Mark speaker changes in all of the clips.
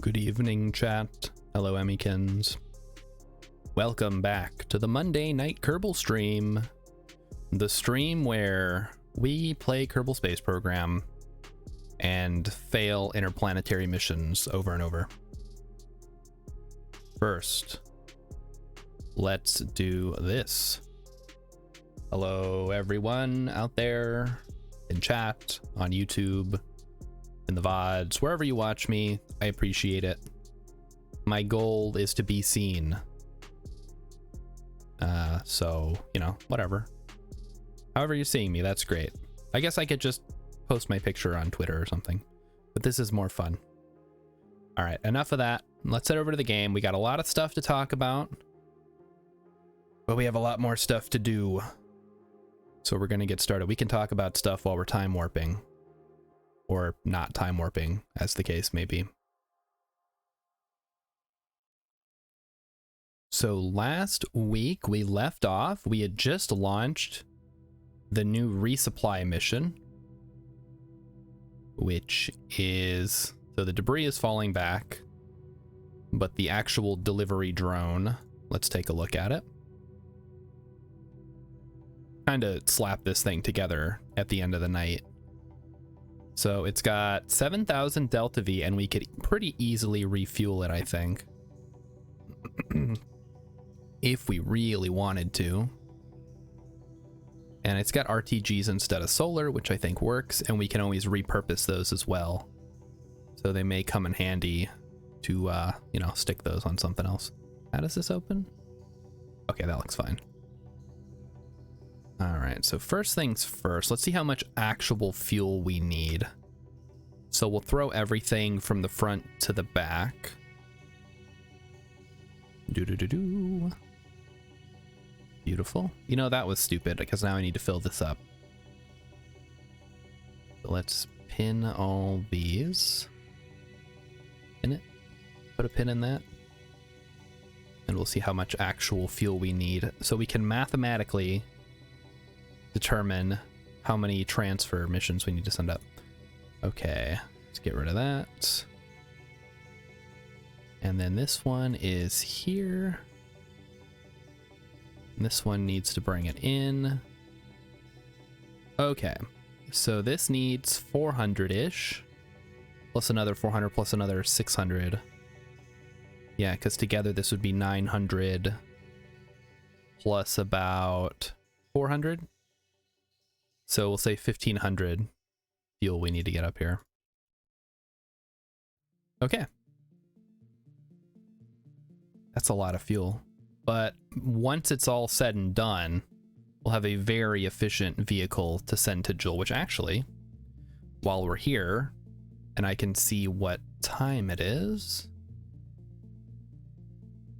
Speaker 1: Good evening, chat. Hello, Emmykins. Welcome back to the Monday night Kerbal stream. The stream where we play Kerbal Space Program and fail interplanetary missions over and over. First, let's do this. Hello, everyone out there in chat, on YouTube, in the VODs, wherever you watch me. I appreciate it. My goal is to be seen. So, you know, whatever. However you're seeing me, that's great. I guess I could just post my picture on Twitter or something, but this is more fun. All right, enough of that. Let's head over to the game. We got a lot of stuff to talk about, but we have a lot more stuff to do. So we're gonna get started. We can talk about stuff while we're time warping, or not time warping, as the case may be. So last week we left off, we had just launched the new resupply mission, which is, so the debris is falling back, but the actual delivery drone, let's take a look at it. Kind of slap this thing together at the end of the night. So it's got 7,000 Delta V, and we could pretty easily refuel it, I think. If we really wanted to. And it's got RTGs instead of solar, which I think works, and we can always repurpose those as well. So they may come in handy to, you know, stick those on something else. How does this open? Okay, that looks fine. All right, so first things first, let's see how much actual fuel we need. So we'll throw everything from the front to the back. Do-do-do-do. Beautiful. You know, that was stupid because now I need to fill this up. So let's pin all these. Pin it. Put a pin in that. And we'll see how much actual fuel we need. So we can mathematically determine how many transfer missions we need to send up. Okay, let's get rid of that. And then this one is here. And this one needs to bring it in. Okay, so this needs 400-ish, plus another 400, plus another 600. Yeah, because together this would be 900, plus about 400. So we'll say 1,500 fuel we need to get up here. Okay. That's a lot of fuel. But once it's all said and done, we'll have a very efficient vehicle to send to Jewel, which actually, while we're here, and I can see what time it is.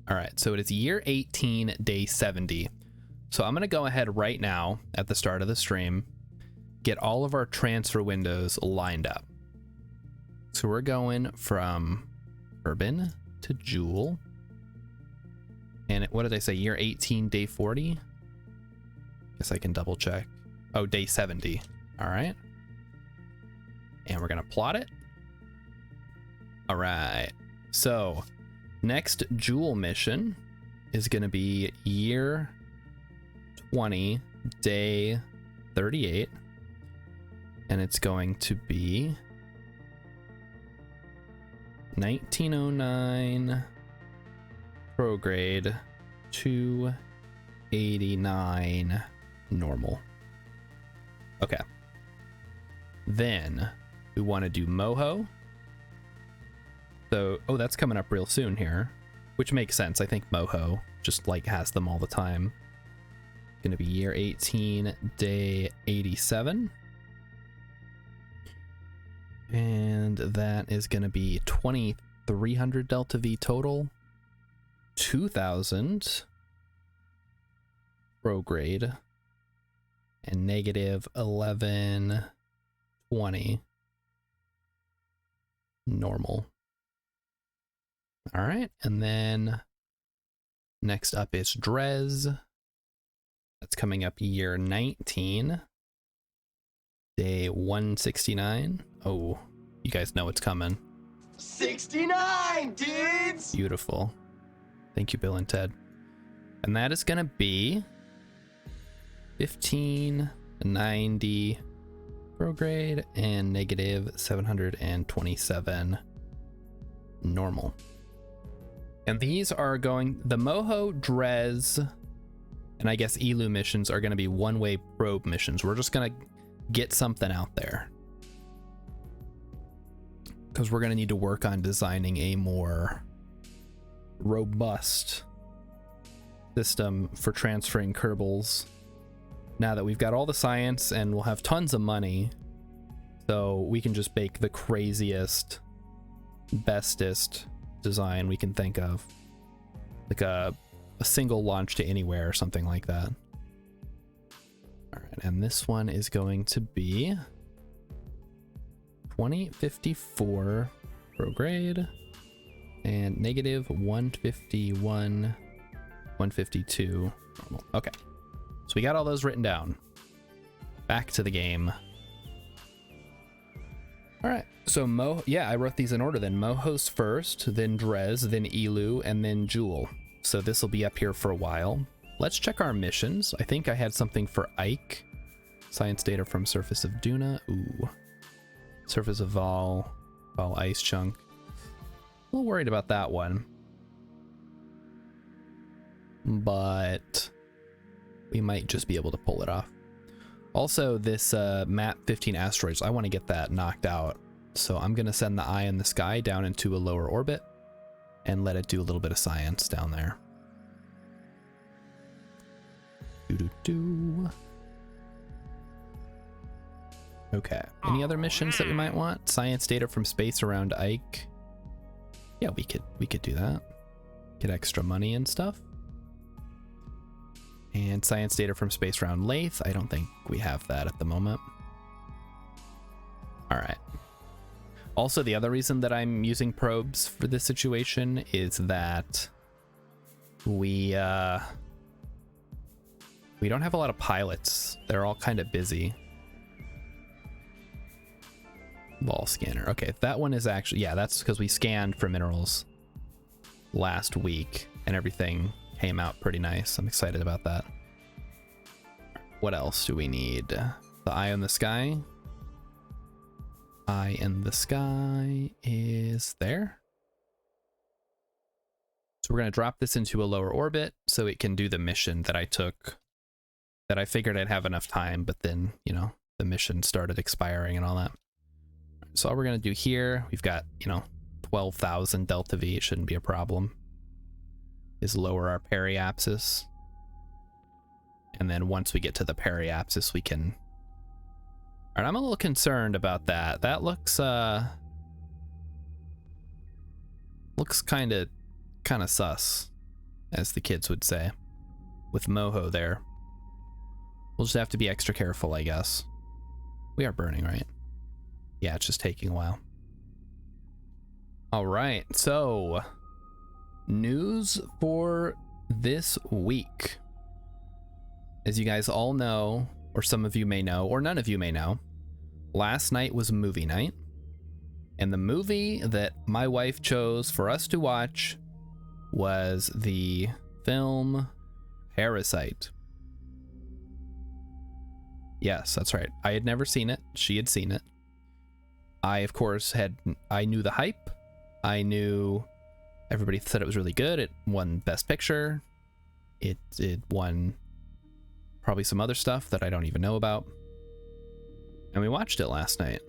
Speaker 1: All right, so it is year 18, day 70. So I'm gonna go ahead right now at the start of the stream, get all of our transfer windows lined up. So we're going from Urban to Jewel. And what did I say? Year 18, day 40? Guess I can double check. Oh, day 70. All right. And we're gonna plot it. All right. So next Jewel mission is gonna be year 20, day 38. And it's going to be 1909 prograde 289 normal. Okay. Then we want to do Moho. So, oh, that's coming up real soon here, which makes sense. I think Moho just like has them all the time. Going to be year 18, day 87. And that is going to be 2,300 Delta V total, 2,000 prograde, and negative 1120 normal. All right, and then next up is Drez. That's coming up year 19, day 169. Oh, you guys know it's coming.
Speaker 2: 69, dudes!
Speaker 1: Beautiful. Thank you, Bill and Ted. And that is going to be 1590 prograde and negative 727 normal. And these are going, the Moho, Drez, and I guess Elu missions are going to be one-way probe missions. We're just going to get something out there, because we're going to need to work on designing a more robust system for transferring Kerbals now that we've got all the science, and we'll have tons of money, so we can just make the craziest, bestest design we can think of, like a single launch to anywhere or something like that. All right, and this one is going to be 2054 prograde and negative 151 152 normal. Okay, so we got all those written down. Back to the game. All right, so I wrote these in order then. Mohos first, then Drez, then Elu, and then Jewel. So this will be up here for a while. Let's check our missions. I think I had something for Ike. Science data from surface of Duna. Ooh. Surface of Vol ice chunk. A little worried about that one, but we might just be able to pull it off. Also, this map 15 asteroids, I want to get that knocked out, so I'm going to send the eye in the sky down into a lower orbit and let it do a little bit of science down there. Okay, any other missions that we might want? Science data from space around Ike. Yeah, we could do that. Get extra money and stuff. And science data from space around Lathe. I don't think we have that at the moment. All right. Also, the other reason that I'm using probes for this situation is that we don't have a lot of pilots. They're all kind of busy. Vol scanner. Okay, that one is actually, yeah, that's because we scanned for minerals last week and everything came out pretty nice. I'm excited about that. What else do we need? The eye in the sky. Eye in the sky is there. So we're going to drop this into a lower orbit so it can do the mission that I took, that I figured I'd have enough time, but then, you know, the mission started expiring and all that. So all we're going to do here, we've got, 12,000 delta V. It shouldn't be a problem. Is lower our periapsis. And then once we get to the periapsis, we can... All right, I'm a little concerned about that. That looks kind of sus, as the kids would say, with Moho there. We'll just have to be extra careful, I guess. We are burning, right? Yeah, it's just taking a while. All right, so news for this week. As you guys all know, or some of you may know, or none of you may know, last night was movie night. And the movie that my wife chose for us to watch was the film Parasite. Yes, that's right. I had never seen it. She had seen it. I, of course, I knew the hype. I knew everybody said it was really good. It won Best Picture. It won probably some other stuff that I don't even know about. And we watched it last night.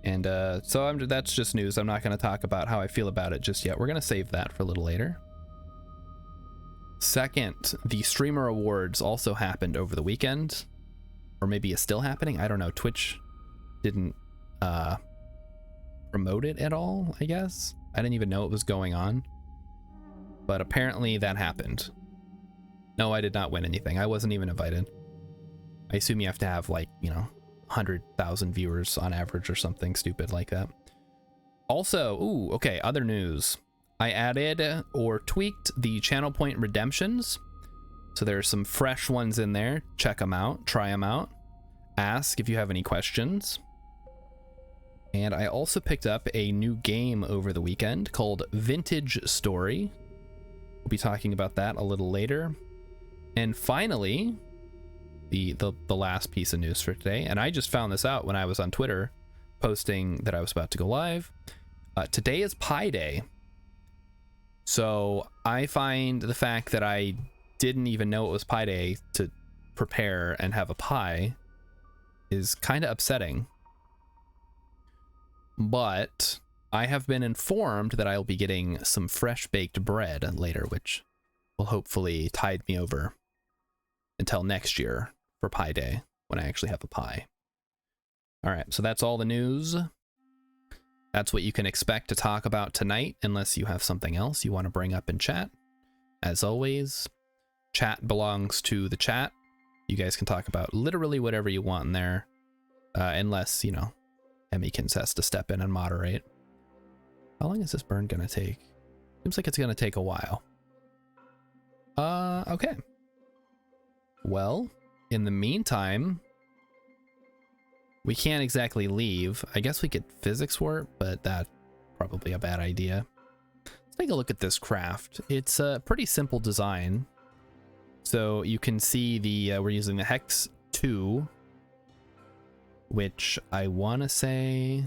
Speaker 1: And so that's just news. I'm not going to talk about how I feel about it just yet. We're going to save that for a little later. Second, the Streamer Awards also happened over the weekend. Or maybe it's still happening. I don't know. Twitch didn't promote it at all, I guess. I didn't even know it was going on. But apparently that happened. No, I did not win anything. I wasn't even invited. I assume you have to have, 100,000 viewers on average or something stupid like that. Also, okay, other news. I added or tweaked the channel point redemptions. So there's some fresh ones in there. Check them out. Try them out. Ask if you have any questions. And I also picked up a new game over the weekend called Vintage Story. We'll be talking about that a little later. And finally, the last piece of news for today, and I just found this out when I was on Twitter posting that I was about to go live. Today is Pi Day. So I find the fact that I didn't even know it was Pi Day to prepare and have a pie is kind of upsetting. But I have been informed that I'll be getting some fresh baked bread later, which will hopefully tide me over until next year for Pi Day when I actually have a pie. All right, so that's all the news. That's what you can expect to talk about tonight, unless you have something else you want to bring up in chat. As always, chat belongs to the chat. You guys can talk about literally whatever you want in there, unless, you know, Emmykins has to step in and moderate. How long is this burn gonna take? Seems like it's gonna take a while. Okay. Well, in the meantime, we can't exactly leave. I guess we could physics warp, but that's probably a bad idea. Let's take a look at this craft. It's a pretty simple design. So you can see the we're using the Hex 2, which I want to say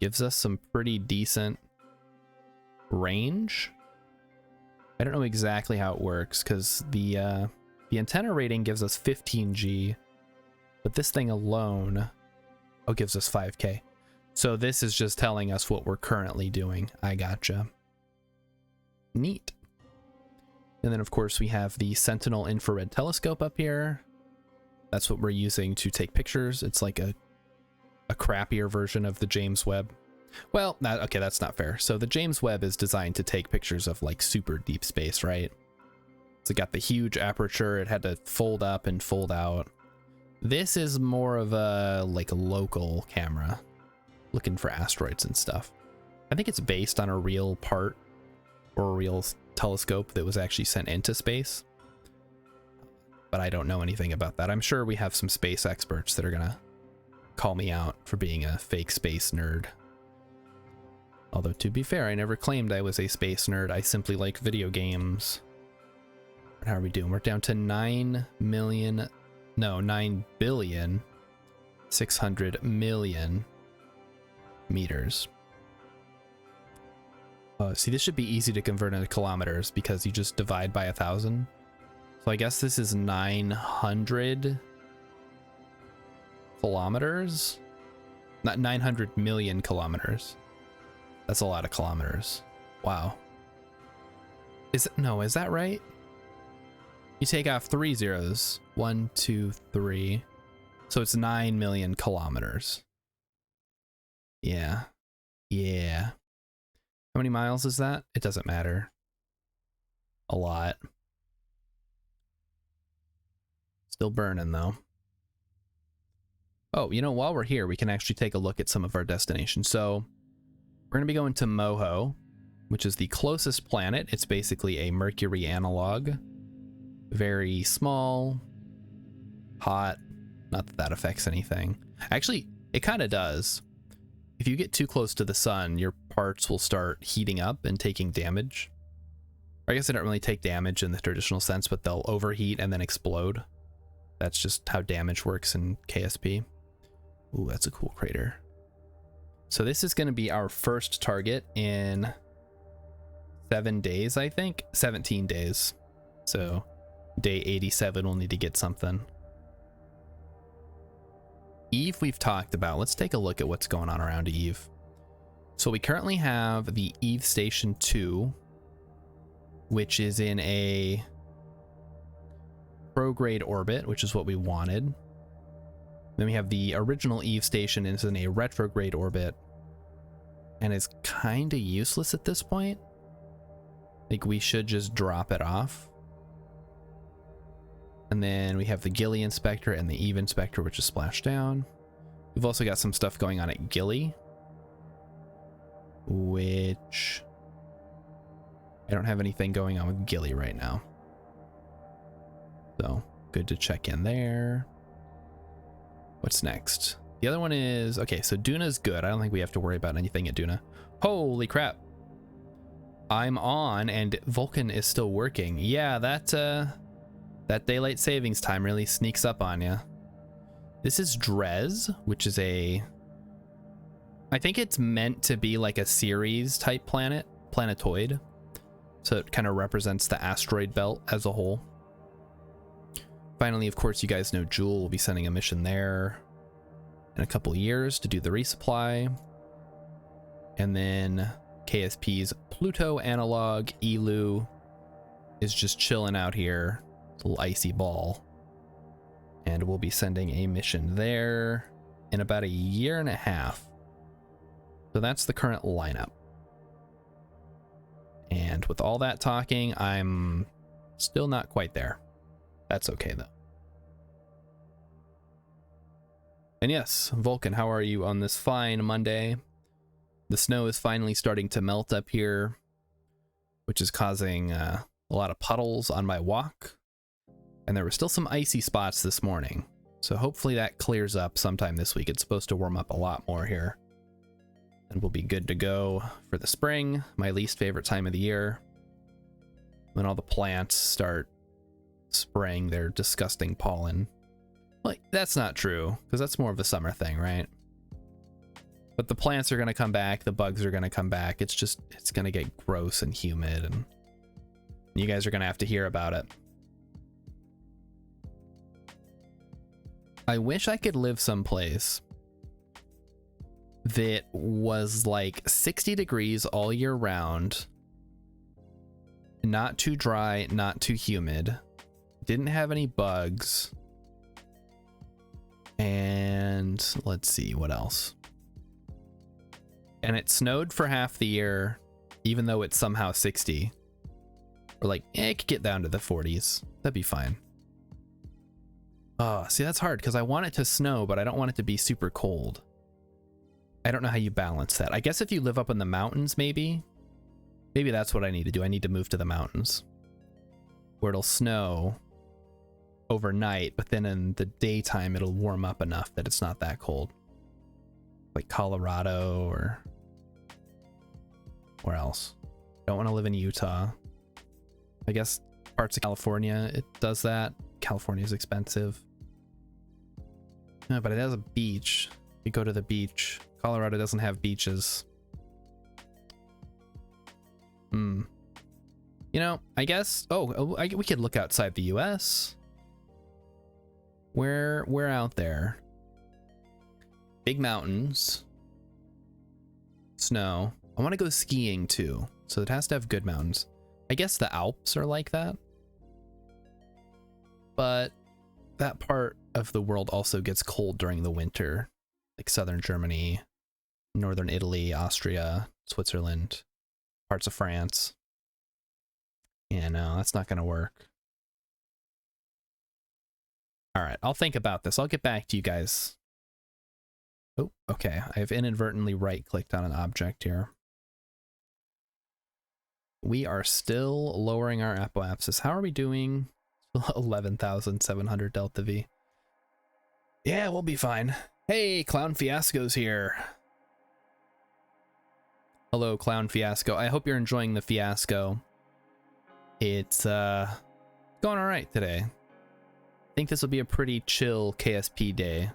Speaker 1: gives us some pretty decent range. I don't know exactly how it works because the antenna rating gives us 15G, but this thing alone gives us 5K. So this is just telling us what we're currently doing. I gotcha. Neat. And then of course we have the Sentinel infrared telescope up here. That's what we're using to take pictures. It's like a crappier version of the James Webb. Well, okay, that's not fair. So the James Webb is designed to take pictures of like super deep space, right? So it got the huge aperture. It had to fold up and fold out. This is more of a like a local camera looking for asteroids and stuff. I think it's based on a real part or a real telescope that was actually sent into space. But I don't know anything about that. I'm sure we have some space experts that are gonna call me out for being a fake space nerd. Although, to be fair, I never claimed I was a space nerd. I simply like video games. How are we doing? We're down to 9,600,000,000 meters. See, this should be easy to convert into kilometers because you just divide by 1,000. So I guess this is 900 kilometers? Not 900 million kilometers. That's a lot of kilometers. Wow. Is that right? You take off 3 zeros. 1, 2, 3. So it's 9 million kilometers. Yeah. Yeah. How many miles is that? It doesn't matter. A lot. Still burning though. Oh, you know, while we're here, we can actually take a look at some of our destinations. So we're going to be going to Moho, which is the closest planet. It's basically a Mercury analog. Very small, hot. Not that that affects anything. Actually, it kind of does. If you get too close to the sun, your parts will start heating up and taking damage. I guess they don't really take damage in the traditional sense, but they'll overheat and then explode. That's just how damage works in KSP. Ooh, that's a cool crater. So this is going to be our first target in 7 days, I think. 17 days. So day 87, we'll need to get something. Eve we've talked about. Let's take a look at what's going on around Eve. So we currently have the Eve Station 2, which is in a prograde orbit, which is what we wanted. Then we have the original Eve Station is in a retrograde orbit and is kind of useless at this point. Like we should just drop it off. And then we have the Gilly Inspector and the Eve Inspector, which is splashed down. We've also got some stuff going on at Gilly, which I don't have anything going on with Gilly right now. So good to check in there. What's next? The other one is, okay, so Duna's good. I don't think we have to worry about anything at Duna. Holy crap. I'm on and Vulcan is still working. Yeah, that daylight savings time really sneaks up on you. This is Drez, which is I think it's meant to be like a Ceres type planetoid. So it kind of represents the asteroid belt as a whole. Finally, of course, you guys know Jewel will be sending a mission there in a couple of years to do the resupply. And then KSP's Pluto analog, Elu, is just chilling out here. It's a little icy ball. And we'll be sending a mission there in about a year and a half. So that's the current lineup. And with all that talking, I'm still not quite there. That's okay, though. And yes, Vulcan, how are you on this fine Monday? The snow is finally starting to melt up here, which is causing a lot of puddles on my walk. And there were still some icy spots this morning. So hopefully that clears up sometime this week. It's supposed to warm up a lot more here. And we'll be good to go for the spring, my least favorite time of the year. When all the plants start spraying their disgusting pollen. Like, that's not true, because that's more of a summer thing, right? But the plants are going to come back, the bugs are going to come back. It's going to get gross and humid, and you guys are going to have to hear about it. I wish I could live someplace that was like 60 degrees all year round, not too dry, not too humid, didn't have any bugs, and let's see what else. And it snowed for half the year, even though it's somehow 60. Or like, it could get down to the 40s. That'd be fine. Oh, see, that's hard because I want it to snow, but I don't want it to be super cold. I don't know how you balance that. I guess if you live up in the mountains, maybe that's what I need to do. I need to move to the mountains where it'll snow overnight, but then in the daytime, it'll warm up enough that it's not that cold. Like Colorado or where else? Don't want to live in Utah. I guess parts of California, it does that. California is expensive. No, but it has a beach. You go to the beach. Colorado doesn't have beaches. You know, I guess. We could look outside the U.S. We're out there. Big mountains. Snow. I want to go skiing too, so it has to have good mountains. I guess the Alps are like that. But that part of the world also gets cold during the winter, like southern Germany, northern Italy, Austria, Switzerland, parts of France. Yeah, no, that's not going to work. All right, I'll think about this. I'll get back to you guys. Oh, okay. I've inadvertently right-clicked on an object here. We are still lowering our apoapsis. How are we doing? 11,700 Delta V. Yeah, we'll be fine. Hey, Clown Fiasco's here. Hello, Clown Fiasco. I hope you're enjoying the fiasco. It's going all right today. I think this will be a pretty chill KSP day.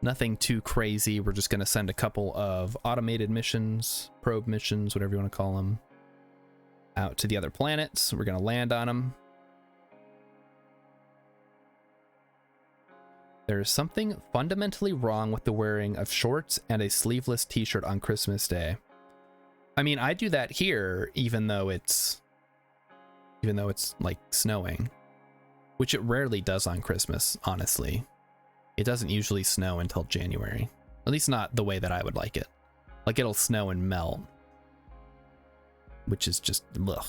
Speaker 1: Nothing too crazy. We're just going to send a couple of automated missions, probe missions, whatever you want to call them, out to the other planets. We're going to land on them. There's something fundamentally wrong with the wearing of shorts and a sleeveless t-shirt on Christmas Day. I mean, I do that here, even though it's like snowing, which it rarely does on Christmas, honestly. It doesn't usually snow until January, at least not the way that I would like it. Like, it'll snow and melt, which is just ugh.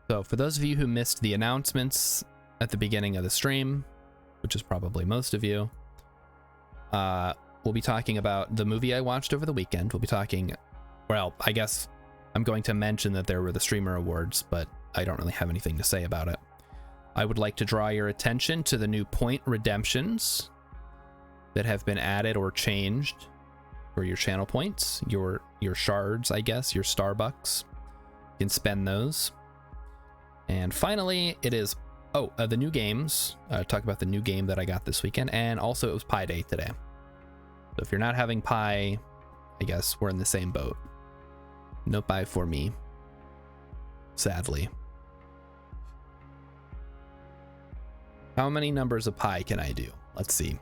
Speaker 1: So for those of you who missed the announcements at the beginning of the stream, which is probably most of you, we'll be talking about the movie I watched over the weekend. We'll be talking, well, I guess I'm going to mention that there were the streamer awards, but I don't really have anything to say about it. I would like to draw your attention to the new point redemptions that have been added or changed for your channel points, your shards, I guess, your Starbucks. You can spend those. And finally, it is the new games. Talk about the new game that I got this weekend, and also it was Pi Day today. So if you're not having Pi, I guess we're in the same boat. No Pi for me, sadly. How many numbers of pi can I do? Let's see.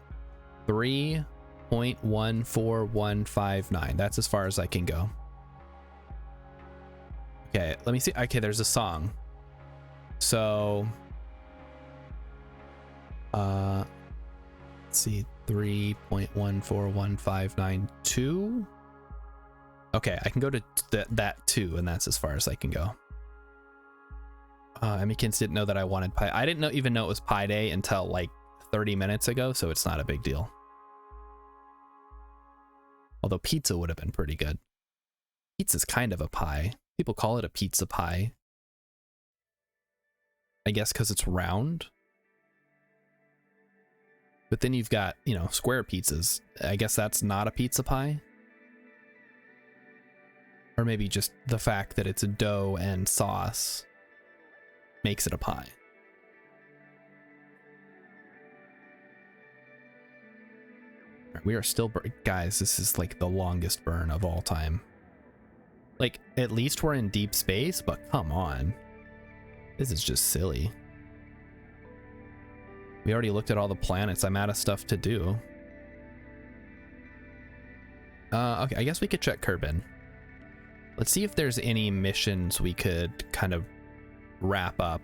Speaker 1: 3.14159. That's as far as I can go. Okay, let me see. Okay, there's a song. So, let's see. 3.14159.2. Okay, I can go to that 2, and that's as far as I can go. Emmykins didn't know that I wanted pie. I didn't even know it was Pi Day until like 30 minutes ago, so it's not a big deal. Although pizza would have been pretty good. Pizza's kind of a pie. People call it a pizza pie. I guess because it's round. But then you've got, square pizzas. I guess that's not a pizza pie. Or maybe just the fact that it's a dough and sauce makes it a pie. We are still, guys, this is like the longest burn of all time. Like, at least we're in deep space, but come on. This is just silly. We already looked at all the planets. I'm out of stuff to do. Okay, I guess we could check Kerbal. Let's see if there's any missions we could kind of wrap up.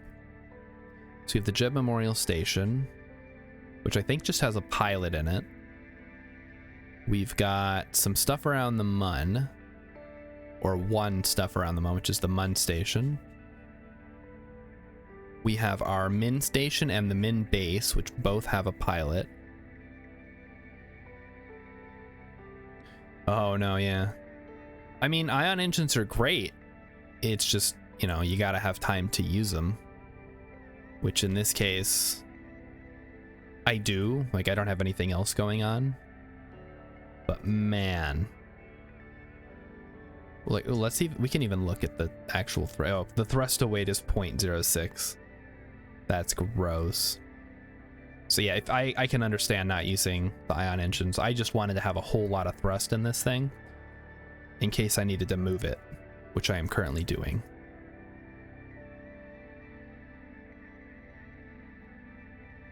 Speaker 1: So we have the Jet Memorial Station, which I think just has a pilot in it. We've got some stuff around the Mun, or one stuff around the Mun, which is the Mun Station. We have our Min Station and the Min Base, which both have a pilot. Oh no, yeah. I mean, ion engines are great. It's just, you gotta have time to use them. Which in this case, I do. Like, I don't have anything else going on. But man. Like, let's see if we can even look at the actual the thrust to weight is 0.06. That's gross. So yeah, if I can understand not using the ion engines. I just wanted to have a whole lot of thrust in this thing in case I needed to move it, which I am currently doing.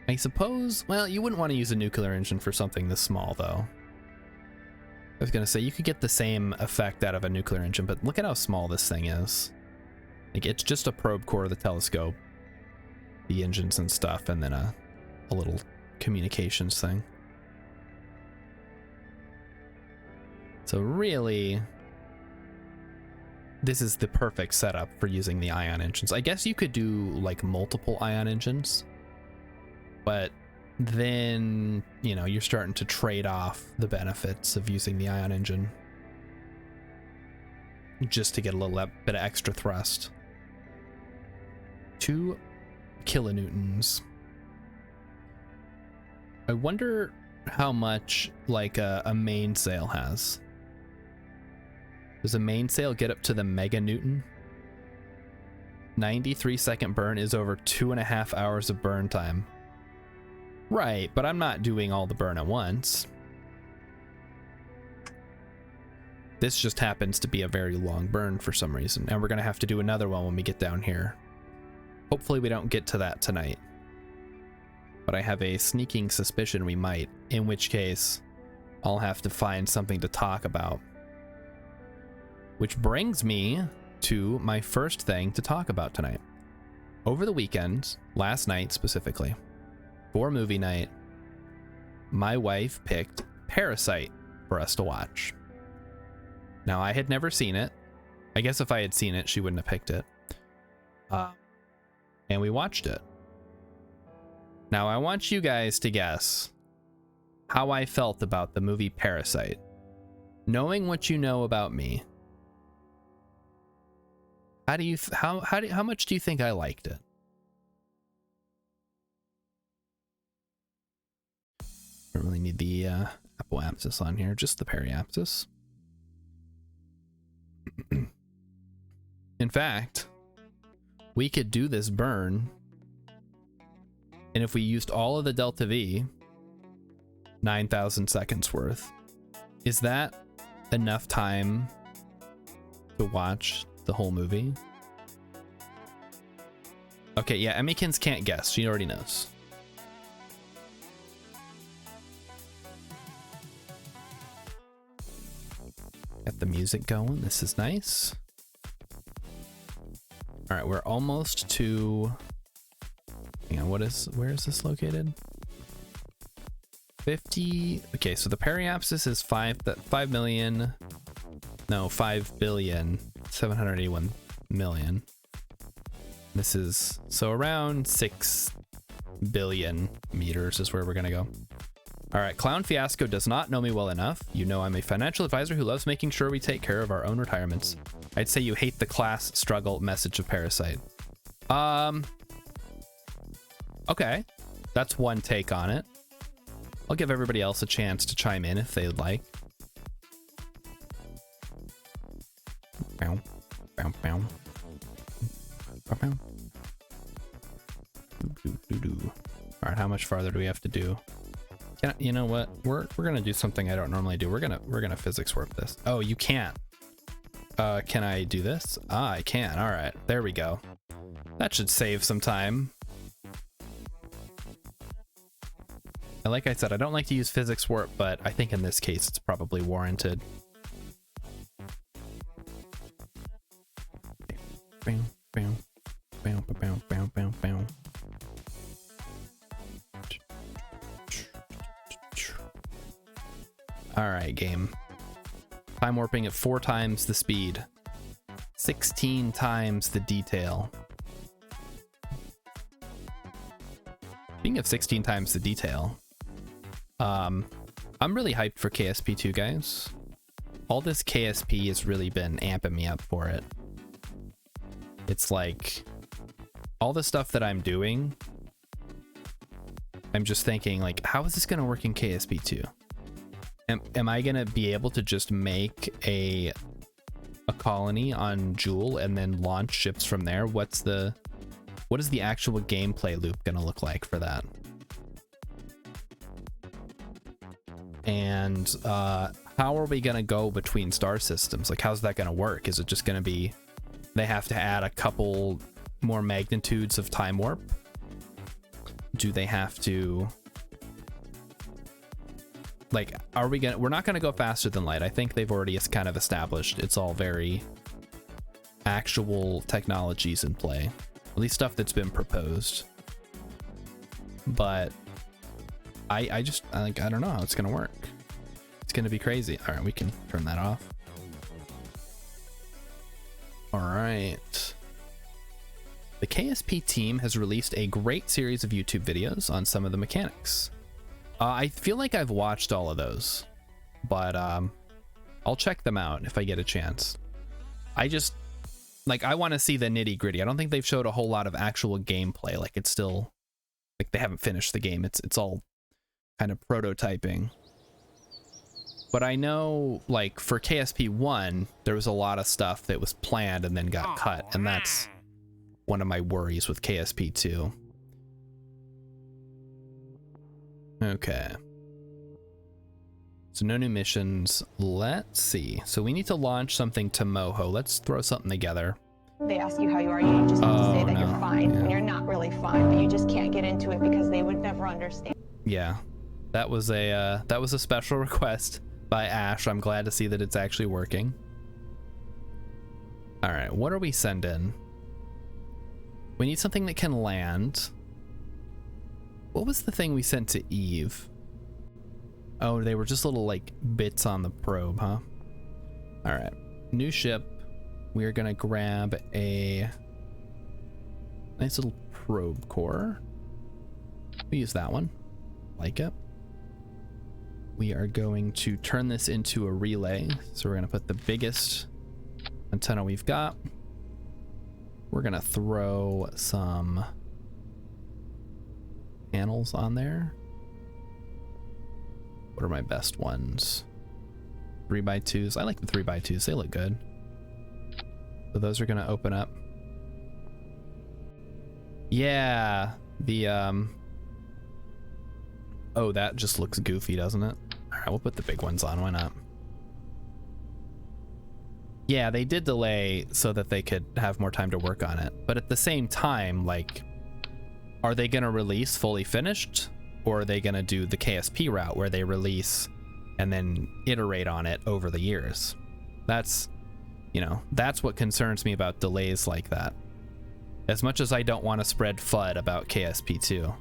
Speaker 1: I suppose, well, you wouldn't want to use a nuclear engine for something this small, though. I was going to say, you could get the same effect out of a nuclear engine, but look at how small this thing is. Like, it's just a probe core of the telescope, the engines and stuff, and then a little communications thing. So really, this is the perfect setup for using the ion engines. I guess you could do, like, multiple ion engines, but then, you're starting to trade off the benefits of using the ion engine just to get a little bit of extra thrust. 2 kilonewtons. I wonder how much, like, a mainsail has. Does a mainsail get up to the meganewton? 93-second burn is over 2.5 hours of burn time. Right, but I'm not doing all the burn at once. This just happens to be a very long burn for some reason, and we're going to have to do another one when we get down here. Hopefully we don't get to that tonight. But I have a sneaking suspicion we might, in which case I'll have to find something to talk about. Which brings me to my first thing to talk about tonight. Over the weekend, last night specifically, for movie night, my wife picked Parasite for us to watch. Now, I had never seen it. I guess if I had seen it, she wouldn't have picked it. And we watched it. Now, I want you guys to guess how I felt about the movie Parasite. Knowing what you know about me, how much do you think I liked it? Don't really need the apoapsis on here, just the periapsis. In fact, we could do this burn, and if we used all of the delta V, 9,000 seconds worth, is that enough time to watch the whole movie? Okay, yeah, Emmykins can't guess. She already knows. Got the music going. This is nice. All right, we're almost to... Hang on, where is this located? 50... Okay, so the periapsis is 5 billion 781 million. This is so around 6 billion meters is where we're gonna go. All right, Clown Fiasco does not know me well enough. You know I'm a financial advisor who loves making sure we take care of our own retirements. I'd say you hate the class struggle message of Parasite. Okay, that's one take on it. I'll give everybody else a chance to chime in if they'd like. Bow, bow, bow. Bow, bow. All right, how much farther do we have to do? You know what? We're gonna do something I don't normally do. We're gonna physics warp this. Oh, you can't. Can I do this? Ah, I can. All right, there we go. That should save some time. And like I said, I don't like to use physics warp, but I think in this case it's probably warranted. Bam, bam, bam, bam, bam, bam, bam. All right, game. Time warping at 4 times the speed, 16 times the detail. Speaking of 16 times the detail, I'm really hyped for KSP2, guys. All this KSP has really been amping me up for it. It's like all the stuff that I'm doing, I'm just thinking like, how is this going to work in KSP2? Am I gonna be able to just make a colony on Joule and then launch ships from there? What is the actual gameplay loop gonna look like for that? And how are we gonna go between star systems? Like, how's that gonna work? Is it just gonna be they have to add a couple more magnitudes of time warp? Do they have to... Like, we're not gonna go faster than light. I think they've already kind of established it's all very actual technologies in play, at least stuff that's been proposed. But I don't know how it's gonna work. It's gonna be crazy. All right, we can turn that off. All right. The KSP team has released a great series of YouTube videos on some of the mechanics. I feel like I've watched all of those, but I'll check them out if I get a chance. I just, like, I want to see the nitty gritty. I don't think they've showed a whole lot of actual gameplay. Like, it's still, like, they haven't finished the game. It's all kind of prototyping. But I know, like, for KSP1, there was a lot of stuff that was planned and then got cut, and that's one of my worries with KSP2. Okay. So no new missions. Let's see. So we need to launch something to Moho. Let's throw something together.
Speaker 2: They ask you how you are, you just have to say that you're fine, and you're not really fine, but you just can't get into it because they would never understand.
Speaker 1: Yeah. That was a special request by Ash. I'm glad to see that it's actually working. All right, what are we sending? We need something that can land. What was the thing we sent to Eve? Oh, they were just little, like, bits on the probe, huh? All right, new ship. We are gonna grab a nice little probe core. We use that one. Like it. We are going to turn this into a relay. So we're gonna put the biggest antenna we've got. We're gonna throw some panels on there. What are my best ones? 3x2s. I like the 3x2s. They look good. So those are gonna open up. Yeah, the oh, that just looks goofy, doesn't it? All right, we'll put the big ones on. Why not? Yeah, they did delay so that they could have more time to work on it. But at the same time, like, are they gonna release fully finished, or are they gonna do the KSP route where they release and then iterate on it over the years? That's, you know, that's what concerns me about delays like that. As much as I don't want to spread FUD about KSP2,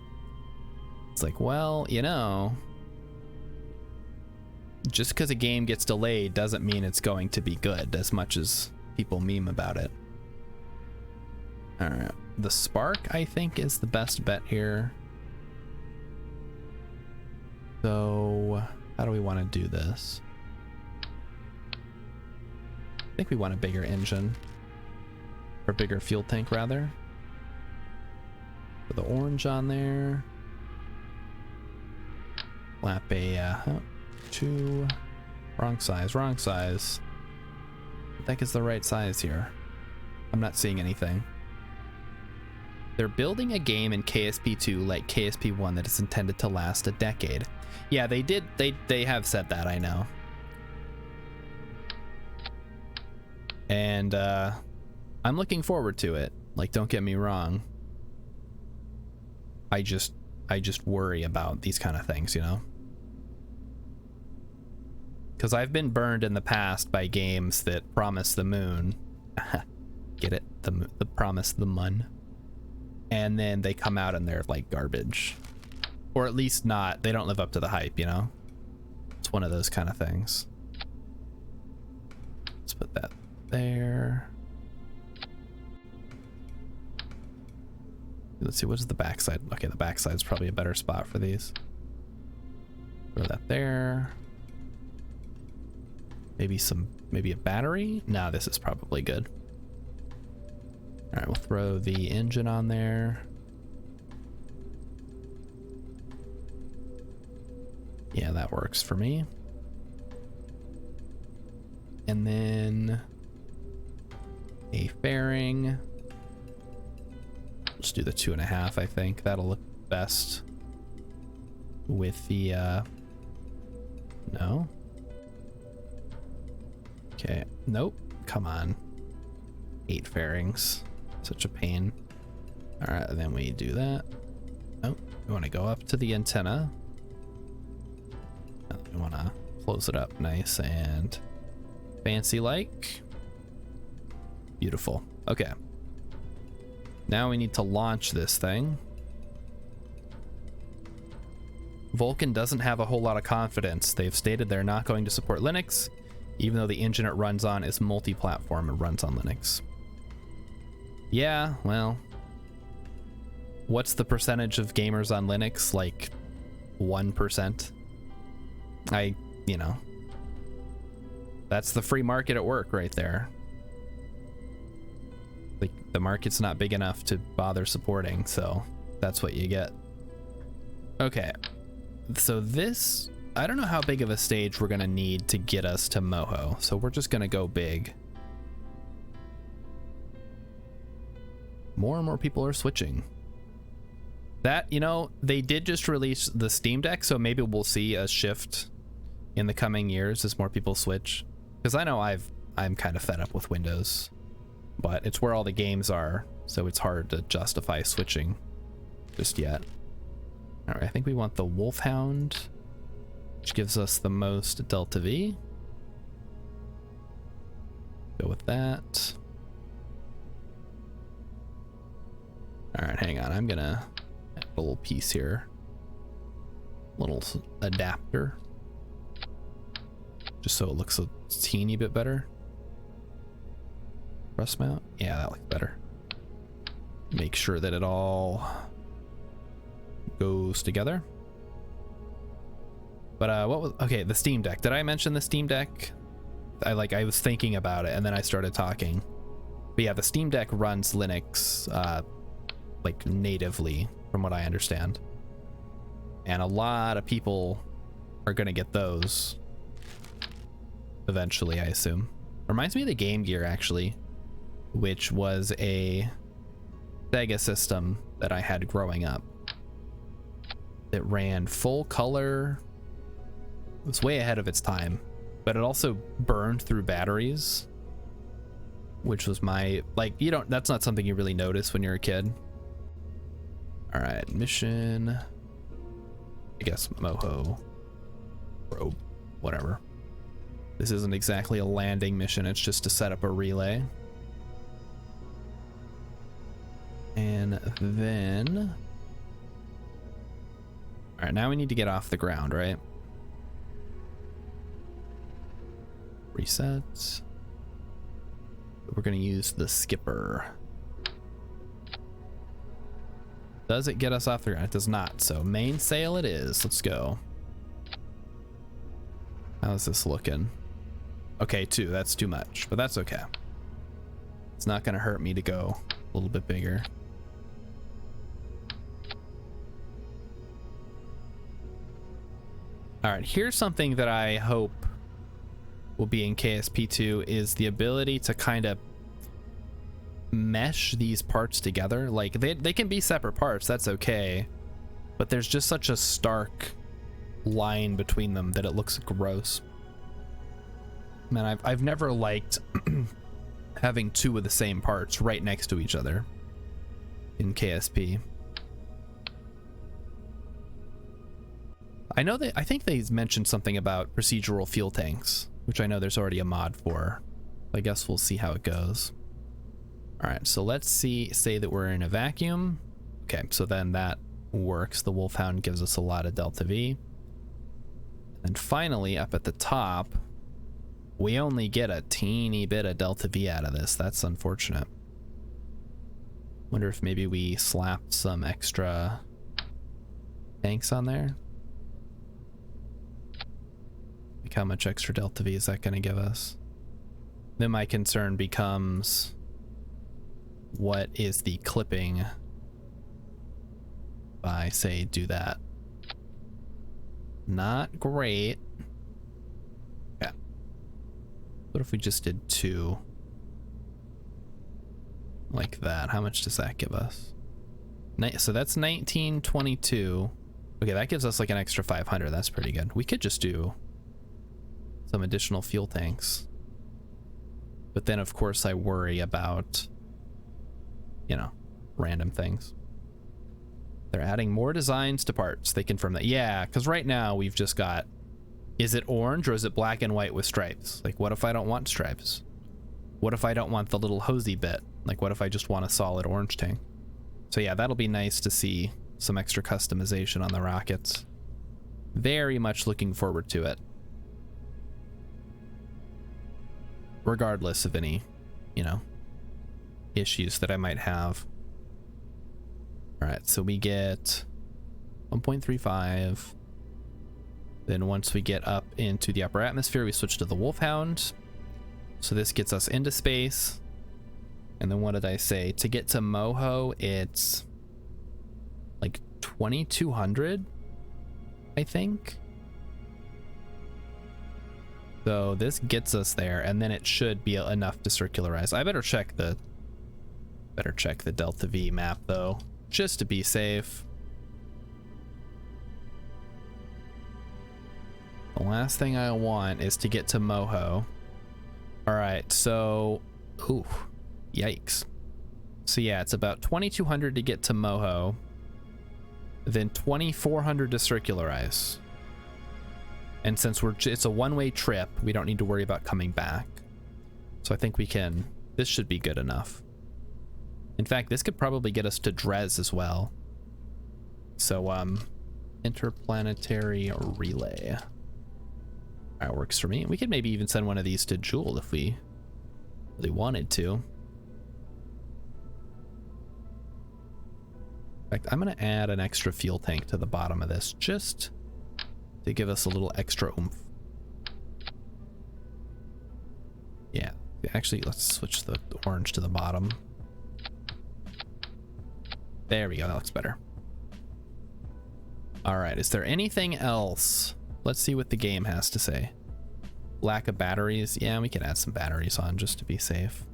Speaker 1: it's like, well, you know, just because a game gets delayed doesn't mean it's going to be good, as much as people meme about it. All right, the Spark, I think, is the best bet here. So how do we want to do this? I think we want a bigger engine, or bigger fuel tank rather. Put the orange on there. Lap a two. Wrong size. What the heck is the right size here? I'm not seeing anything. They're building a game in KSP2 like KSP1 that is intended to last a decade. Yeah, they did. They have said that, I know. And I'm looking forward to it. Like, don't get me wrong. I just worry about these kind of things, you know? Because I've been burned in the past by games that promise the moon. Get it? The promise the mun. And then they come out and they're like garbage. Or at least not, they don't live up to the hype, you know? It's one of those kind of things. Let's put that there. Let's see, what's the backside? Okay, the backside's probably a better spot for these. Throw that there. Maybe a battery? No, this is probably good. All right, we'll throw the engine on there. Yeah, that works for me. And then a fairing. Let's do the 2.5, I think. That'll look best with the, no? Okay, nope, come on. 8 fairings, such a pain. All right, and then we do that. Oh, we want to go up to the antenna. We want to close it up nice and fancy like. Beautiful. Okay. Now we need to launch this thing. Vulkan doesn't have a whole lot of confidence. They've stated they're not going to support Linux, even though the engine it runs on is multi-platform and runs on Linux. Yeah, well, what's the percentage of gamers on Linux? Like 1%? You know, that's the free market at work right there. Like, the market's not big enough to bother supporting, so that's what you get. Okay, so this, I don't know how big of a stage we're gonna need to get us to Moho, so we're just gonna go big. More and more people are switching. That, you know, they did just release the Steam Deck, so maybe we'll see a shift in the coming years as more people switch. Because I know I'm kind of fed up with Windows, but it's where all the games are, so it's hard to justify switching just yet. All right, I think we want the Wolfhound, which gives us the most Delta V. Go with that. All right, hang on. I'm gonna add a little piece here. Little adapter. Just so it looks a teeny bit better. Press mount. Yeah, that looks better. Make sure that it all goes together. But what was, okay, the Steam Deck. Did I mention the Steam Deck? I was thinking about it and then I started talking. But yeah, the Steam Deck runs Linux like natively, from what I understand. And a lot of people are gonna get those eventually, I assume. Reminds me of the Game Gear, actually, which was a Sega system that I had growing up. It ran full color. It was way ahead of its time, but it also burned through batteries, which was my, like, you don't, that's not something you really notice when you're a kid. All right, mission, I guess Moho, probe, whatever. This isn't exactly a landing mission, it's just to set up a relay. And then, all right, now we need to get off the ground, right? Reset. We're gonna use the skipper. Does it get us off the ground? It does not, so mainsail it is. Let's go. How's this looking? Okay, 2, that's too much, but that's okay. It's not gonna hurt me to go a little bit bigger. All right, here's something that I hope will be in KSP2 is the ability to kind of mesh these parts together. Like they can be separate parts, that's okay, but there's just such a stark line between them that it looks gross. Man, I've never liked having 2 of the same parts right next to each other in KSP. I think they mentioned something about procedural fuel tanks, which I know there's already a mod for. I guess we'll see how it goes. All right, so let's say that we're in a vacuum. Okay, so then that works. The Wolfhound gives us a lot of Delta V. And finally, up at the top, we only get a teeny bit of Delta V out of this. That's unfortunate. Wonder if maybe we slapped some extra tanks on there. Like how much extra Delta V is that going to give us? Then my concern becomes, what is the clipping if I say do that? Not great. Yeah. What if we just did 2 like that? How much does that give us? So that's 1922. Okay, that gives us like an extra 500. That's pretty good. We could just do some additional fuel tanks. But then of course I worry about, you know, random things. They're adding more designs to parts. They confirm that. Yeah, because right now we've just got, is it orange or is it black and white with stripes? Like, what if I don't want stripes? What if I don't want the little hosey bit? Like, what if I just want a solid orange tank? So yeah, that'll be nice to see some extra customization on the rockets. Very much looking forward to it. Regardless of any, you know, issues that I might have. All right, so we get 1.35. Then once we get up into the upper atmosphere, we switch to the Wolfhound. So this gets us into space. And then what did I say? To get to Moho, it's like 2200, I think. So this gets us there, and then it should be enough to circularize. I better check the Delta V map though, just to be safe. The last thing I want is to get to Moho. All right, so, ooh, yikes. So yeah, it's about 2200 to get to Moho, then 2400 to circularize. And since it's a one-way trip, we don't need to worry about coming back. So I think this should be good enough. In fact, this could probably get us to Dres as well. So, interplanetary relay. That works for me. We could maybe even send one of these to Jewel if we really wanted to. In fact, I'm gonna add an extra fuel tank to the bottom of this, just to give us a little extra oomph. Yeah, actually, let's switch the orange to the bottom. There we go, that looks better. All right, is there anything else let's see what the game has to say. Lack of batteries. Yeah, we can add some batteries on just to be safe.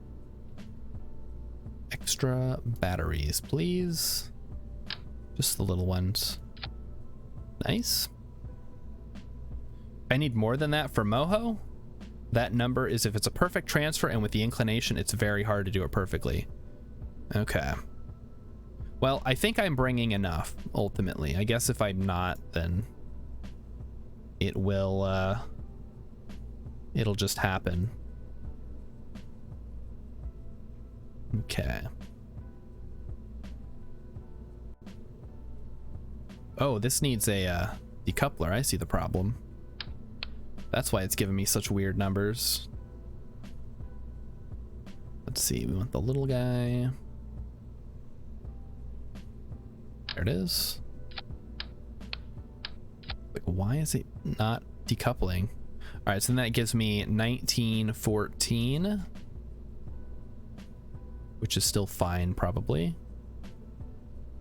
Speaker 1: Extra batteries, please. Just the little ones. Nice. I need more than that for Moho. That number is if it's a perfect transfer, and with the inclination, it's very hard to do it perfectly. Okay. Well, I think I'm bringing enough, ultimately. I guess if I'm not, then it will, it'll just happen. Okay. Oh, this needs a decoupler. I see the problem. That's why it's giving me such weird numbers. Let's see, we want the little guy. There it is. Like, why is it not decoupling? All right, so then that gives me 1914, which is still fine, probably.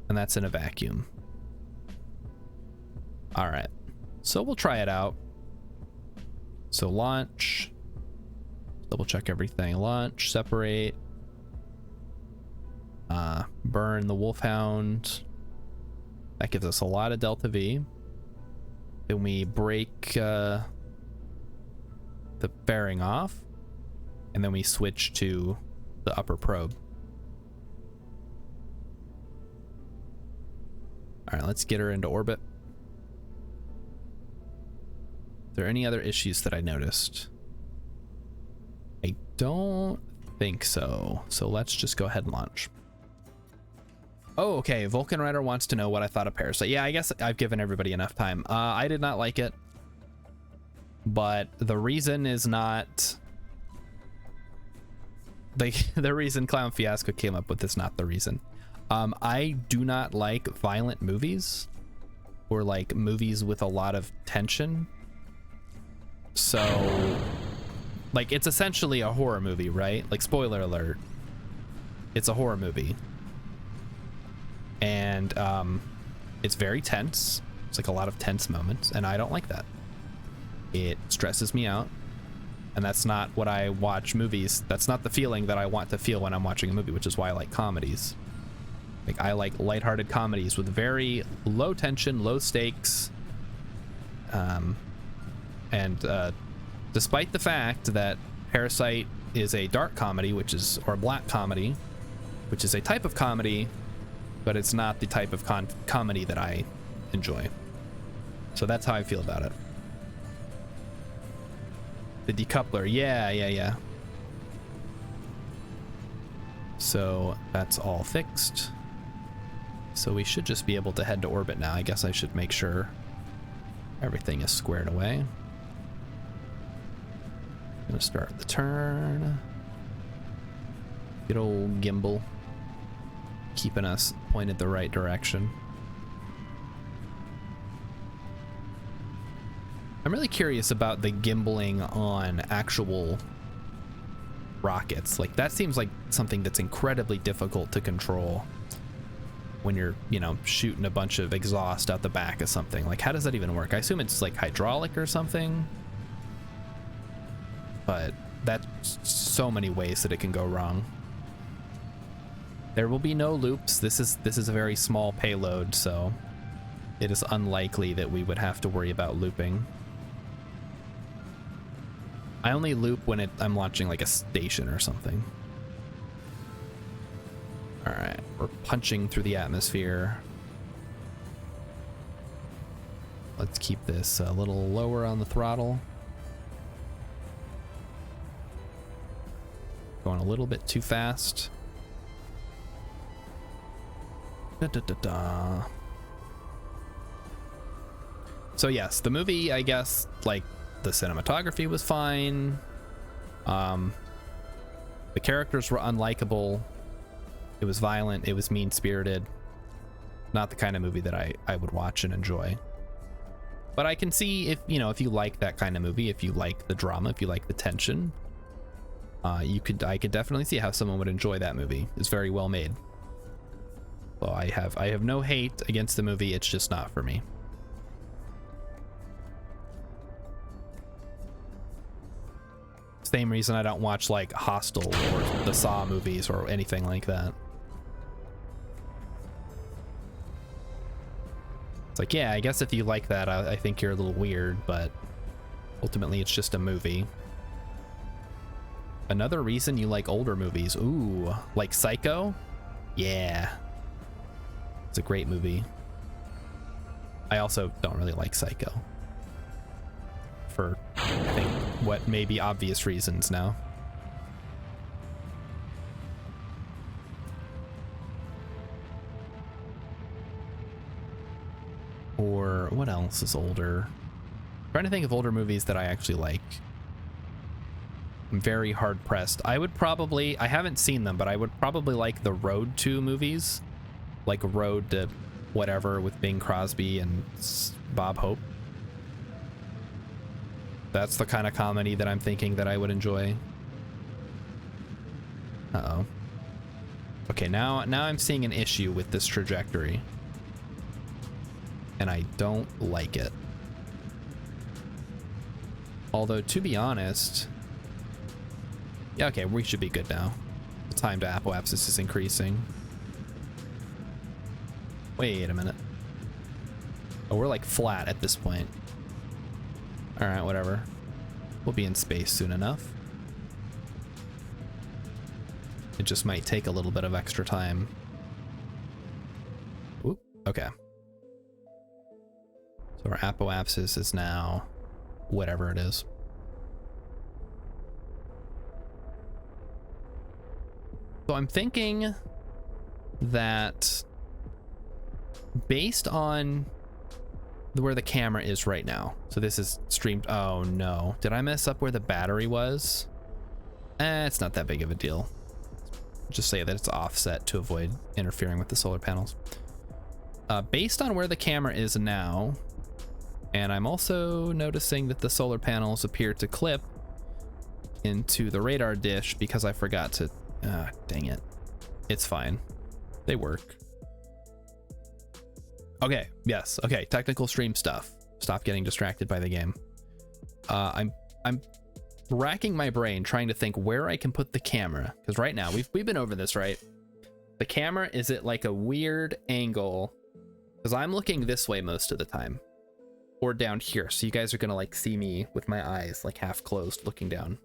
Speaker 1: And that's in a vacuum. All right, so we'll try it out. So launch, double check everything. Launch, separate, burn the Wolfhound. That gives us a lot of delta V. Then we break the fairing off, and then we switch to the upper probe. All right, let's get her into orbit. Are there any other issues that I noticed? I don't think so. So let's just go ahead and launch. Oh, okay. Vulcan Rider wants to know what I thought of Parasite. Yeah, I guess I've given everybody enough time. I did not like it, but the reason is not the reason Clown Fiasco came up with is not the reason. I do not like violent movies or like movies with a lot of tension. So, like, it's essentially a horror movie, right? Like, spoiler alert, it's a horror movie. And it's very tense. It's like a lot of tense moments, and I don't like that. It stresses me out, and that's not what I watch movies. That's not the feeling that I want to feel when I'm watching a movie, which is why I like comedies. Like, I like lighthearted comedies with very low tension, low stakes. Despite the fact that Parasite is a dark comedy, or a black comedy, which is a type of comedy, but it's not the type of comedy that I enjoy. So that's how I feel about it. The decoupler, yeah. So that's all fixed. So we should just be able to head to orbit now. I guess I should make sure everything is squared away. Gonna start the turn. Good old gimbal, keeping us pointed the right direction. I'm really curious about the gimbaling on actual rockets. Like, that seems like something that's incredibly difficult to control when you're, you know, shooting a bunch of exhaust out the back of something. Like, how does that even work? I assume it's like hydraulic or something, but that's so many ways that it can go wrong. There will be no loops. This is a very small payload, so it is unlikely that we would have to worry about looping. I only loop when I'm launching like a station or something. All right, we're punching through the atmosphere. Let's keep this a little lower on the throttle. Going a little bit too fast. So yes, the movie, I guess, like, the cinematography was fine. The characters were unlikable. It was violent. It was mean-spirited. Not the kind of movie that I would watch and enjoy. But I can see if you like that kind of movie, if you like the drama, if you like the tension, I could definitely see how someone would enjoy that movie. It's very well made. So I have no hate against the movie. It's just not for me. Same reason I don't watch like Hostel or the Saw movies or anything like that. It's like, yeah, I guess if you like that, I think you're a little weird, but ultimately it's just a movie. Another reason you like older movies. Ooh, like Psycho? Yeah. It's a great movie. I also don't really like Psycho. For, I think, what may be obvious reasons now. Or what else is older? I'm trying to think of older movies that I actually like. I'm very hard pressed. I would probably, I haven't seen them, but I would probably like the Road to movies, like Road to whatever with Bing Crosby and Bob Hope. That's the kind of comedy that I'm thinking that I would enjoy. Uh-oh. Okay, now I'm seeing an issue with this trajectory. And I don't like it. Although, to be honest... Yeah, okay, we should be good now. The time to apoapsis is increasing. Wait a minute. Oh, we're like flat at this point. Alright, whatever. We'll be in space soon enough. It just might take a little bit of extra time. Oop, okay. So our apoapsis is now whatever it is. So I'm thinking that based on where the camera is right now, so this is streamed. Oh no, did I mess up where the battery was? It's not that big of a deal. Just say that it's offset to avoid interfering with the solar panels. Based on where the camera is now, and I'm also noticing that the solar panels appear to clip into the radar dish because I forgot to, dang it. It's fine. They work. Okay, yes, okay, technical stream stuff. Stop getting distracted by the game. I'm racking my brain trying to think where I can put the camera, because right now we've been over this, right? The camera is at like a weird angle, because I'm looking this way most of the time, or down here, so you guys are gonna like see me with my eyes like half closed looking down.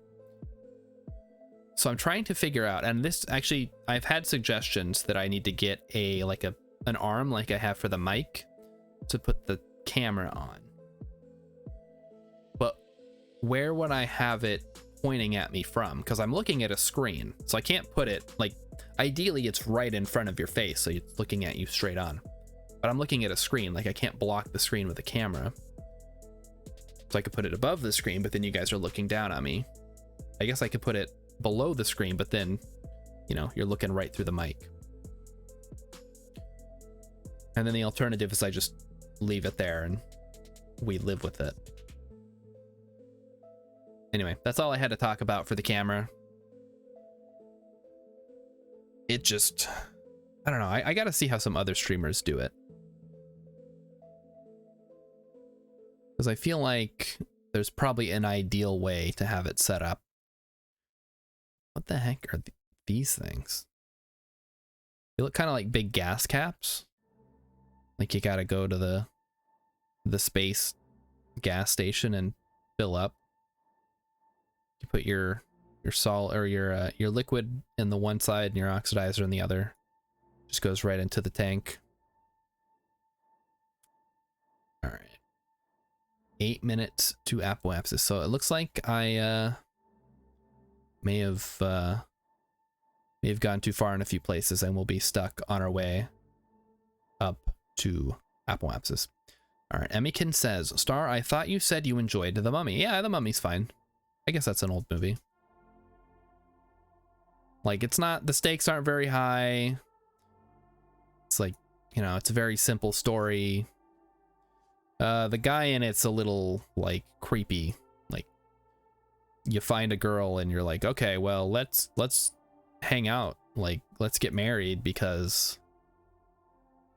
Speaker 1: So I'm trying to figure out, and this actually, I've had suggestions that I need to get a like an arm like I have for the mic to put the camera on. But where would I have it pointing at me from? Because I'm looking at a screen, so I can't put it, like, ideally it's right in front of your face, so it's looking at you straight on. But I'm looking at a screen, like I can't block the screen with a camera. So I could put it above the screen, but then you guys are looking down on me. I guess I could put it below the screen, but then, you know, you're looking right through the mic. And then the alternative is I just leave it there and we live with it. Anyway, that's all I had to talk about for the camera. It just, I don't know. I gotta see how some other streamers do it. Because I feel like there's probably an ideal way to have it set up. What the heck are these things? They look kind of like big gas caps. Like you gotta go to the space gas station and fill up. You put your salt or your liquid in the one side and your oxidizer in the other. Just goes right into the tank. All right. 8 minutes to apoapsis. So it looks like I may have gone too far in a few places and we'll be stuck on our way up to apoapsis. All right, Emmykin says, Star, I thought you said you enjoyed The Mummy. Yeah, The Mummy's fine. I guess that's an old movie. Like, it's not, the stakes aren't very high. It's like, you know, it's a very simple story. The guy in it's a little, like, creepy. Like, you find a girl and you're like, okay, well, let's hang out. Like, let's get married because,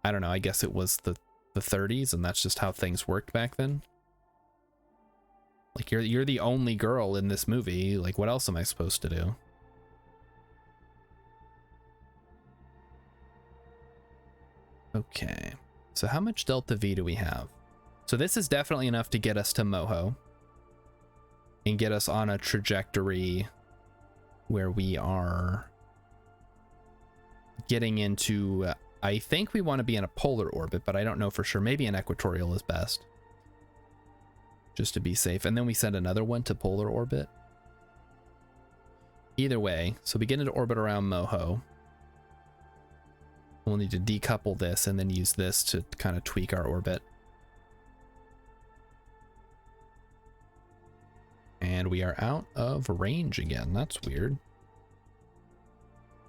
Speaker 1: I don't know, I guess it was the 30s and that's just how things worked back then. Like, you're the only girl in this movie. Like, what else am I supposed to do? Okay, so how much Delta V do we have? So this is definitely enough to get us to Moho and get us on a trajectory where we are getting into, I think we want to be in a polar orbit, but I don't know for sure. Maybe an equatorial is best, just to be safe. And then we send another one to polar orbit. Either way, so we get into orbit around Moho. We'll need to decouple this and then use this to kind of tweak our orbit. And we are out of range again. That's weird.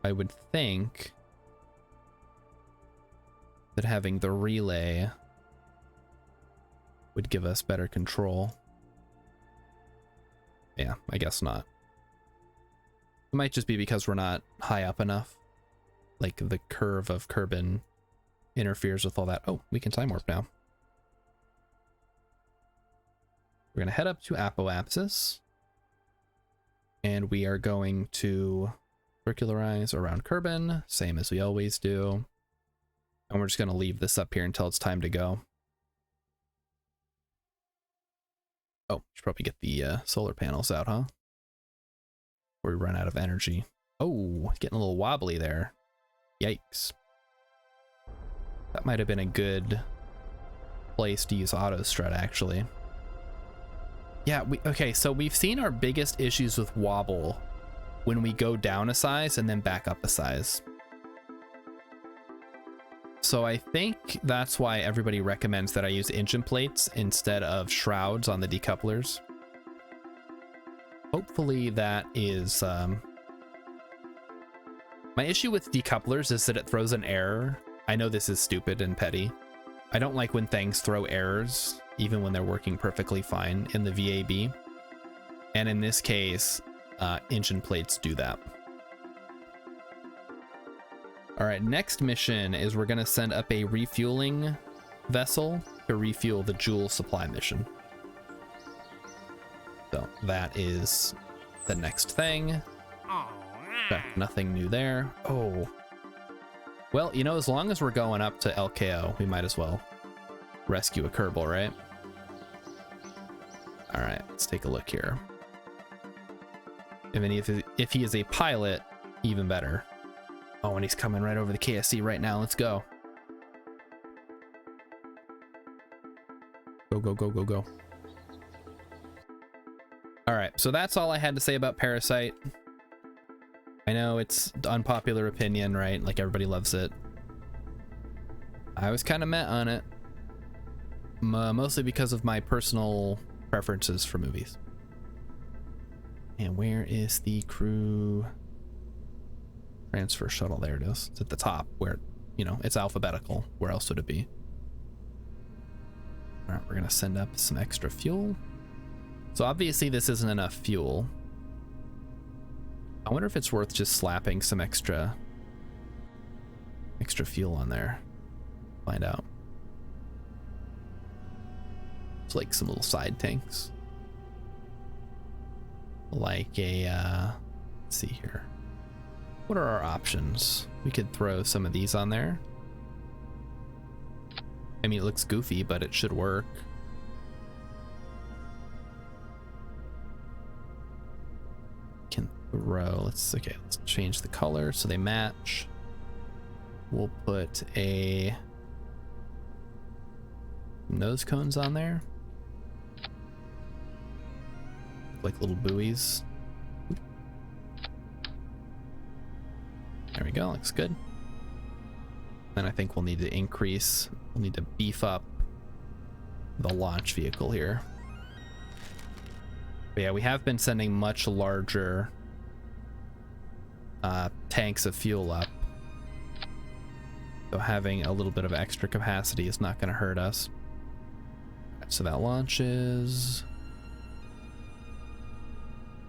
Speaker 1: I would think that having the relay would give us better control. Yeah, I guess not. It might just be because we're not high up enough. Like the curve of Kerbin interferes with all that. Oh, we can time warp now. We're going to head up to Apoapsis. And we are going to circularize around Kerbin, same as we always do. And we're just going to leave this up here until it's time to go. Oh, should probably get the solar panels out, huh? Before we run out of energy. Oh, getting a little wobbly there. Yikes. That might have been a good place to use auto strut, actually. Yeah, okay, so we've seen our biggest issues with wobble when we go down a size and then back up a size. So I think that's why everybody recommends that I use engine plates instead of shrouds on the decouplers. Hopefully that is... My issue with decouplers is that it throws an error. I know this is stupid and petty. I don't like when things throw errors, even when they're working perfectly fine in the VAB. And in this case, engine plates do that. All right, next mission is we're gonna send up a refueling vessel to refuel the Joule supply mission. So that is the next thing. Nothing new there. Oh. Well, you know, as long as we're going up to LKO, we might as well rescue a Kerbal, right? All right, let's take a look here. If he is a pilot, even better. Oh, and he's coming right over the KSC right now. Let's go. Go, go, go, go, go. All right, so that's all I had to say about Parasite. I know it's unpopular opinion, right? Like, everybody loves it. I was kind of meh on it. Mostly because of my personal preferences for movies. And where is the crew transfer shuttle? There it is. It's at the top where, you know, it's alphabetical. Where else would it be? All right, we're going to send up some extra fuel. So obviously this isn't enough fuel. I wonder if it's worth just slapping some extra fuel on there. Find out. It's like some little side tanks. Like a, let's see here. What are our options? We could throw some of these on there. I mean, it looks goofy, but it should work. Can throw, let's change the color so they match. We'll put a nose cones on there. Like little buoys. There we go, looks good. Then I think we'll need to beef up the launch vehicle here. But yeah, we have been sending much larger tanks of fuel up. So having a little bit of extra capacity is not going to hurt us. So that launches.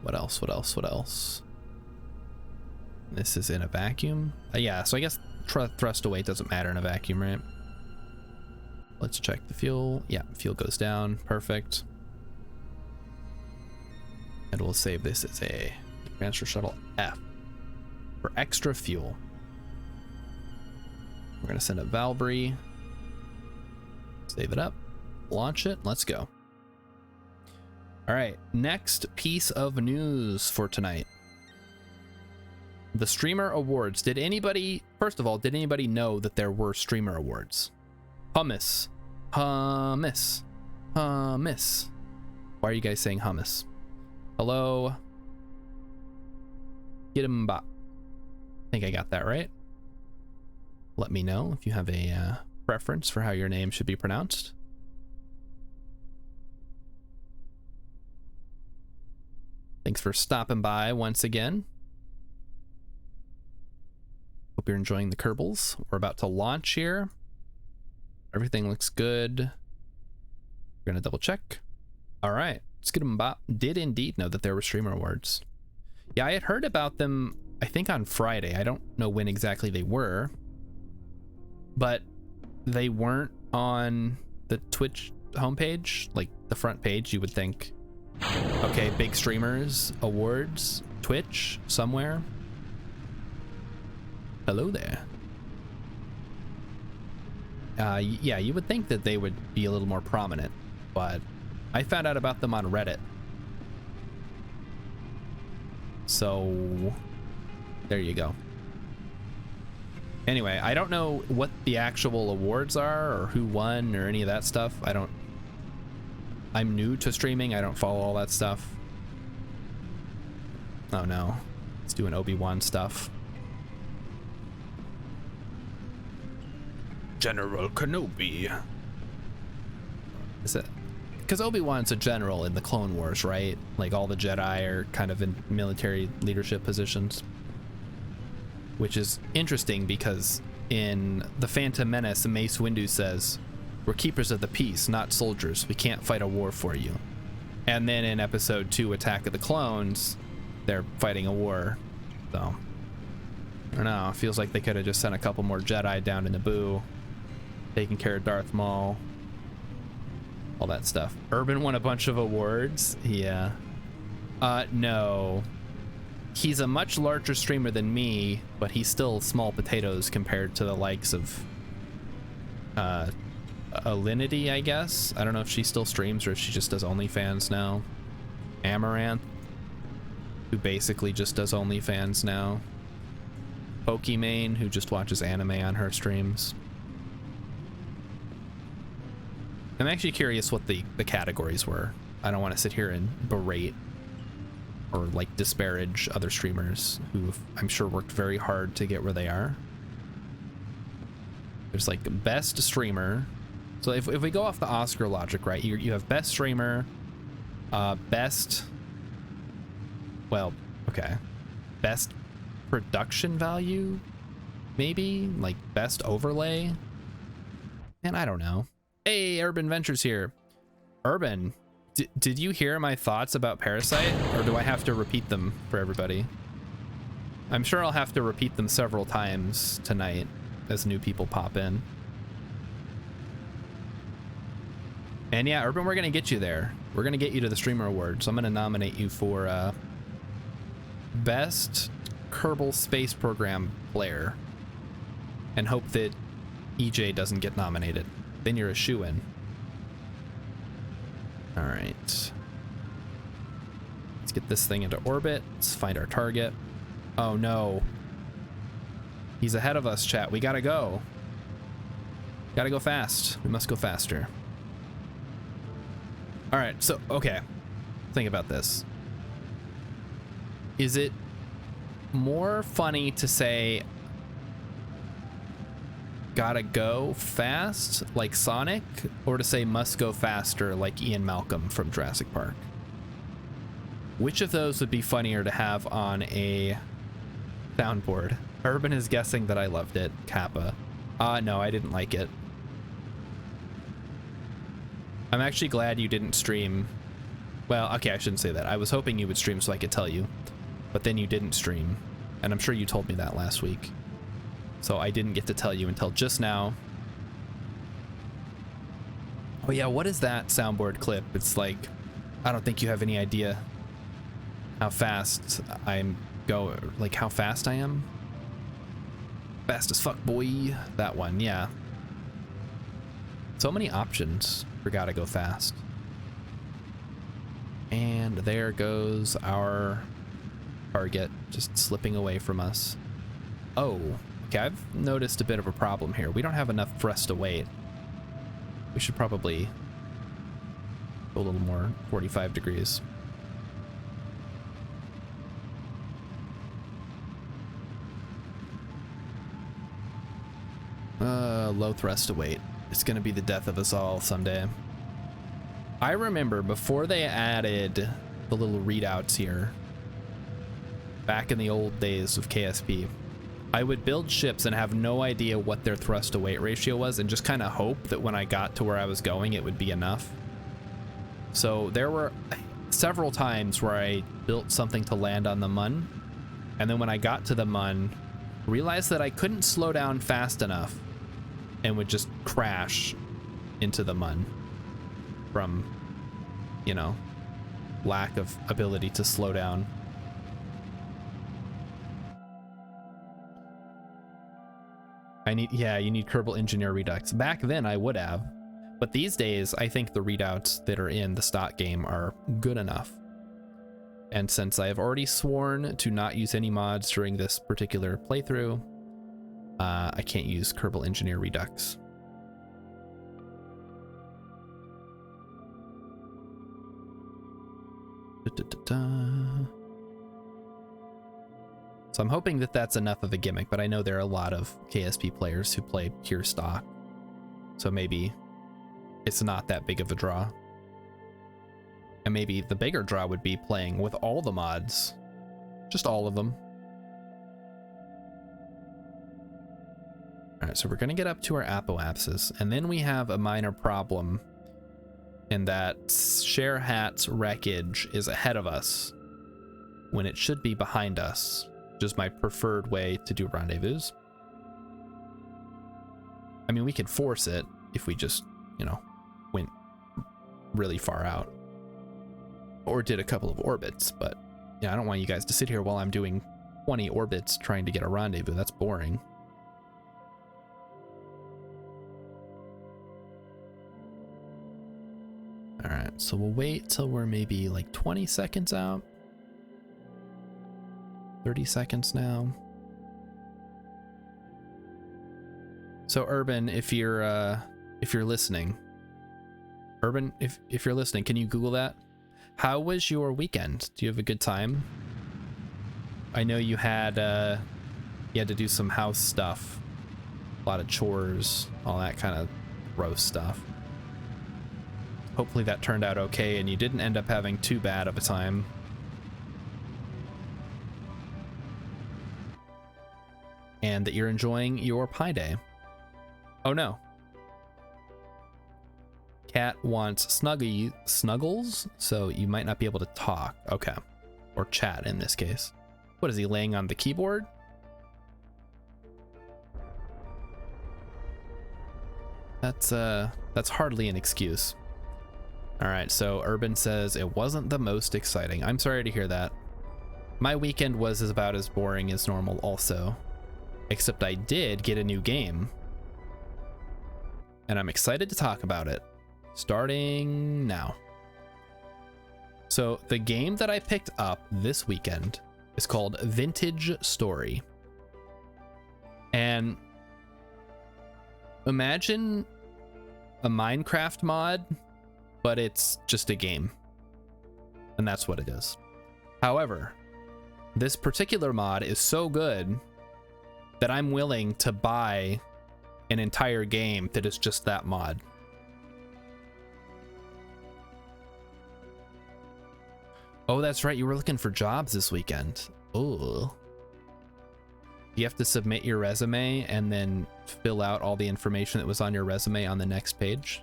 Speaker 1: What else? What else? What else? This is in a vacuum. Yeah, so I guess thrust away doesn't matter in a vacuum, right? Let's check the fuel. Yeah, fuel goes down. Perfect. And we'll save this as a transfer shuttle F for extra fuel. We're going to send a Valkyrie. Save it up. Launch it. Let's go. All right. Next piece of news for tonight. The Streamer Awards. Did anybody, first of all, did anybody know that there were Streamer Awards? Hummus. Hummus. Hummus. Why are you guys saying hummus? Hello? Get him bop. I think I got that right. Let me know if you have a preference for how your name should be pronounced. Thanks for stopping by once again. Hope you're enjoying the Kerbals. We're about to launch here. Everything looks good. We're gonna double check. All right, let's get them. Did indeed know that there were Streamer Awards. Yeah, I had heard about them, I think on Friday. I don't know when exactly they were, but they weren't on the Twitch homepage, like the front page. You would think, okay, big streamers, awards, Twitch, somewhere. Hello there. Yeah, you would think that they would be a little more prominent, but I found out about them on Reddit. So there you go. Anyway, I don't know what the actual awards are or who won or any of that stuff. I'm new to streaming. I don't follow all that stuff. Oh no, let's do an Obi-Wan stuff. General Kenobi. Is it? Because Obi-Wan's a general in the Clone Wars, right? Like all the Jedi are kind of in military leadership positions. Which is interesting because in The Phantom Menace, Mace Windu says, "We're keepers of the peace, not soldiers. We can't fight a war for you." And then in Episode 2, Attack of the Clones, they're fighting a war. So, I don't know. It feels like they could have just sent a couple more Jedi down to Naboo, taking care of Darth Maul, all that stuff. Urban won a bunch of awards. Yeah. No. He's a much larger streamer than me, but he's still small potatoes compared to the likes of Alinity, I guess. I don't know if she still streams or if she just does OnlyFans now. Amaranth, who basically just does OnlyFans now. Pokimane, who just watches anime on her streams. I'm actually curious what the categories were. I don't want to sit here and berate or like disparage other streamers who I'm sure worked very hard to get where they are. There's like best streamer. So if we go off the Oscar logic, right, you have best streamer, best, well, okay, best production value, maybe, like best overlay, and I don't know. Hey, Urban Ventures here. Urban, did you hear my thoughts about Parasite, or do I have to repeat them for everybody? I'm sure I'll have to repeat them several times tonight as new people pop in. And yeah, Urban, we're gonna get you there. We're gonna get you to the Streamer Awards. So I'm gonna nominate you for Best Kerbal Space Program Player and hope that EJ doesn't get nominated. Then you're a shoo-in. All right. Let's get this thing into orbit. Let's find our target. Oh no. He's ahead of us, chat. We gotta go. Gotta go fast. We must go faster. All right, so, okay. Think about this. Is it more funny to say gotta go fast like Sonic, or to say must go faster like Ian Malcolm from Jurassic Park? Which of those would be funnier to have on a soundboard? Urban is guessing that I loved it. Kappa. No, I didn't like it. I'm actually glad you didn't stream. Well, okay, I shouldn't say that. I was hoping you would stream so I could tell you, but then you didn't stream, and I'm sure you told me that last week. So I didn't get to tell you until just now. Oh yeah, what is that soundboard clip? It's like, I don't think you have any idea. how fast I'm going, like how fast I am. Fast as fuck, boy. That one, yeah. So many options for gotta go fast. And there goes our target, just slipping away from us. Oh, okay, I've noticed a bit of a problem here. We don't have enough thrust to weight. We should probably go a little more, 45 degrees. Low thrust to weight. It's gonna be the death of us all someday. I remember before they added the little readouts here, back in the old days of KSP, I would build ships and have no idea what their thrust to weight ratio was and just kind of hope that when I got to where I was going, it would be enough. So there were several times where I built something to land on the Mun, and then when I got to the Mun, realized that I couldn't slow down fast enough and would just crash into the Mun from, you know, lack of ability to slow down. You need Kerbal Engineer Redux. Back then I would have, but these days I think the readouts that are in the stock game are good enough. And since I have already sworn to not use any mods during this particular playthrough, I can't use Kerbal Engineer Redux. So I'm hoping that that's enough of a gimmick, but I know there are a lot of KSP players who play pure stock, so maybe it's not that big of a draw. And maybe the bigger draw would be playing with all the mods, just all of them. All right, so we're gonna get up to our apoapsis, and then we have a minor problem in that Share Hat's wreckage is ahead of us when it should be behind us, which is my preferred way to do rendezvous. I mean, we could force it if we just, you know, went really far out or did a couple of orbits, but yeah, I don't want you guys to sit here while I'm doing 20 orbits trying to get a rendezvous. That's boring. All right, so we'll wait till we're maybe like 20 seconds out. 30 seconds now. So Urban, if you're listening, Urban, if you're listening, can you Google that? How was your weekend? Do you have a good time? I know you had to do some house stuff, a lot of chores, all that kind of gross stuff. Hopefully that turned out okay and you didn't end up having too bad of a time. And that you're enjoying your Pi Day. Oh no. Cat wants snuggles, so you might not be able to talk. Okay. Or chat in this case. What is he laying on the keyboard? That's hardly an excuse. All right, so Urban says it wasn't the most exciting. I'm sorry to hear that. My weekend was about as boring as normal also, except I did get a new game, and I'm excited to talk about it, starting now. So the game that I picked up this weekend is called Vintage Story. And imagine a Minecraft mod, but it's just a game. And that's what it is. However, this particular mod is so good that I'm willing to buy an entire game that is just that mod. Oh, that's right. You were looking for jobs this weekend. Oh. You have to submit your resume and then fill out all the information that was on your resume on the next page.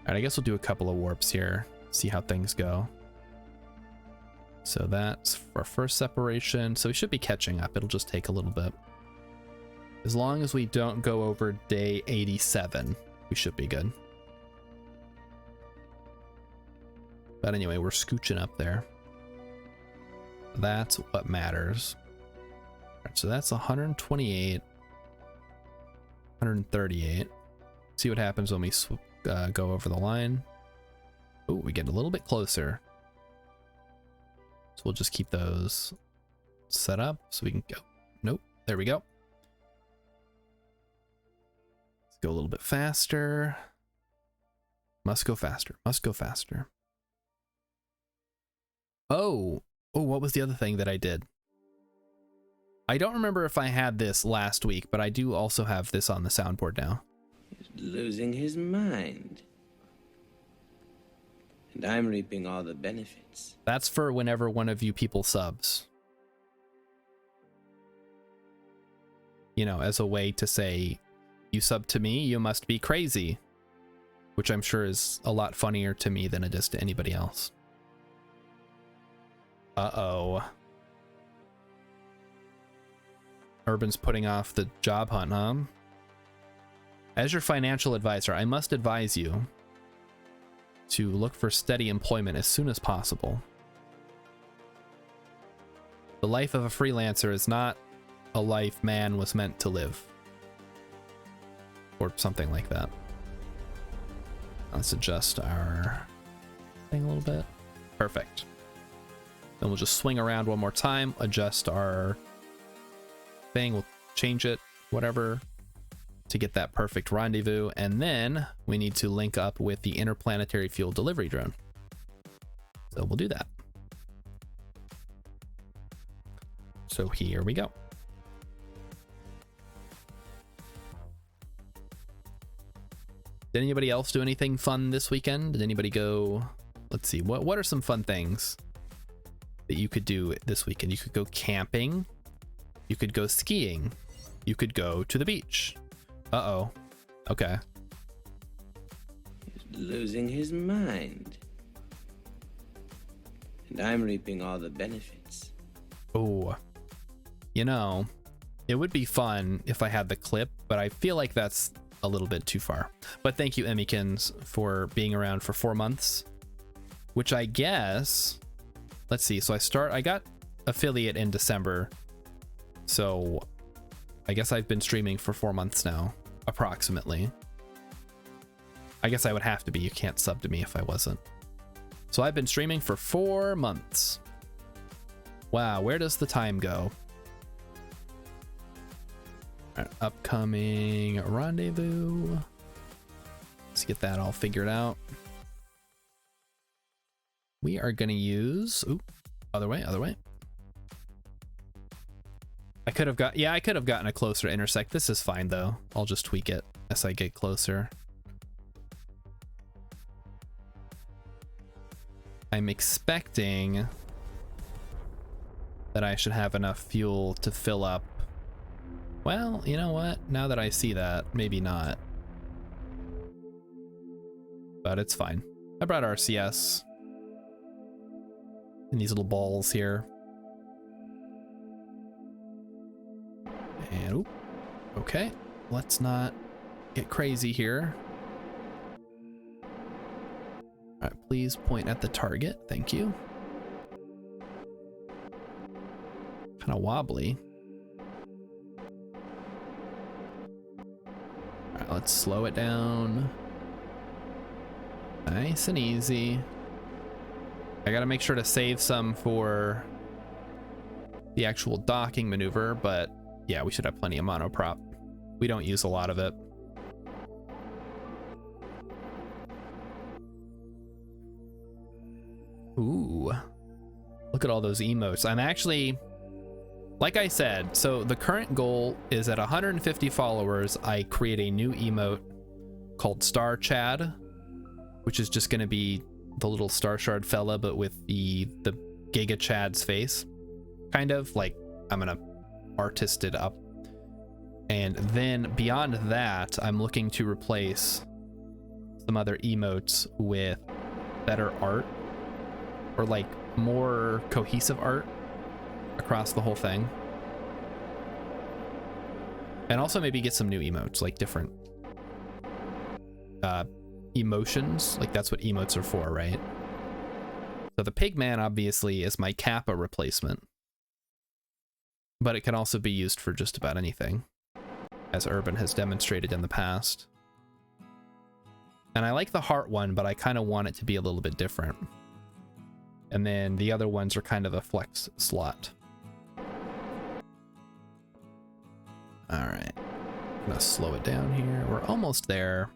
Speaker 1: All right, I guess we'll do a couple of warps here, see how things go. So that's our first separation. So we should be catching up. It'll just take a little bit. As long as we don't go over day 87, we should be good. But anyway, we're scooching up there. That's what matters. All right, so that's 128, 138. See what happens when we go over the line. Oh, we get a little bit closer. So we'll just keep those set up so we can go. Nope, there we go. Let's go a little bit faster. Must go faster, must go faster. Oh, what was the other thing that I did? I don't remember if I had this last week, but I do also have this on the soundboard now.
Speaker 3: He's losing his mind. And I'm reaping all the benefits.
Speaker 1: That's for whenever one of you people subs. You know, as a way to say, you sub to me, you must be crazy. Which I'm sure is a lot funnier to me than it is to anybody else. Uh-oh. Urban's putting off the job hunt, huh? As your financial advisor, I must advise you to look for steady employment as soon as possible. The life of a freelancer is not a life man was meant to live. Or something like that. Let's adjust our thing a little bit. Perfect. Then we'll just swing around one more time, adjust our thing, we'll change it, whatever, to get that perfect rendezvous. And then we need to link up with the interplanetary fuel delivery drone. So we'll do that. So here we go. Did anybody else do anything fun this weekend? Did anybody go, let's see, what are some fun things that you could do this weekend? You could go camping, you could go skiing, you could go to the beach. Uh-oh. Okay.
Speaker 3: He's losing his mind. And I'm reaping all the benefits.
Speaker 1: Oh, you know, it would be fun if I had the clip, but I feel like that's a little bit too far. But thank you, Emmykins, for being around for 4 months, which I guess, let's see. So I got affiliate in December. So I guess I've been streaming for 4 months now, approximately. I guess I would have to be. You can't sub to me if I wasn't. So I've been streaming for 4 months. Wow, where does the time go? All right, upcoming rendezvous. Let's get that all figured out. We are going to use... Oop, other way. I could have gotten a closer intersect. This is fine, though. I'll just tweak it as I get closer. I'm expecting that I should have enough fuel to fill up. Well, you know what? Now that I see that, maybe not. But it's fine. I brought RCS. And these little balls here. And, oop. Okay. Let's not get crazy here. All right, please point at the target. Thank you. Kind of wobbly. All right, let's slow it down. Nice and easy. I gotta make sure to save some for the actual docking maneuver, but yeah, we should have plenty of monoprop. We don't use a lot of it. Ooh, look at all those emotes. I'm actually, like I said, so the current goal is at 150 followers, I create a new emote called Star Chad, which is just going to be the little Star Shard fella, but with the Giga Chad's face. Kind of like I'm going to artist it up. And then beyond that, I'm looking to replace some other emotes with better art, or like more cohesive art across the whole thing. And also maybe get some new emotes, like different emotions. Like that's what emotes are for, right? So the Pigman obviously is my Kappa replacement, but it can also be used for just about anything, as Urban has demonstrated in the past. And I like the heart one, but I kind of want it to be a little bit different. And then the other ones are kind of a flex slot. All right, I'm gonna slow it down here. We're almost there.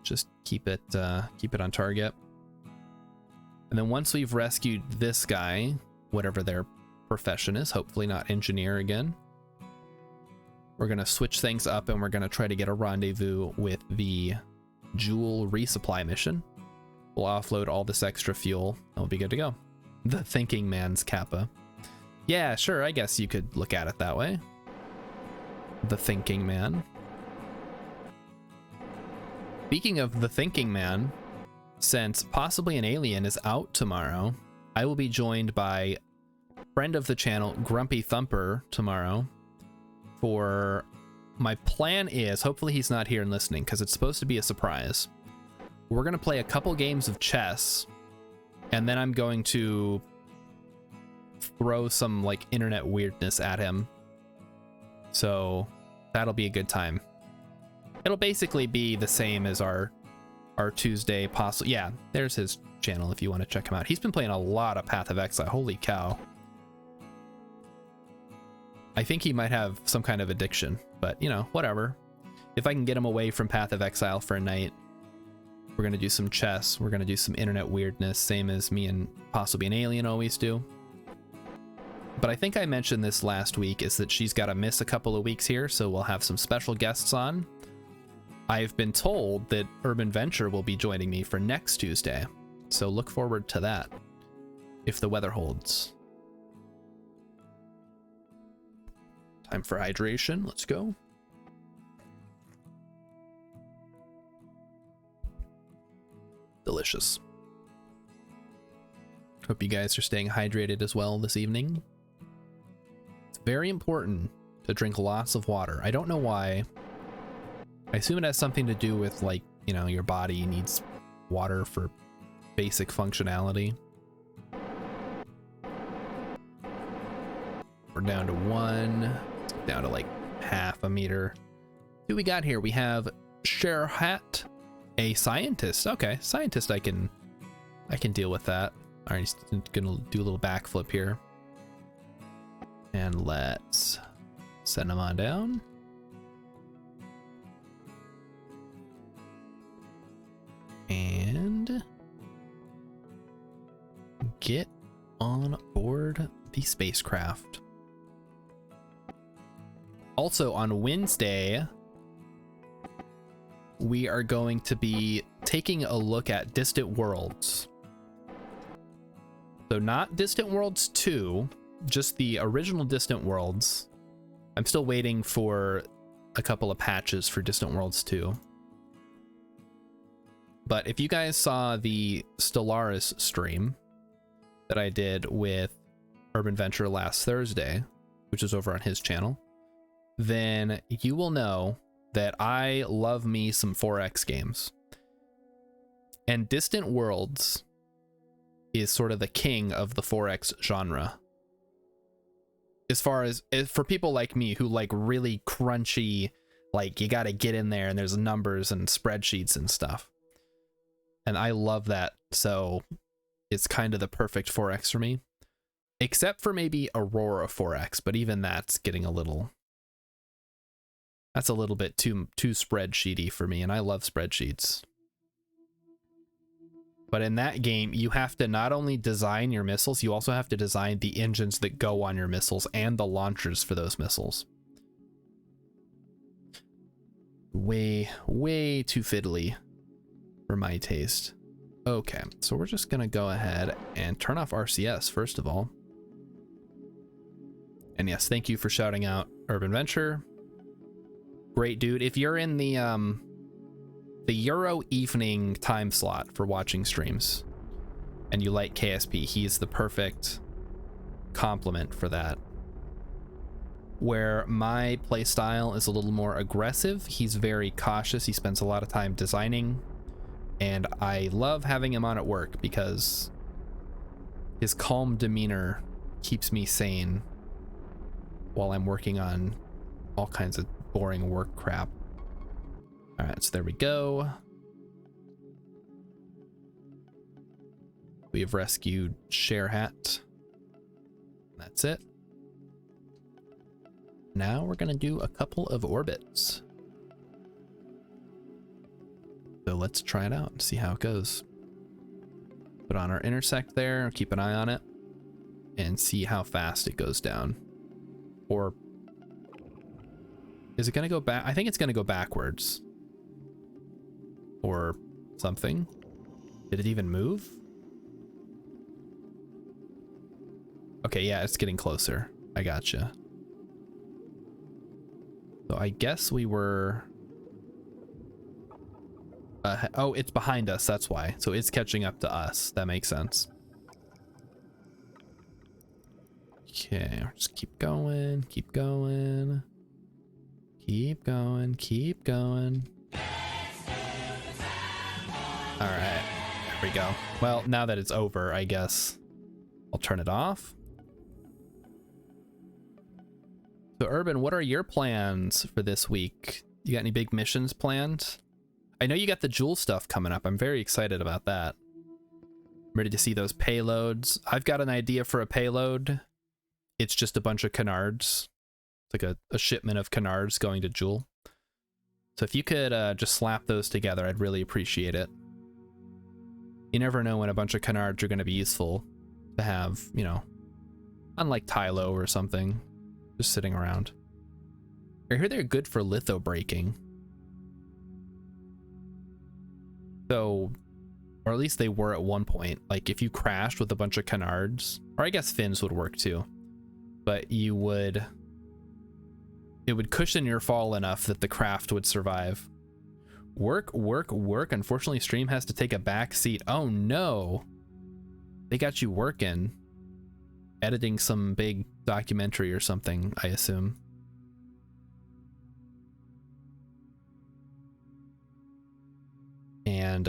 Speaker 1: Just keep it on target. And then once we've rescued this guy, whatever their profession is, hopefully not engineer again, we're gonna switch things up and we're gonna try to get a rendezvous with the Jewel resupply mission. We'll offload all this extra fuel and we'll be good to go. The Thinking Man's Kappa. Yeah, sure, I guess you could look at it that way. The Thinking Man. Speaking of the Thinking Man, since Possibly an Alien is out tomorrow, I will be joined by friend of the channel, Grumpy Thumper, tomorrow. For my plan is, hopefully he's not here and listening because it's supposed to be a surprise. We're going to play a couple games of chess, and then I'm going to throw some like internet weirdness at him. So that'll be a good time. It'll basically be the same as our Tuesday possible. Yeah, there's his channel if you want to check him out. He's been playing a lot of Path of Exile. Holy cow. I think he might have some kind of addiction, but you know, whatever. If I can get him away from Path of Exile for a night, we're going to do some chess. We're going to do some internet weirdness, same as me and Possibly an Alien always do. But I think I mentioned this last week, is that she's got to miss a couple of weeks here, so we'll have some special guests on. I've been told that Urban Venture will be joining me for next Tuesday, so look forward to that, if the weather holds. Time for hydration. Let's go. Delicious. Hope you guys are staying hydrated as well this evening. It's very important to drink lots of water. I don't know why. I assume it has something to do with, like, you know, your body needs water for basic functionality. We're down to 1, down to like half a meter. Who we got here? We have Sherhat, a scientist. Okay, scientist, I can deal with that. All right, he's gonna do a little backflip here. And let's send him on down. And get on board the spacecraft. Also on Wednesday, we are going to be taking a look at Distant Worlds. So not Distant Worlds 2, just the original Distant Worlds. I'm still waiting for a couple of patches for Distant Worlds 2. But if you guys saw the Stellaris stream that I did with Urban Venture last Thursday, which is over on his channel, then you will know that I love me some 4X games. And Distant Worlds is sort of the king of the 4X genre. As far as for people like me who like really crunchy, like you got to get in there and there's numbers and spreadsheets and stuff. And I love that. So it's kind of the perfect 4X for me, except for maybe Aurora 4X. But even that's getting a little, that's a little bit too spreadsheety for me. And I love spreadsheets. But in that game, you have to not only design your missiles, you also have to design the engines that go on your missiles and the launchers for those missiles. Way too fiddly for my taste. Okay, so we're just gonna go ahead and turn off RCS first of all. And yes, thank you for shouting out Urban Venture. Great dude. If you're in the Euro evening time slot for watching streams and you like KSP, he's the perfect complement for that. Where my playstyle is a little more aggressive, he's very cautious. He spends a lot of time designing And I love having him on at work because his calm demeanor keeps me sane while I'm working on all kinds of boring work crap. All right, so there we go. We have rescued Share Hat. That's it. Now we're gonna do a couple of orbits. So let's try it out and see how it goes. Put on our intersect there, keep an eye on it, and see how fast it goes down. Or is it gonna go back? I think it's gonna go backwards. Or something. Did it even move? Okay, yeah, it's getting closer. I gotcha. So I guess we were... oh, it's behind us, that's why. So it's catching up to us. That makes sense. Okay, just keep going, keep going. Keep going, keep going. Alright, there we go. Well, now that it's over, I guess I'll turn it off. So Urban, what are your plans for this week? You got any big missions planned? I know you got the Jewel stuff coming up. I'm very excited about that. I'm ready to see those payloads. I've got an idea for a payload. It's just a bunch of canards. It's like a shipment of canards going to Jewel. So if you could just slap those together, I'd really appreciate it. You never know when a bunch of canards are going to be useful to have, you know, unlike Tylo or something, just sitting around. I hear they're good for litho breaking. So, or at least they were at one point. Like if you crashed with a bunch of canards, or I guess fins would work too, but it would cushion your fall enough that the craft would survive. Work, work, work. Unfortunately, stream has to take a back seat. Oh no. They got you working. Editing some big documentary or something, I assume. And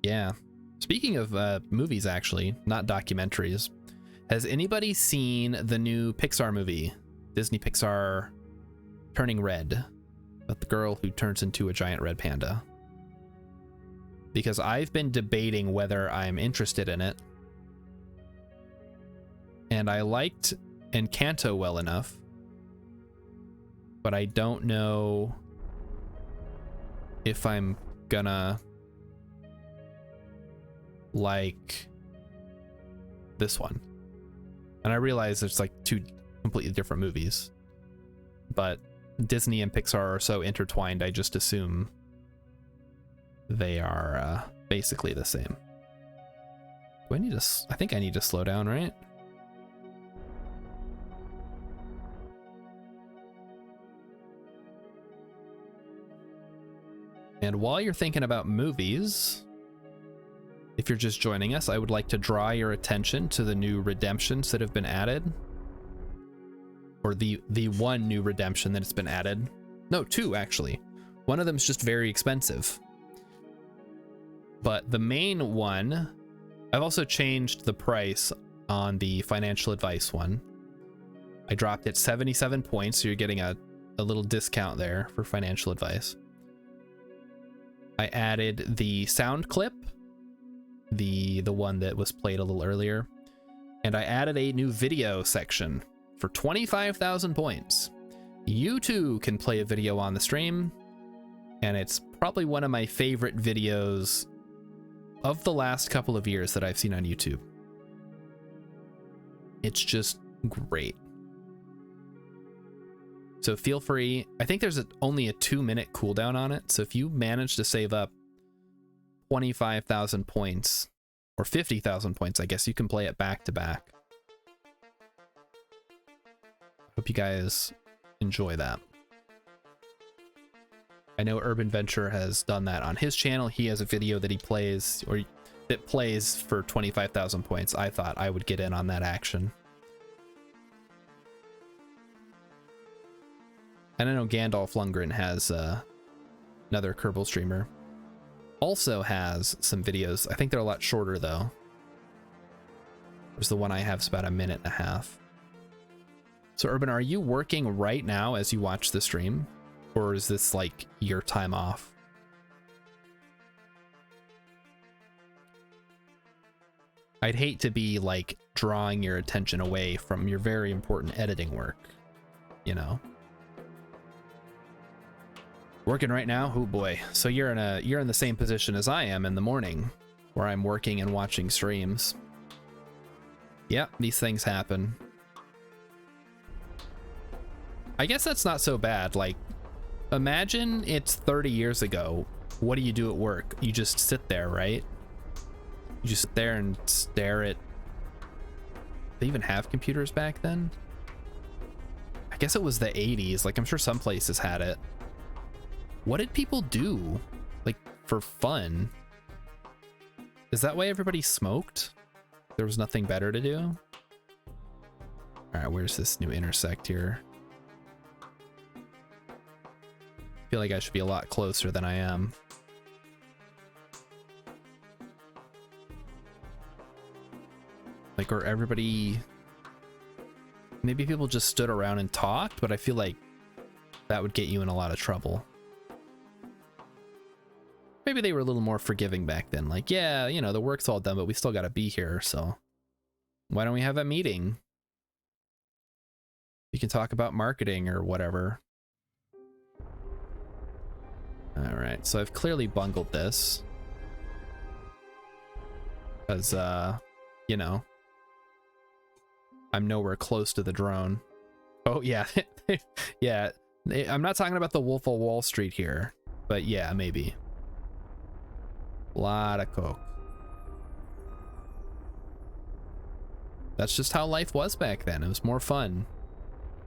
Speaker 1: yeah. Speaking of movies, actually, not documentaries, has anybody seen the new Pixar movie? Disney Pixar Turning Red, about the girl who turns into a giant red panda. Because I've been debating whether I'm interested in it. And I liked Encanto well enough, but I don't know if I'm gonna like this one. And I realize it's like two completely different movies, but Disney and Pixar are so intertwined, I just assume they are basically the same. Do I need to? I think I need to slow down, right? And while you're thinking about movies, if you're just joining us, I would like to draw your attention to the new redemptions that have been added. Or the one new redemption that's been added. No, two actually. One of them is just very expensive. But the main one, I've also changed the price on the financial advice one. I dropped it 77 points, so you're getting a little discount there for financial advice. I added the sound clip, the one that was played a little earlier, and I added a new video section for 25,000 points. You too can play a video on the stream, and it's probably one of my favorite videos of the last couple of years that I've seen on YouTube. It's just great. So feel free. I think there's only a 2-minute cooldown on it. So if you manage to save up 25,000 points or 50,000 points, I guess you can play it back to back. Hope you guys enjoy that. I know Urban Venture has done that on his channel. He has a video that he plays, or that plays for 25,000 points. I thought I would get in on that action. And I know Gandalf Lundgren has another Kerbal streamer also has some videos. I think they're a lot shorter though. There's the one I have is about 1.5 minutes. So Urban, are you working right now as you watch the stream? Or is this like your time off? I'd hate to be like drawing your attention away from your very important editing work, you know? Working right now? Oh boy. So you're in the same position as I am in the morning, where I'm working and watching streams. Yep, these things happen. I guess that's not so bad. Like, imagine it's 30 years ago. What do you do at work? You just sit there, right? You just sit there and stare at... They even have computers back then? I guess it was the 80s. Like, I'm sure some places had it. What did people do? Like, for fun? Is that why everybody smoked? There was nothing better to do? All right, where's this new intersect here? I feel like I should be a lot closer than I am. Like, or everybody... Maybe people just stood around and talked, but I feel like that would get you in a lot of trouble. Maybe they were a little more forgiving back then. Like, yeah, you know, the work's all done, but we still got to be here, so why don't we have a meeting? You can talk about marketing or whatever. All right, so I've clearly bungled this. Because, you know, I'm nowhere close to the drone. Oh, yeah. Yeah, I'm not talking about the Wolf of Wall Street here, but yeah, maybe. Lot of coke. That's just how life was back then. It was more fun.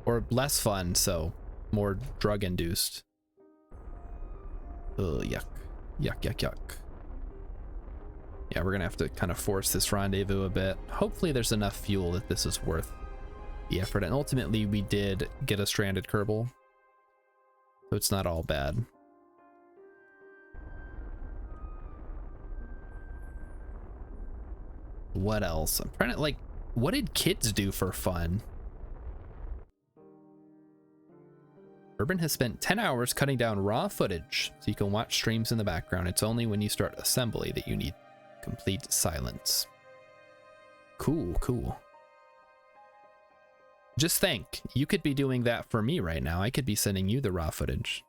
Speaker 1: Or less fun, so more drug-induced. Ugh, yuck. Yuck, yuck, yuck. Yeah, we're gonna have to kind of force this rendezvous a bit. Hopefully there's enough fuel that this is worth the effort. And ultimately we did get a stranded Kerbal, so it's not all bad. What else? I'm trying to, like, what did kids do for fun? Urban has spent 10 hours cutting down raw footage so you can watch streams in the background. It's only when you start assembly that you need complete silence. Cool, cool. Just think, you could be doing that for me right now. I could be sending you the raw footage.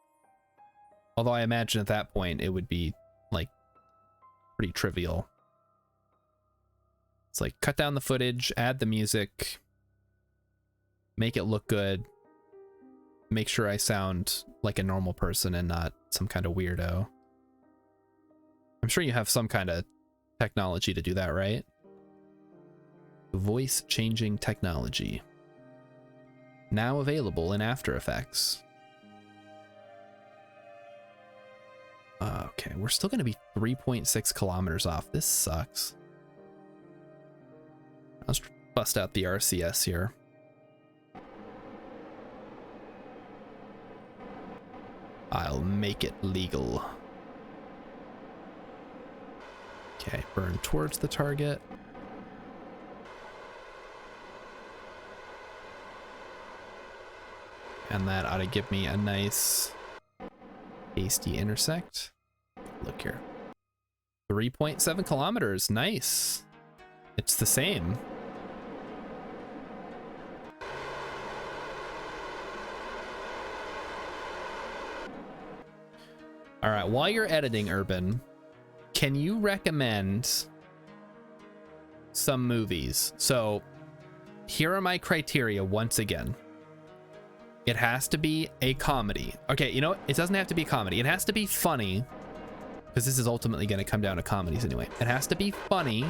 Speaker 1: Although I imagine at that point it would be, like, pretty trivial. It's like, cut down the footage, add the music, make it look good, make sure I sound like a normal person and not some kind of weirdo. I'm sure you have some kind of technology to do that, right? Voice changing technology. Now available in After Effects. Okay, we're still going to be 3.6 kilometers off. This sucks. Let's bust out the RCS here. I'll make it legal. Okay, burn towards the target. And that ought to give me a nice hasty intersect. Look here. 3.7 kilometers, nice. It's the same. All right, while you're editing, Urban, can you recommend some movies? So here are my criteria once again. It has to be a comedy. Okay, you know what? It doesn't have to be a comedy. It has to be funny, because this is ultimately going to come down to comedies anyway. It has to be funny.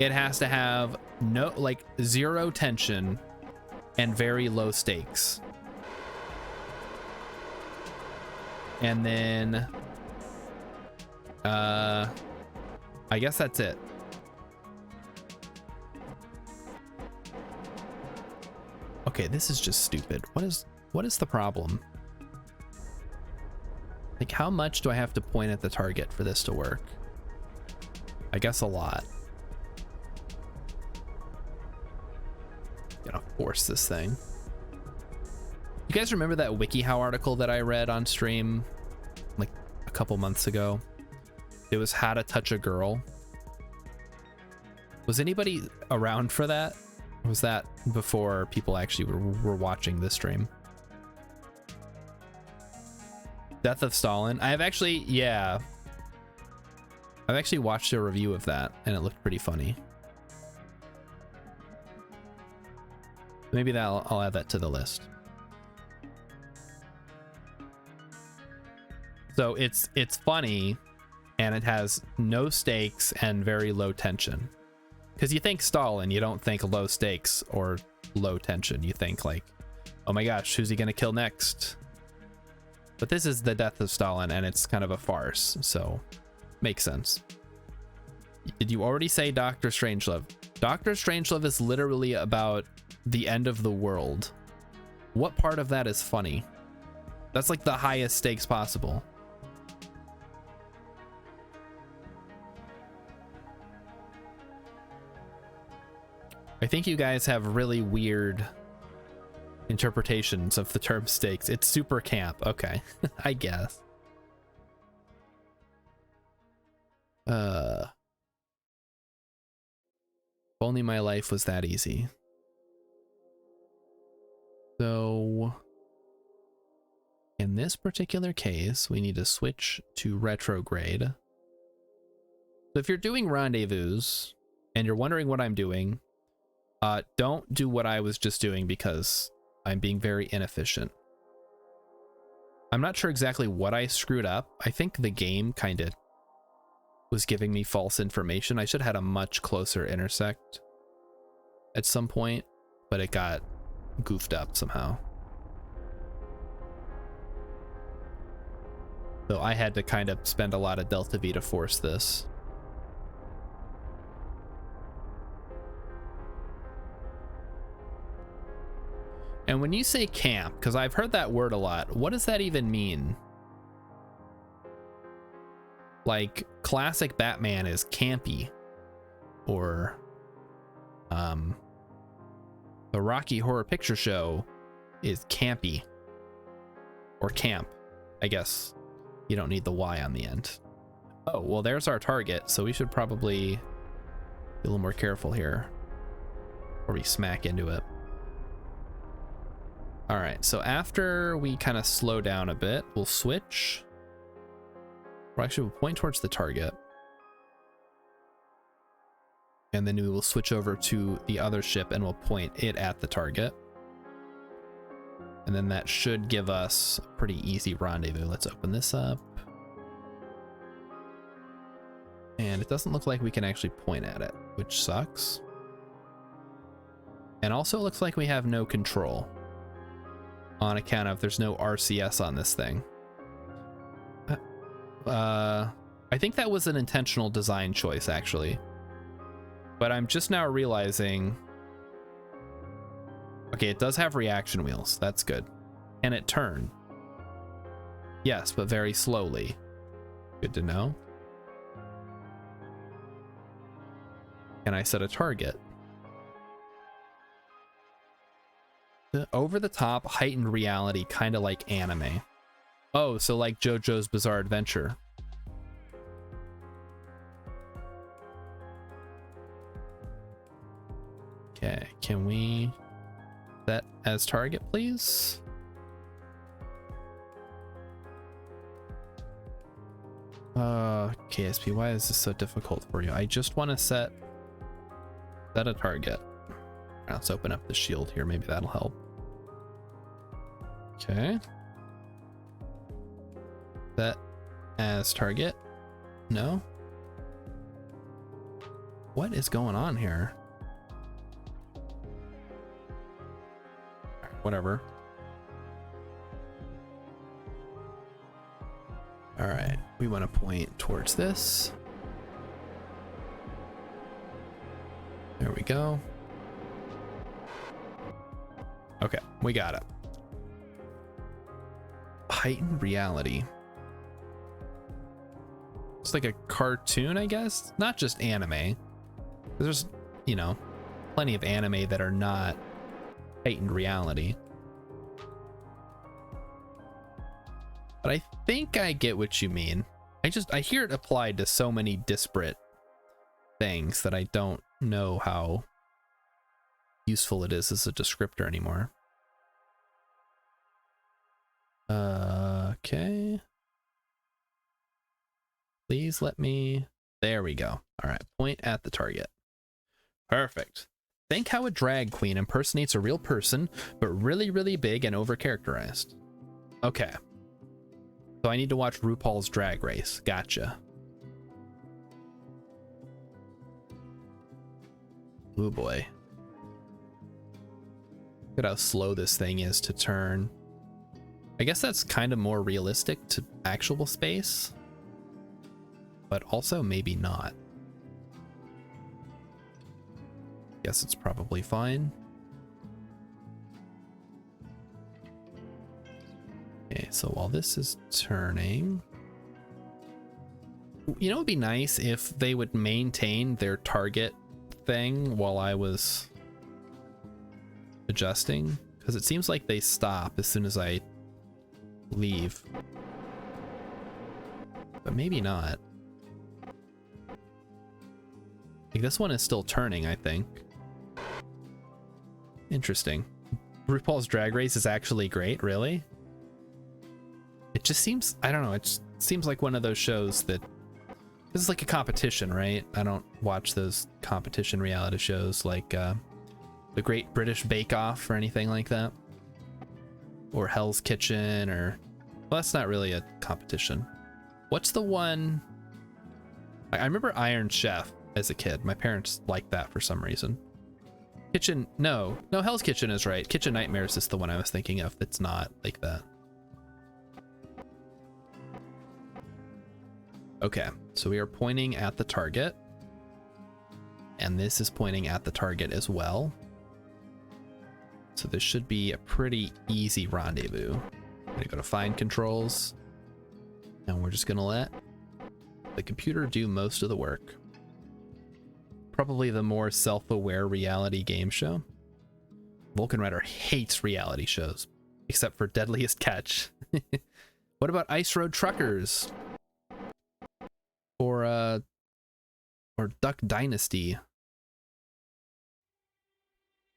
Speaker 1: It has to have no, like, zero tension and very low stakes. And then, I guess that's it. Okay, this is just stupid. What is the problem? Like, how much do I have to point at the target for this to work? I guess a lot. Gonna force this thing. You guys remember that WikiHow article that I read on stream like a couple months ago? It was how to touch a girl. Was anybody around for that? Or was that before people actually were watching this stream? Death of Stalin. I have actually, yeah. I've actually watched a review of that and it looked pretty funny. Maybe I'll add that to the list. So it's funny and it has no stakes and very low tension. Because you think Stalin, you don't think low stakes or low tension. You think like, oh my gosh, who's he gonna kill next? But this is the Death of Stalin and it's kind of a farce, so makes sense. Did you already say Dr. Strangelove? Dr. Strangelove is literally about the end of the world. What part of that is funny? That's like the highest stakes possible. I think you guys have really weird interpretations of the term stakes. It's super camp. Okay, I guess. If only my life was that easy. So in this particular case, we need to switch to retrograde. So if you're doing rendezvous and you're wondering what I'm doing, don't do what I was just doing because I'm being very inefficient. I'm not sure exactly what I screwed up. I think the game kind of was giving me false information. I should have had a much closer intersect at some point, but it got goofed up somehow. So I had to kind of spend a lot of Delta V to force this. And when you say camp, because I've heard that word a lot, what does that even mean? Like, classic Batman is campy. Or, the Rocky Horror Picture Show is campy. Or camp, I guess. You don't need the Y on the end. Oh, well, there's our target, so we should probably be a little more careful here. Or we smack into it. All right, so after we kind of slow down a bit, we'll switch. Or actually, we'll point towards the target. And then we will switch over to the other ship and we'll point it at the target. And then that should give us a pretty easy rendezvous. Let's open this up. And it doesn't look like we can actually point at it, which sucks. And also looks like we have no control on account of there's no RCS on this thing. I think that was an intentional design choice, actually. But I'm just now realizing... Okay, it does have reaction wheels. That's good. Can it turn? Yes, but very slowly. Good to know. Can I set a target? The over-the-top heightened reality, kind of like anime. Oh, so like JoJo's Bizarre Adventure. Okay, can we set as target, please? KSP, why is this so difficult for you? I just want to set a target. Let's open up the shield here. Maybe that'll help. Okay. Set as target. No. What is going on here? Whatever. All right, we want to point towards this. There we go. Okay, we got it. Heightened reality. It's like a cartoon, I guess. Not just anime. There's, you know, plenty of anime that are not heightened reality. But I think I get what you mean. I hear it applied to so many disparate things that I don't know how useful it is as a descriptor anymore. Okay. Please let me... There we go. All right, point at the target. Perfect. Think how a drag queen impersonates a real person, but really, really big and overcharacterized. Okay. So I need to watch RuPaul's Drag Race. Gotcha. Oh boy. Look at how slow this thing is to turn. I guess that's kind of more realistic to actual space, but also maybe not. Guess it's probably fine. Okay, so while this is turning, you know, it'd be nice if they would maintain their target thing while I was adjusting, because it seems like they stop as soon as I leave, but maybe not. Like, this one is still turning, I think. Interesting. RuPaul's Drag Race is actually great, really? It just seems, I don't know, it just seems like one of those shows that, this is like a competition, right? I don't watch those competition reality shows like the Great British Bake Off or anything like that. Or Hell's Kitchen, or, well, that's not really a competition. What's the one? I remember Iron Chef as a kid. My parents liked that for some reason. No, Hell's Kitchen is right. Kitchen Nightmares is the one I was thinking of that's not like that. Okay, so we are pointing at the target, and this is pointing at the target as well. So this should be a pretty easy rendezvous. I'm gonna go to Find Controls, and we're just gonna let the computer do most of the work. Probably the more self-aware reality game show. Vulcan Rider hates reality shows, except for Deadliest Catch. What about Ice Road Truckers? Or Duck Dynasty?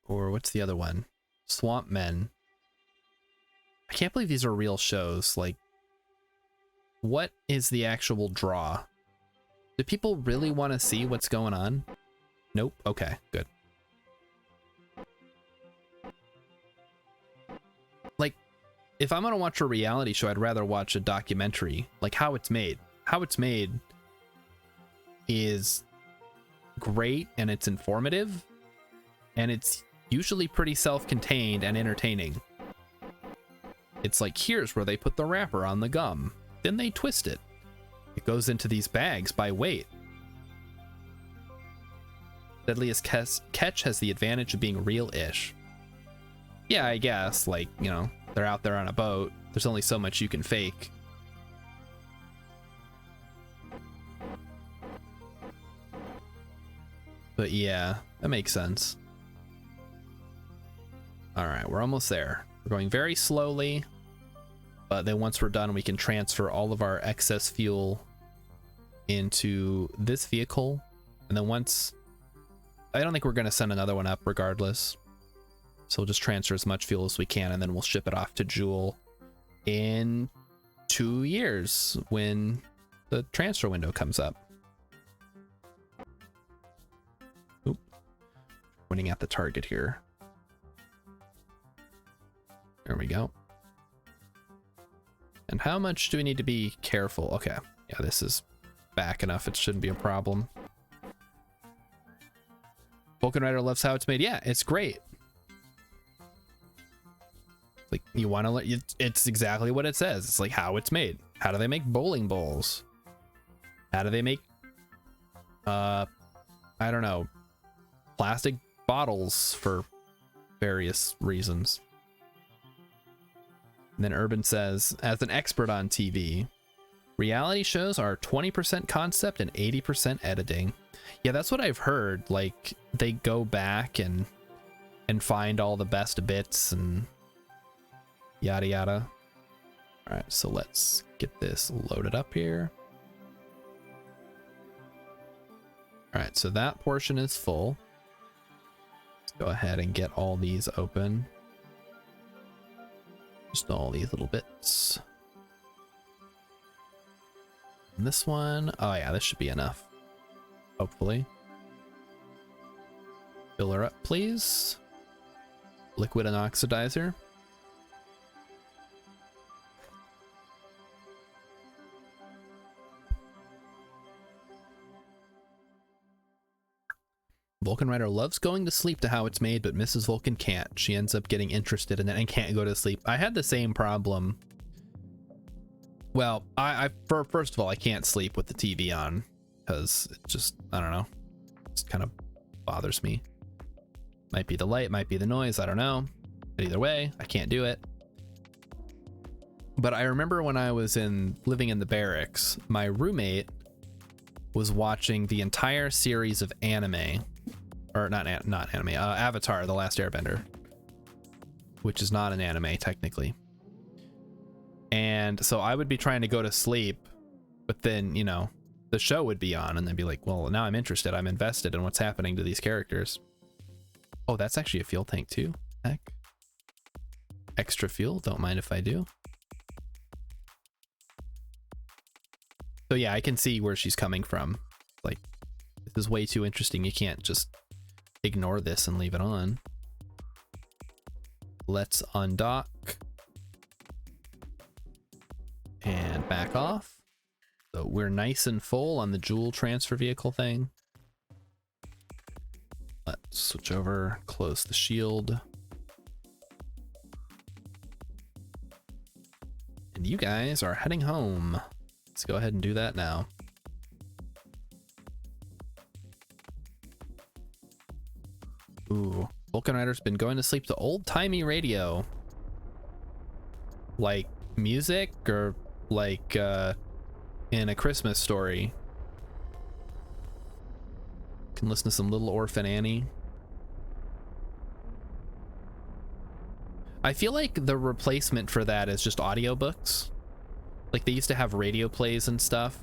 Speaker 1: Or what's the other one? Swamp Men. I can't believe these are real shows. Like, what is the actual draw? Do people really want to see what's going on? Nope. Okay, good. Like, if I'm gonna watch a reality show, I'd rather watch a documentary. Like How It's Made. How It's Made is great, and it's informative, and it's usually pretty self-contained and entertaining. It's like, here's where they put the wrapper on the gum, then they twist it. It goes into these bags by weight. Deadliest Catch has the advantage of being real-ish. Yeah, I guess, like, you know, they're out there on a boat. There's only so much you can fake. But yeah, that makes sense. All right, we're almost there. We're going very slowly, but then once we're done, we can transfer all of our excess fuel into this vehicle. And then once, I don't think we're going to send another one up regardless. So we'll just transfer as much fuel as we can, and then we'll ship it off to Jewel in 2 years when the transfer window comes up. Oop. Pointing at the target here. There we go. And how much do we need to be careful? Okay. Yeah, this is back enough. It shouldn't be a problem. Vulcan Rider loves How It's Made. Yeah, it's great. Like, you want to let you, it's exactly what it says. It's like How It's Made. How do they make bowling balls? How do they make, I don't know, plastic bottles for various reasons? And then Urban says, as an expert on TV, Reality shows are 20% concept and 80% editing. Yeah, that's what I've heard. Like, they go back and find all the best bits and yada yada. All right, so let's get this loaded up here. All right, so that portion is full. Let's go ahead and get all these open. Just all these little bits. And this one, oh yeah, this should be enough. Hopefully. Fill her up, please. Liquid and oxidizer. Vulcan Rider loves going to sleep to how it's made, but Mrs. Vulcan can't. She ends up getting interested in it and can't go to sleep. I had the same problem. Well, first of all, I can't sleep with the TV on because it just, I don't know, it just kind of bothers me. Might be the light, might be the noise, I don't know. But either way, I can't do it. But I remember when I was living in the barracks, my roommate was watching the entire series of anime. Or not anime, Avatar, The Last Airbender, which is not an anime technically. And so I would be trying to go to sleep, but then, you know, the show would be on and then be like, well, now I'm interested. I'm invested in what's happening to these characters. Oh, that's actually a fuel tank too. Heck. Extra fuel. Don't mind if I do. So yeah, I can see where she's coming from. Like, this is way too interesting. You can't just ignore this and leave it on. Let's undock and back off. So we're nice and full on the Joule transfer vehicle thing. Let's switch over, close the shield. And you guys are heading home. Let's go ahead and do that now. Ooh, Vulcan Rider's been going to sleep to old-timey radio. Like music or like in A Christmas Story. Can listen to some Little Orphan Annie. I feel like the replacement for that is just audiobooks. Like they used to have radio plays and stuff,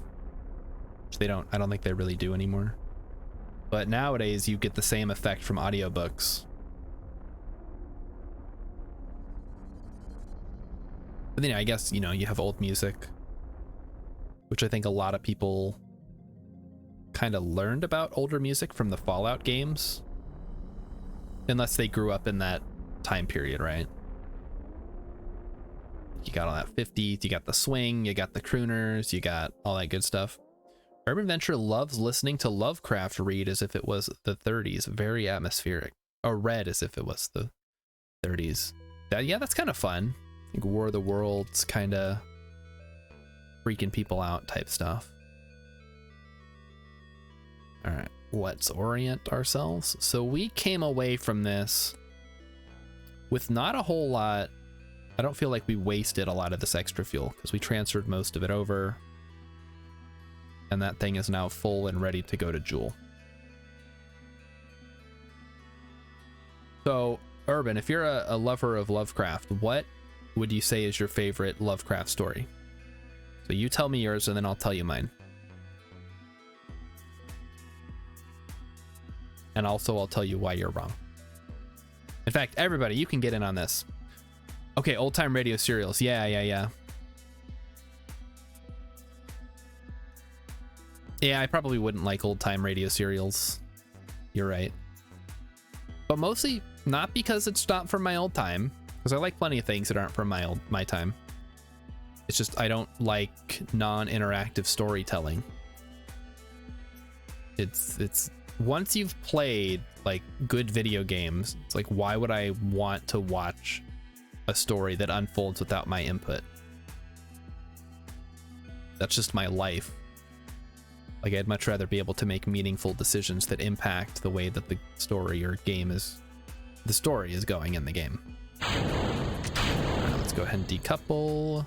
Speaker 1: which I don't think they really do anymore. But nowadays you get the same effect from audiobooks. But then I guess, you know, you have old music, which I think a lot of people kind of learned about older music from the Fallout games. Unless they grew up in that time period, right? You got all that 50s, you got the swing, you got the crooners, you got all that good stuff. Urban Venture loves listening to Lovecraft read as if it was the 30s. Very atmospheric. Or read as if it was the 30s. Yeah, that's kind of fun. I think War of the Worlds kind of freaking people out type stuff. All right, let's orient ourselves. So we came away from this with not a whole lot. I don't feel like we wasted a lot of this extra fuel because we transferred most of it over. And that thing is now full and ready to go to Joule. So, Urban, if you're a lover of Lovecraft, what would you say is your favorite Lovecraft story? So you tell me yours and then I'll tell you mine. And also I'll tell you why you're wrong. In fact, everybody, you can get in on this. Okay, old-time radio serials. Yeah. Yeah, I probably wouldn't like old-time radio serials. You're right. But mostly not because it's not from my old time, because I like plenty of things that aren't from my time. It's just I don't like non-interactive storytelling. It's once you've played like good video games, it's like, why would I want to watch a story that unfolds without my input? That's just my life. Like, I'd much rather be able to make meaningful decisions that impact the way that the story or game is, the story is going in the game. All right, let's go ahead and decouple.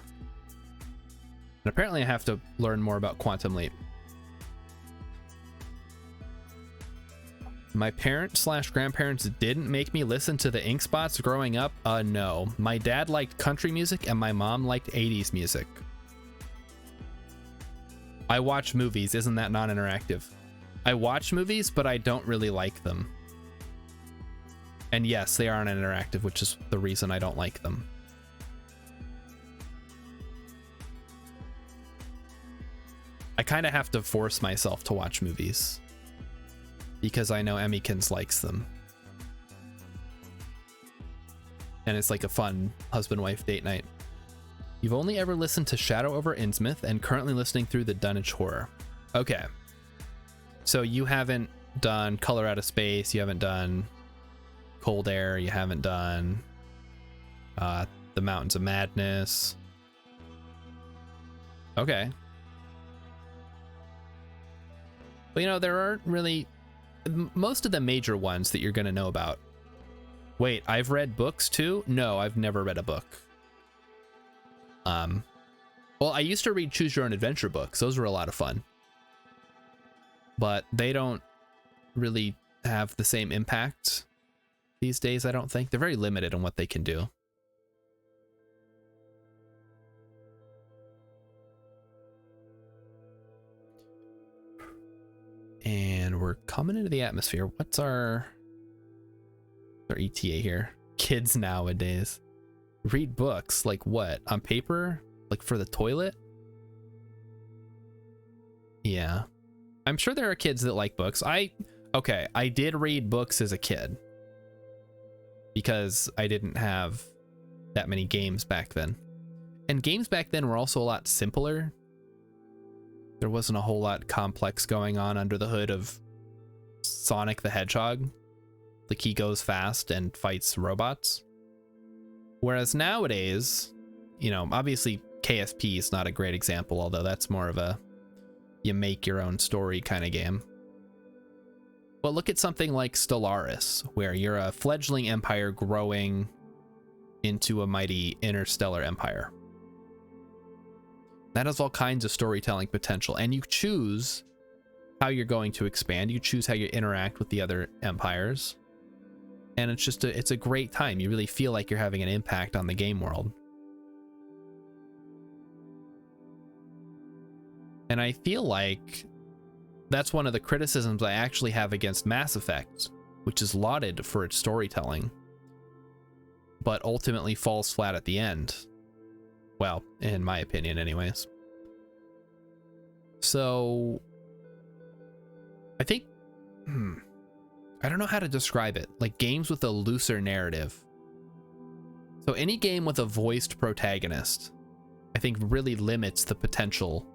Speaker 1: And apparently I have to learn more about Quantum Leap. My parents/grandparents didn't make me listen to the Ink Spots growing up. No. My dad liked country music and my mom liked 80s music. I watch movies. Isn't that non-interactive? I watch movies, but I don't really like them. And yes, they aren't interactive, which is the reason I don't like them. I kind of have to force myself to watch movies because I know Emmykins likes them. And it's like a fun husband-wife date night. You've only ever listened to Shadow over Innsmouth and currently listening through the Dunwich Horror. Okay. So you haven't done Color Out of Space, you haven't done Cold Air, you haven't done The Mountains of Madness. Okay. But you know, there aren't really most of the major ones that you're going to know about. Wait, I've read books too? No, I've never read a book. Well, I used to read Choose Your Own Adventure books. Those were a lot of fun. But they don't really have the same impact these days, I don't think. They're very limited on what they can do. And we're coming into the atmosphere. What's our ETA here? Kids nowadays read books like what? On paper? Like for the toilet? Yeah. I'm sure there are kids that like books. I did read books as a kid because I didn't have that many games back then. And games back then were also a lot simpler. There wasn't a whole lot complex going on under the hood of Sonic the Hedgehog. Like he goes fast and fights robots. Whereas nowadays, you know, obviously KSP is not a great example, although that's more of a you make your own story kind of game. But look at something like Stellaris, where you're a fledgling empire growing into a mighty interstellar empire. That has all kinds of storytelling potential, and you choose how you're going to expand. You choose how you interact with the other empires. And it's just it's a great time. You really feel like you're having an impact on the game world. And I feel like that's one of the criticisms I actually have against Mass Effect, which is lauded for its storytelling, but ultimately falls flat at the end. Well, in my opinion anyways. So I think, I don't know how to describe it. Like games with a looser narrative. So any game with a voiced protagonist, I think really limits the potential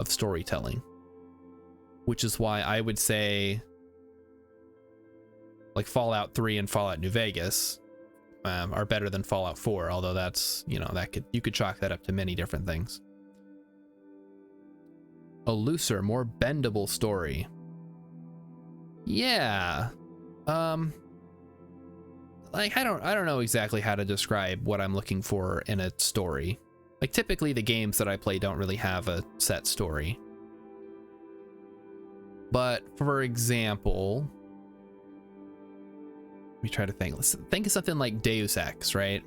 Speaker 1: of storytelling. Which is why I would say like Fallout 3 and Fallout New Vegas are better than Fallout 4, although that's, you know, you could chalk that up to many different things. A looser, more bendable story. Yeah. Like I don't know exactly how to describe what I'm looking for in a story. Like typically the games that I play don't really have a set story. But for example, let me try to think. Let's think of something like Deus Ex, right?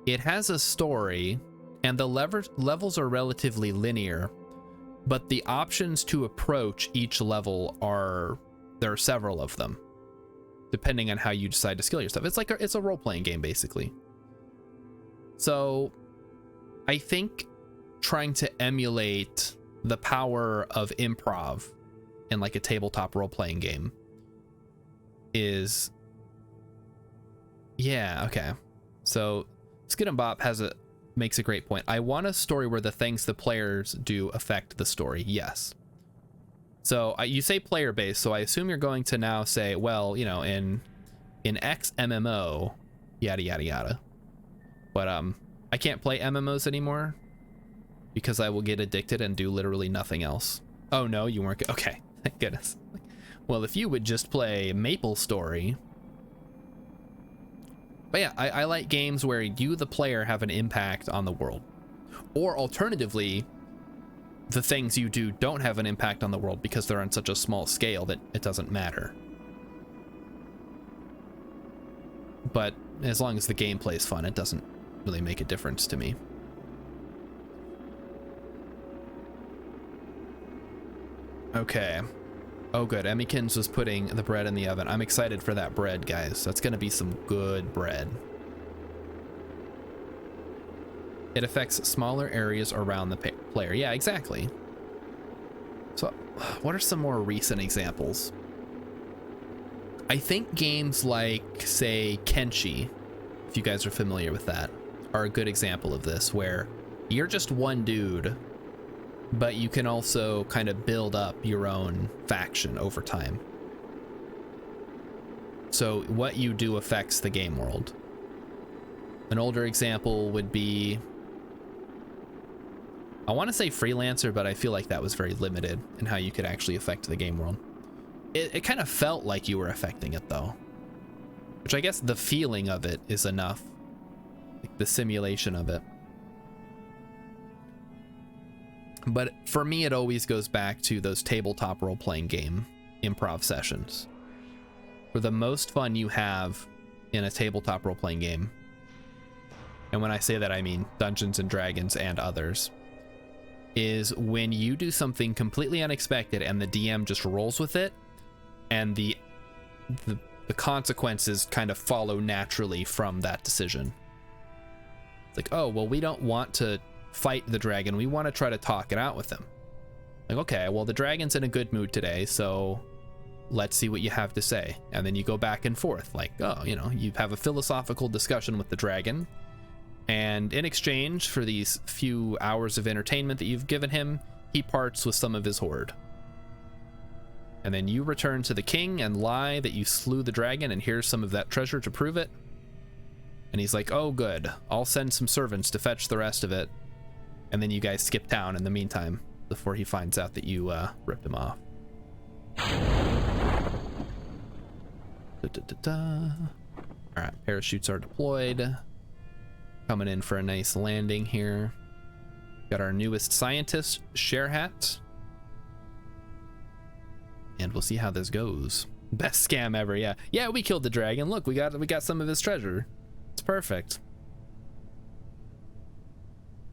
Speaker 1: It has a story and the levels are relatively linear, but the options to approach each level there are several of them, depending on how you decide to skill yourself. It's like it's a role-playing game, basically. So I think trying to emulate the power of improv in like a tabletop role-playing game is, yeah, okay. So Skid and Bop makes a great point. I want a story where the things the players do affect the story. Yes. So you say player based, so I assume you're going to now say, well, you know, in X MMO, yada yada yada. But I can't play MMOs anymore because I will get addicted and do literally nothing else. Oh no, you weren't. Okay, thank goodness. Well, if you would just play MapleStory. But yeah, I like games where you, the player, have an impact on the world. Or alternatively, the things you do don't have an impact on the world because they're on such a small scale that it doesn't matter. But as long as the gameplay is fun, it doesn't really make a difference to me. Okay. Oh, good. Emmykins was putting the bread in the oven. I'm excited for that bread, guys. That's going to be some good bread. It affects smaller areas around the player. Yeah, exactly. So, what are some more recent examples? I think games like, say, Kenshi, if you guys are familiar with that, are a good example of this, where you're just one dude, but you can also kind of build up your own faction over time. So what you do affects the game world. An older example would be, I want to say Freelancer, but I feel like that was very limited in how you could actually affect the game world. It kind of felt like you were affecting it though, which I guess the feeling of it is enough, like the simulation of it. But for me, it always goes back to those tabletop role-playing game improv sessions. For the most fun you have in a tabletop role-playing game, and when I say that I mean Dungeons and Dragons and others, is when you do something completely unexpected and the DM just rolls with it, and the consequences kind of follow naturally from that decision. It's like, oh, well, we don't want to fight the dragon, we want to try to talk it out with him. Like, okay, well, the dragon's in a good mood today, so let's see what you have to say. And then you go back and forth, like, oh, you know, you have a philosophical discussion with the dragon, and in exchange for these few hours of entertainment that you've given him, he parts with some of his hoard. And then you return to the king and lie that you slew the dragon, and here's some of that treasure to prove it. And he's like, oh, good, I'll send some servants to fetch the rest of it. And then you guys skip town in the meantime before he finds out that you ripped him off. All right, parachutes are deployed. Coming in for a nice landing here. Got our newest scientist, Sharehat. And we'll see how this goes. Best scam ever, yeah. Yeah, we killed the dragon. Look, we got some of his treasure. It's perfect.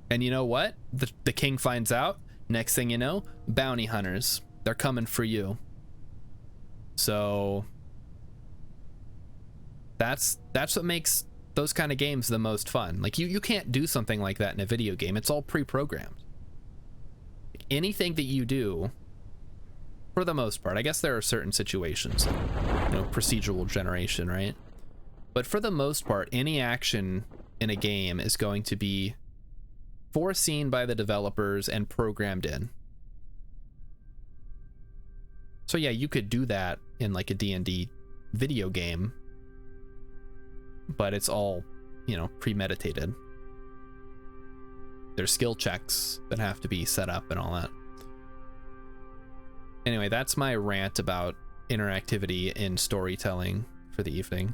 Speaker 1: And you know what? The king finds out. Next thing you know, bounty hunters. They're coming for you. So that's what makes those kind of games the most fun. Like you can't do something like that in a video game. It's all pre-programmed. Anything that you do, for the most part, I guess there are certain situations, you know, procedural generation, right? But for the most part, any action in a game is going to be foreseen by the developers and programmed in. So yeah, you could do that in like a D&D video game, but it's all, you know, premeditated. There's skill checks that have to be set up and all that. Anyway, that's my rant about interactivity in storytelling for the evening.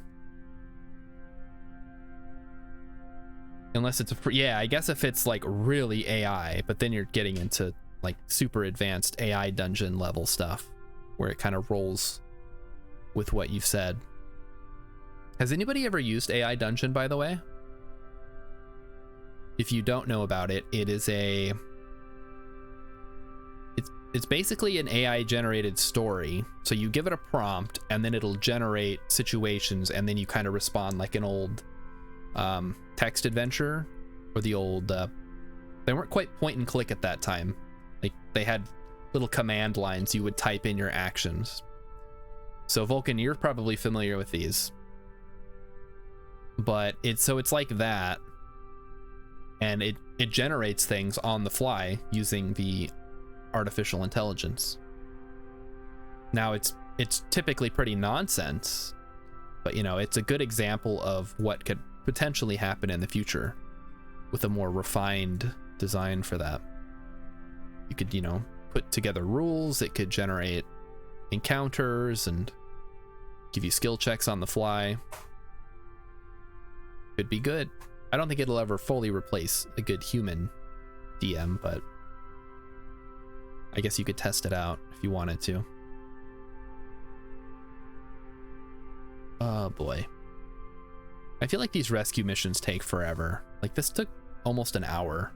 Speaker 1: Unless it's yeah, I guess if it's like really AI, but then you're getting into like super advanced AI dungeon level stuff where it kind of rolls with what you've said. Has anybody ever used AI Dungeon, by the way? If you don't know about it, it is it's basically an AI generated story. So you give it a prompt and then it'll generate situations, and then you kind of respond like an old text adventure, or the old they weren't quite point and click at that time. Like they had little command lines you would type in your actions. So Vulcan, you're probably familiar with these, but it's like that, and it generates things on the fly using the artificial intelligence. Now it's typically pretty nonsense, but you know, it's a good example of what could potentially happen in the future with a more refined design for that. You could, you know, put together rules, it could generate encounters and give you skill checks on the fly. Could be good. I don't think it'll ever fully replace a good human DM, but I guess you could test it out if you wanted to. Oh boy. I feel like these rescue missions take forever. Like this took almost an hour.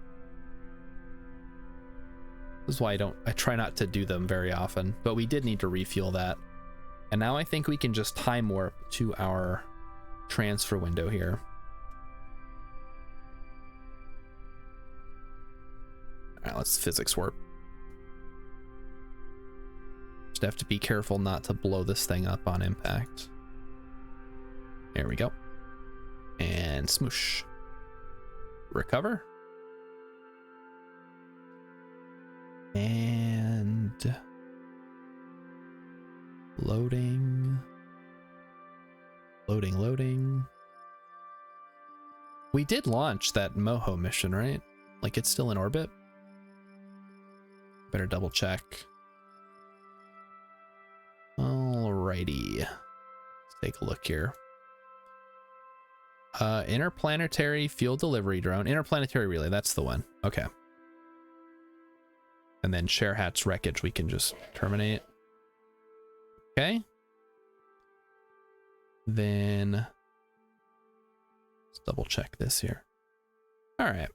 Speaker 1: This is why I try not to do them very often, but we did need to refuel that. And now I think we can just time warp to our transfer window here. All right, let's physics warp. Just have to be careful not to blow this thing up on impact. There we go. And smoosh. Recover. And loading. Loading. We did launch that Moho mission, right? Like it's still in orbit? Better double check. Alrighty. Let's take a look here. Interplanetary fuel delivery drone. Interplanetary relay, that's the one. Okay. And then Share Hat's wreckage we can just terminate. Okay. Then let's double check this here. All right.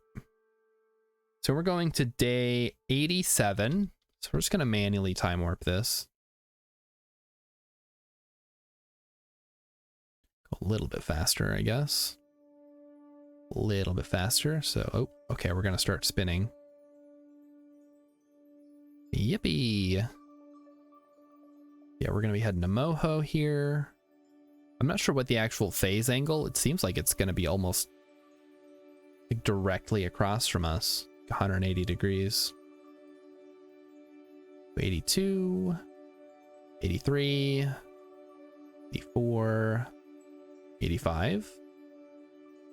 Speaker 1: So we're going to day 87. So we're just going to manually time warp this. Go a little bit faster, I guess. A little bit faster. So, oh, okay, we're going to start spinning. Yippee. Yeah, we're going to be heading to Moho here. I'm not sure what the actual phase angle. It seems like it's going to be almost like directly across from us. 180 degrees. 82, 83, 84, 85,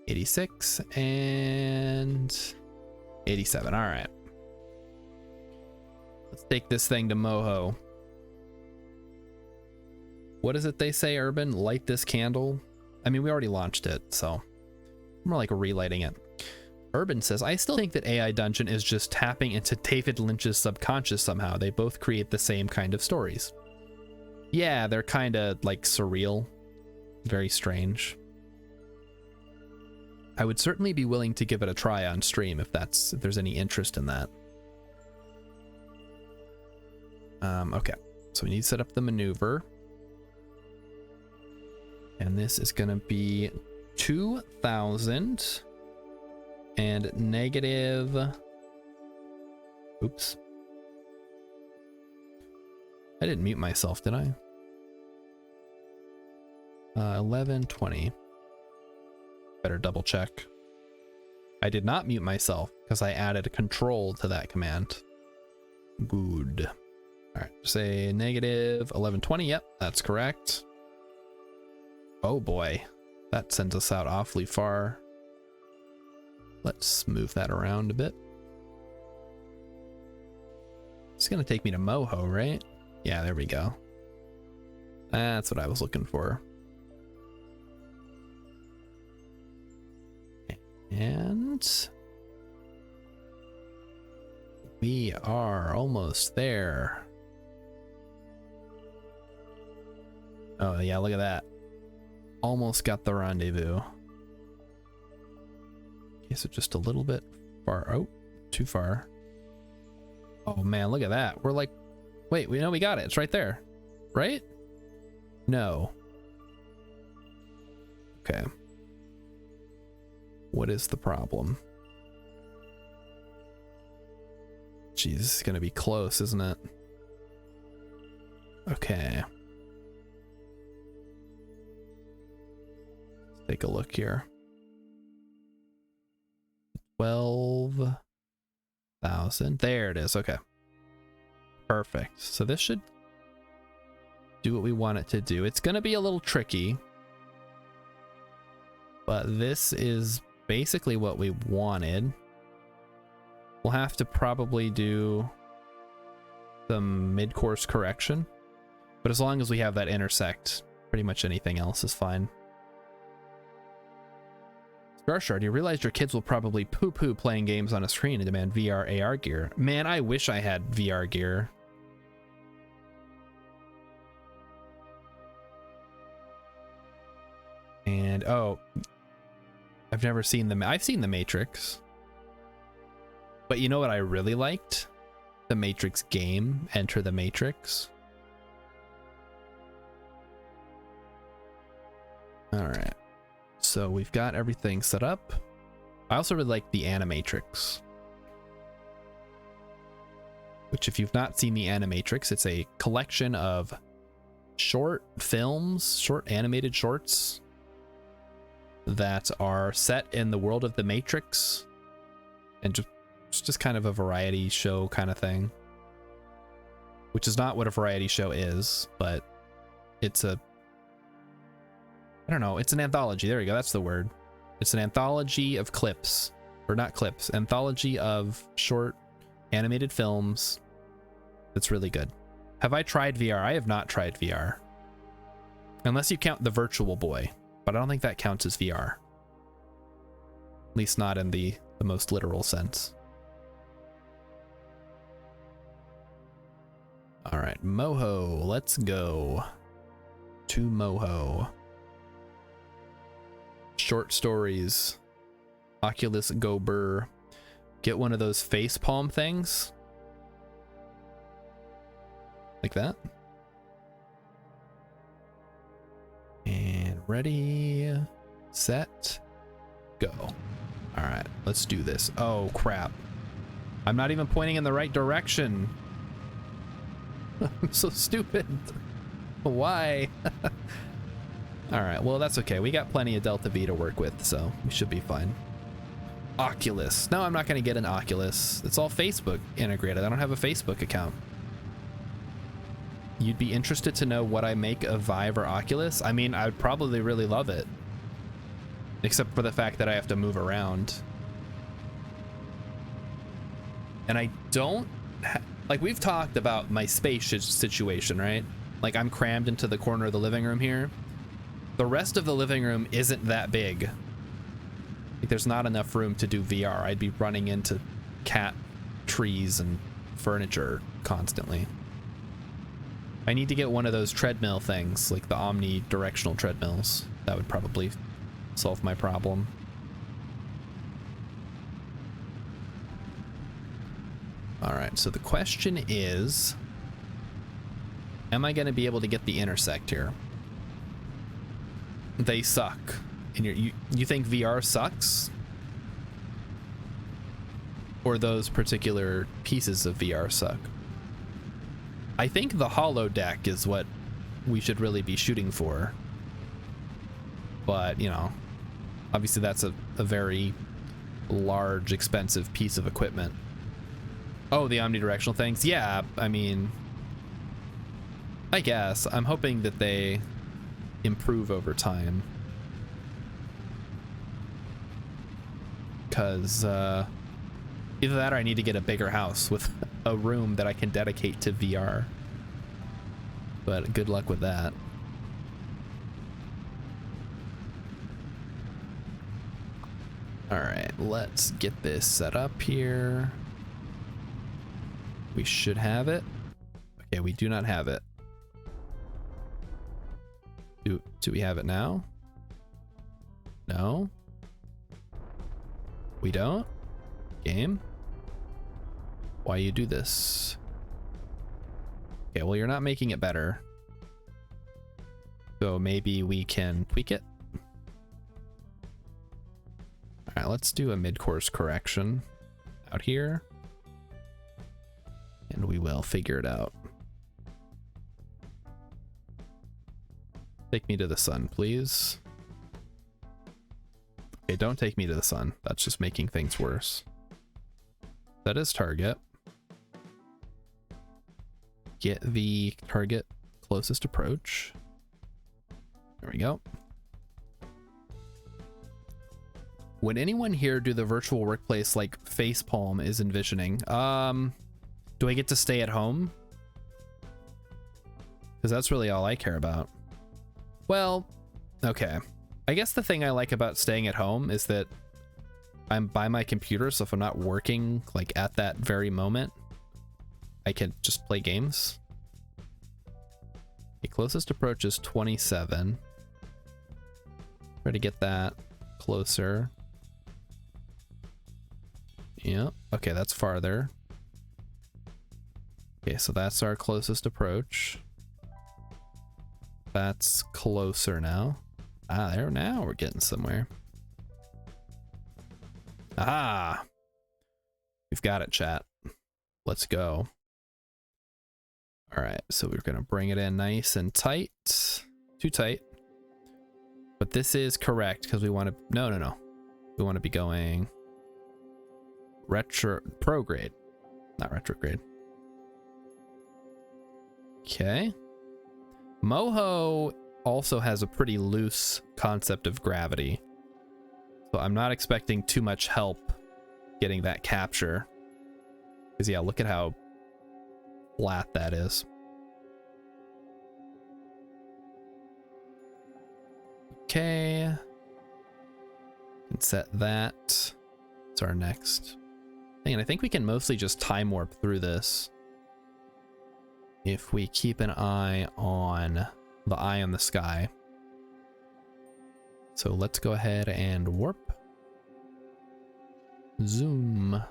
Speaker 1: 86, and 87. All right. Let's take this thing to Moho. What is it they say, Urban? Light this candle? I mean, we already launched it, so more like relighting it. Urban says, I still think that AI Dungeon is just tapping into David Lynch's subconscious somehow. They both create the same kind of stories. Yeah, they're kind of like surreal. Very strange. I would certainly be willing to give it a try on stream if there's any interest in that. Okay, so we need to set up the maneuver. And this is going to be 2,000 and negative. Oops. I didn't mute myself, did I? 1120. Better double check. I did not mute myself because I added a control to that command. Good. All right, say negative 1120. Yep, that's correct. Oh boy, that sends us out awfully far. Let's move that around a bit. It's gonna take me to Moho, right? Yeah, there we go. That's what I was looking for. And we are almost there. Oh yeah, look at that. Almost got the rendezvous. Okay, so just a little bit far. Oh, too far. Oh man, look at that. We're like, wait, we know we got it. It's right there, right? No. Okay. What is the problem? Jeez, this is gonna be close, isn't it? Okay. Let's take a look here. 12,000. There it is. Okay. Perfect. So this should do what we want it to do. It's gonna be a little tricky, but this is basically what we wanted. We'll have to probably do some mid-course correction, but as long as we have that intersect, pretty much anything else is fine. Garshard, you realize your kids will probably poo-poo playing games on a screen and demand VR AR gear. Man, I wish I had VR gear. And oh, I've never seen I've seen The Matrix. But you know what I really liked? The Matrix game, Enter the Matrix. All right. So we've got everything set up. I also really like the Animatrix. Which, if you've not seen the Animatrix, it's a collection of short films, short animated shorts that are set in the world of the Matrix, and just kind of a variety show kind of thing, which is not what a variety show is, but it's a, I don't know, it's an anthology. There we go, that's the word. It's an anthology of clips, or not clips, anthology of short animated films that's really good. Have I tried VR? I have not tried VR, unless you count the Virtual Boy, but I don't think that counts as VR, at least not in the most literal sense. All right, Moho, let's go to Moho. Short stories, Oculus Go Burr. Get one of those face palm things. Like that. And ready, set, go. All right, let's do this. Oh, crap. I'm not even pointing in the right direction. I'm so stupid. Why? All right, well, that's okay. We got plenty of Delta V to work with, so we should be fine. Oculus. No, I'm not going to get an Oculus. It's all Facebook integrated. I don't have a Facebook account. You'd be interested to know what I make of Vive or Oculus? I mean, I would probably really love it. Except for the fact that I have to move around. And I don't... like, we've talked about my space situation, right? Like, I'm crammed into the corner of the living room here. The rest of the living room isn't that big. Like, there's not enough room to do VR. I'd be running into cat trees and furniture constantly. I need to get one of those treadmill things, like the omnidirectional treadmills. That would probably solve my problem. All right, so the question is, am I going to be able to get the intersect here? They suck. And you think VR sucks? Or those particular pieces of VR suck? I think the holodeck is what we should really be shooting for. But, you know, obviously that's a very large, expensive piece of equipment. Oh, the omnidirectional things? Yeah, I mean, I guess. I'm hoping that they improve over time. Because either that or I need to get a bigger house with a room that I can dedicate to VR. But good luck with that. All right, let's get this set up here. We should have it. Okay, we do not have it. Do we have it now? No. We don't? Game? Why you do this? Okay, well, you're not making it better. So maybe we can tweak it. All right, let's do a mid-course correction out here. And we will figure it out. Take me to the sun, please. Okay, don't take me to the sun. That's just making things worse. That is target. Get the target closest approach. There we go. Would anyone here do the virtual workplace like Facepalm is envisioning? Do I get to stay at home? Because that's really all I care about. Well, okay. I guess the thing I like about staying at home is that I'm by my computer, so if I'm not working like at that very moment, I can just play games. The closest approach is 27. Try to get that closer. Yep. Okay, that's farther. Okay, so that's our closest approach. That's closer now. Ah, there, now we're getting somewhere. Ah, we've got it, chat. Let's go. All right, so we're gonna bring it in nice and tight. Too tight. But this is correct because we want to, no. We want to be going prograde, not retrograde. Okay. Moho also has a pretty loose concept of gravity. So I'm not expecting too much help getting that capture. Because yeah, look at how flat that is. Okay. Can set that. It's our next thing. And I think we can mostly just time warp through this. If we keep an eye on the eye on the sky. So let's go ahead and warp. Zoom.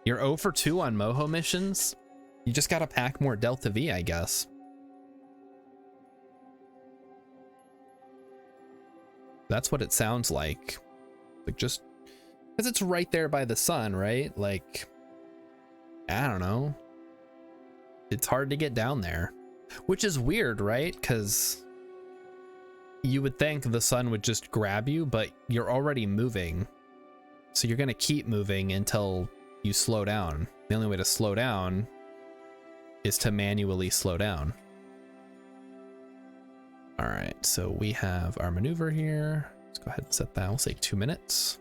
Speaker 1: You're 0 for 2 on Moho missions? You just gotta pack more Delta V, I guess. That's what it sounds like. Like, just because it's right there by the sun, right? Like, I don't know. It's hard to get down there, which is weird, right? Because you would think the sun would just grab you, but you're already moving. So you're going to keep moving until you slow down. The only way to slow down is to manually slow down. All right, so we have our maneuver here. Let's go ahead and set that. We'll say 2 minutes.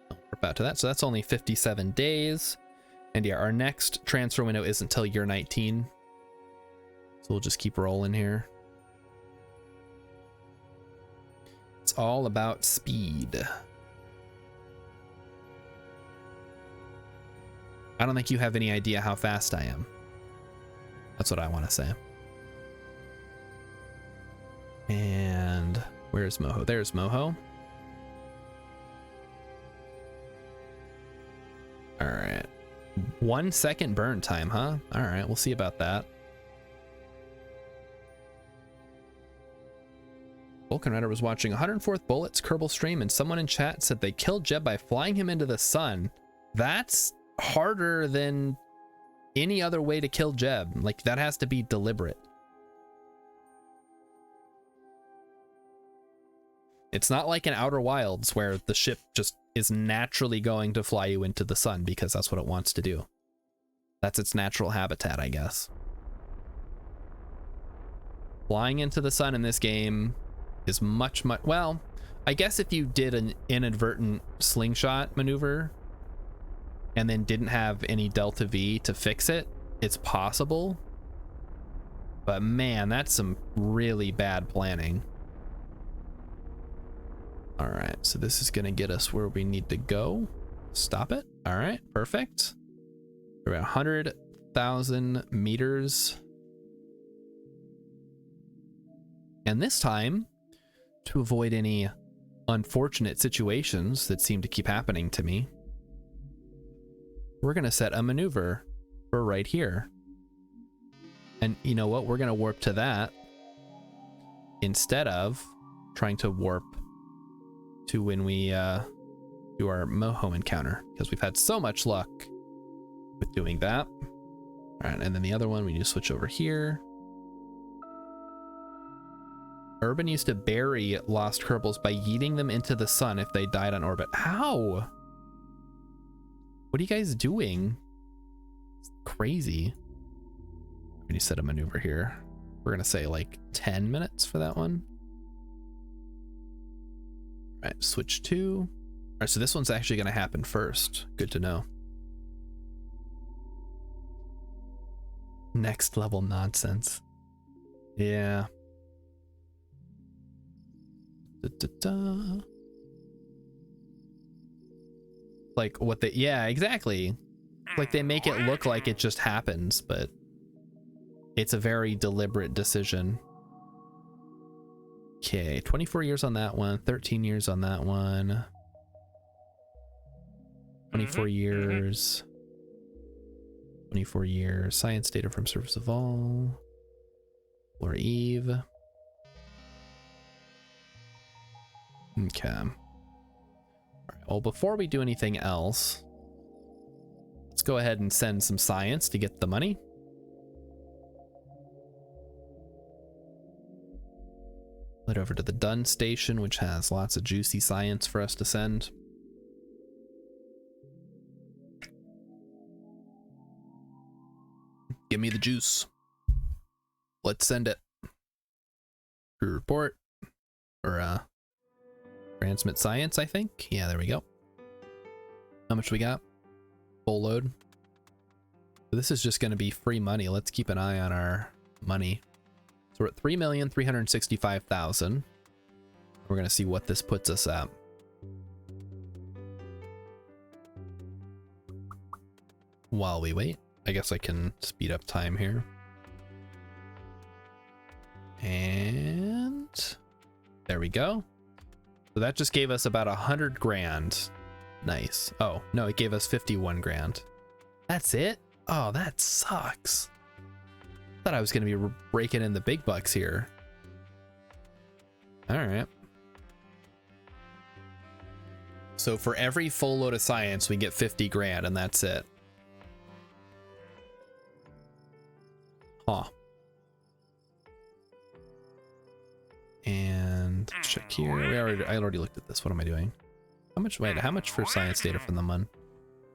Speaker 1: We're about to that. So that's only 57 days. And yeah, our next transfer window isn't until year 19. So we'll just keep rolling here. It's all about speed. I don't think you have any idea how fast I am. That's what I want to say. And where's Moho? There's Moho. All right. 1 second burn time, huh? All right, we'll see about that. Vulcan Rider was watching 104th Bullets Kerbal stream, and someone in chat said they killed Jeb by flying him into the sun. That's harder than any other way to kill Jeb. Like, that has to be deliberate. It's not like in Outer Wilds where the ship just is naturally going to fly you into the sun because that's what it wants to do. That's its natural habitat, I guess. Flying into the sun in this game is much, well, I guess if you did an inadvertent slingshot maneuver and then didn't have any Delta V to fix it, it's possible. But man, that's some really bad planning. All right, so this is gonna get us where we need to go. Stop it. All right, perfect. We're at 100,000 meters. And this time, to avoid any unfortunate situations that seem to keep happening to me, we're gonna set a maneuver for right here. And you know what? We're gonna warp to that instead of trying to warp to when we do our Moho encounter, because we've had so much luck with doing that. All right, and then the other one, we need to switch over here. Urban used to bury lost Kerbals by yeeting them into the sun if they died on orbit. How? What are you guys doing? It's crazy. We need to set a maneuver here. We're gonna say like 10 minutes for that one. All right, switch to. All right, so this one's actually gonna happen first. Good to know. Next level nonsense. Yeah. Da-da-da. Like what they, yeah, exactly. Like they make it look like it just happens, but it's a very deliberate decision. Okay, 24 years on that one, 13 years on that one. 24 years. 24 years. Science data from surface of all. Or Eve. Okay. All right, well, before we do anything else, let's go ahead and send some science to get the money. Head over to the Dun station, which has lots of juicy science for us to send. Give me the juice. Let's send it. Report. Or, transmit science, I think. Yeah, there we go. How much we got? Full load. This is just going to be free money. Let's keep an eye on our money. So we're at 3,365,000. We're going to see what this puts us at. While we wait, I guess I can speed up time here. And there we go. So that just gave us about 100 grand. Nice. Oh, no, it gave us 51 grand. That's it? Oh, that sucks. Thought I was going to be breaking in the big bucks here. All right. So for every full load of science, we get 50 grand and that's it. Huh. And let's check here. I already looked at this. What am I doing? How much? Wait, how much for science data from the month?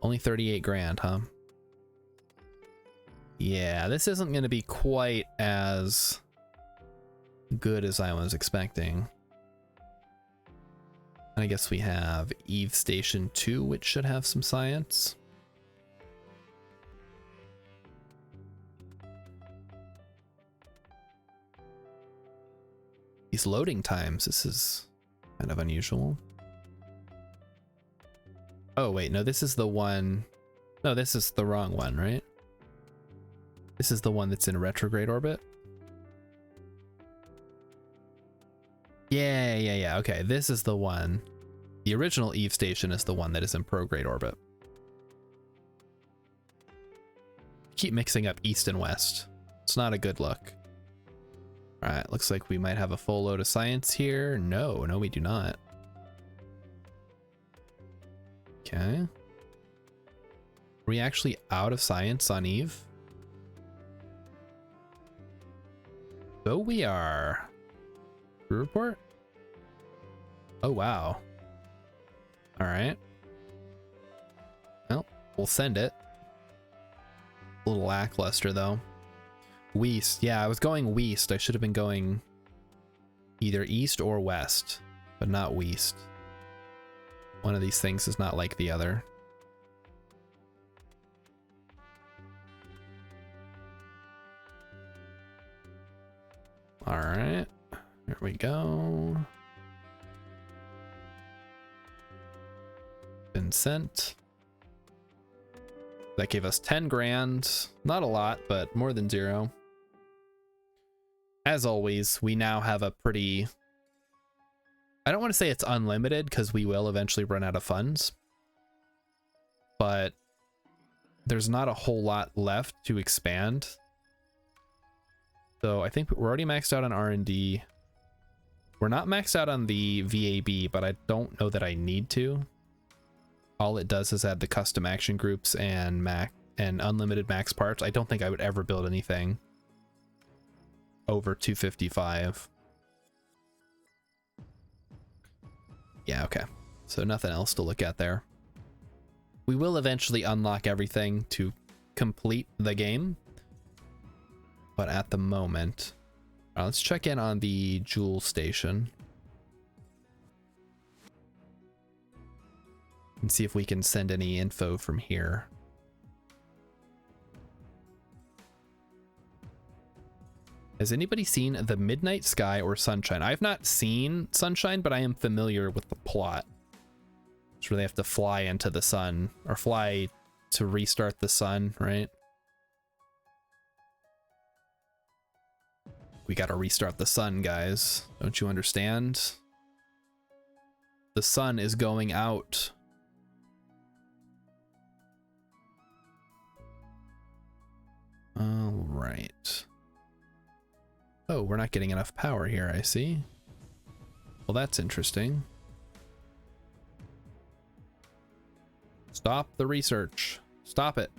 Speaker 1: Only 38 grand, huh? Yeah, this isn't going to be quite as good as I was expecting. And I guess we have Eve Station 2, which should have some science. These loading times, this is kind of unusual. Oh, wait, no, this is the one. No, this is the wrong one, right? This is the one that's in retrograde orbit. Yeah. Okay, this is the one. The original Eve station is the one that is in prograde orbit. Keep mixing up east and west. It's not a good look. All right, looks like we might have a full load of science here. No, we do not. Okay. Are we actually out of science on Eve? So we are. Crew report? Oh, wow. All right. Well, we'll send it. A little lackluster, though. West. Yeah, I was going west. I should have been going either east or west, but not west. One of these things is not like the other. All right, there we go. Been sent. That gave us 10 grand. Not a lot, but more than zero. As always, we now have a pretty... I don't want to say it's unlimited because we will eventually run out of funds. But there's not a whole lot left to expand. So I think we're already maxed out on R&D. We're not maxed out on the VAB, but I don't know that I need to. All it does is add the custom action groups and unlimited max parts. I don't think I would ever build anything over 255. Yeah, okay. So nothing else to look at there. We will eventually unlock everything to complete the game. But at the moment, let's check in on the Joule station. And see if we can send any info from here. Has anybody seen The Midnight Sky or Sunshine? I've not seen Sunshine, but I am familiar with the plot. It's where they have to fly into the sun, or fly to restart the sun, right? We gotta restart the sun, guys. Don't you understand? The sun is going out. All right. Oh, we're not getting enough power here, I see. Well, that's interesting. Stop the research. Stop it.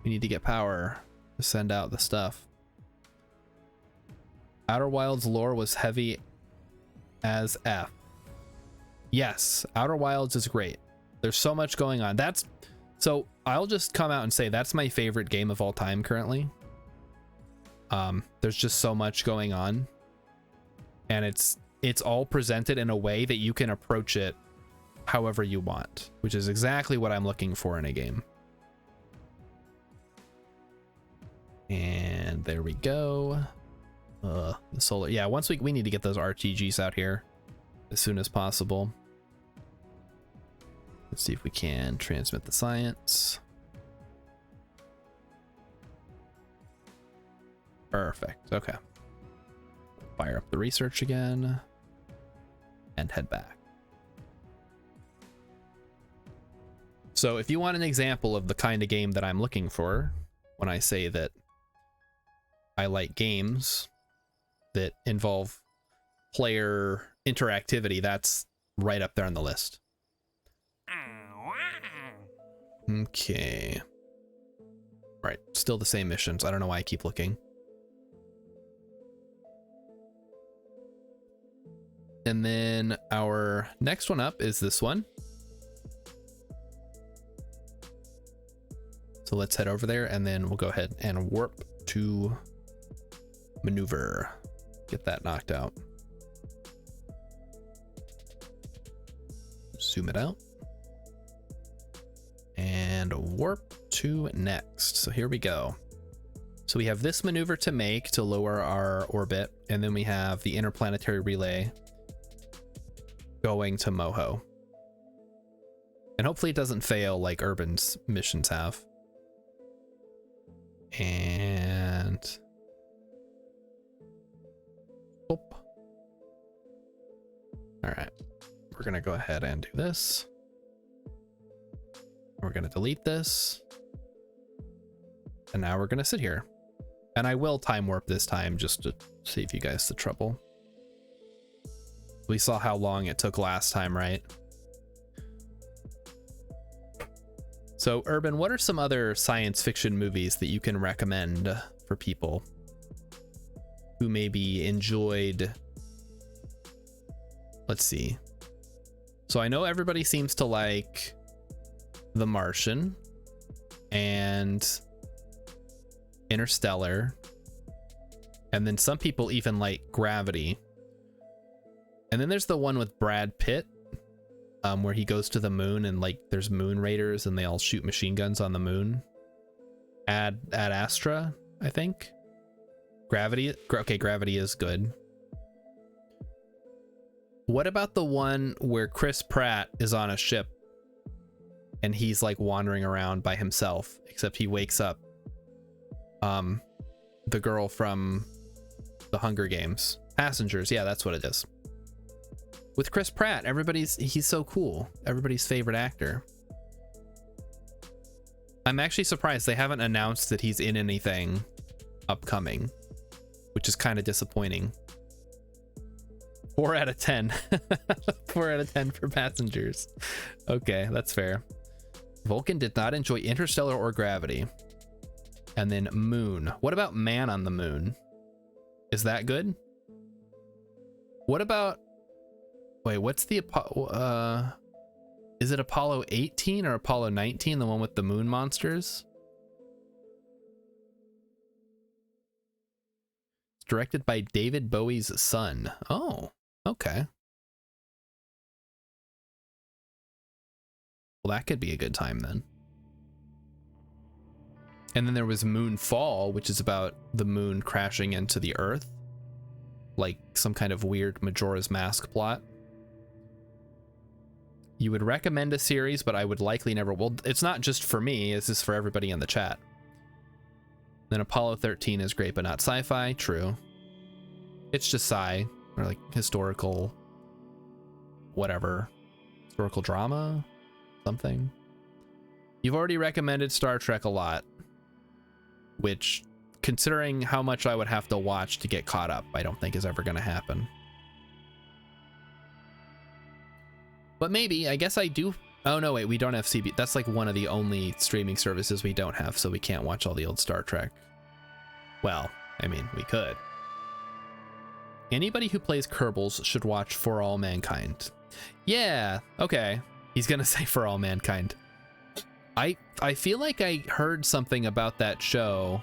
Speaker 1: We need to get power to send out the stuff. Outer Wilds lore was heavy as F. Yes, Outer Wilds is great. There's so much going on. So I'll just come out and say that's my favorite game of all time currently. There's just so much going on, and it's all presented in a way that you can approach it however you want, which is exactly what I'm looking for in a game. And there we go. The solar, yeah, once we need to get those RTGs out here as soon as possible. Let's see if we can transmit the science. Perfect. Okay. Fire up the research again and head back. So if you want an example of the kind of game that I'm looking for when I say that I like games that involve player interactivity, that's right up there on the list. Okay. Right, still the same missions. I don't know why I keep looking. And then our next one up is this one. So let's head over there, and then we'll go ahead and warp to maneuver. Get that knocked out. Zoom it out. And warp to next. So here we go. So we have this maneuver to make to lower our orbit, and then we have the interplanetary relay going to Moho. And hopefully it doesn't fail like Urban's missions have. And all right, we're gonna go ahead and do this. We're gonna delete this, and now we're gonna sit here, and I will time warp this time just to save you guys the trouble. We saw how long it took last time, right? So Urban, what are some other science fiction movies that you can recommend for people who maybe enjoyed? Let's see. So I know everybody seems to like The Martian and Interstellar, and then some people even like Gravity. And then there's the one with Brad Pitt, where he goes to the moon and like there's moon raiders and they all shoot machine guns on the moon. Ad Astra, I think. Gravity. Okay, Gravity is good. What about the one where Chris Pratt is on a ship and he's like wandering around by himself, except he wakes up the girl from the Hunger Games? Passengers, yeah, that's what it is. With Chris Pratt, he's so cool. Everybody's favorite actor. I'm actually surprised they haven't announced that he's in anything upcoming, which is kind of disappointing. 4 out of 10. 4 out of 10 for Passengers. Okay, that's fair. Vulcan did not enjoy Interstellar or Gravity. And then Moon. What about Man on the Moon? Is that good? What about... Wait, what's the is it Apollo 18 or Apollo 19, the one with the moon monsters? It's directed by David Bowie's son. Oh, okay. Well, that could be a good time then. And then there was Moonfall, which is about the moon crashing into the earth, like some kind of weird Majora's Mask plot. You would recommend a series, but I would likely never. Well, it's not just for me, it's just for everybody in the chat. Then Apollo 13 is great, but not sci-fi. True. It's just sci, or like historical, whatever. Historical drama, something. You've already recommended Star Trek a lot, which, considering how much I would have to watch to get caught up, I don't think is ever going to happen. But maybe, I guess I do. Oh no, wait, we don't have CB. That's like one of the only streaming services we don't have, so we can't watch all the old Star Trek. Well, I mean, we could. Anybody who plays Kerbals should watch For All Mankind. Yeah, okay. He's gonna say For All Mankind. I feel like I heard something about that show.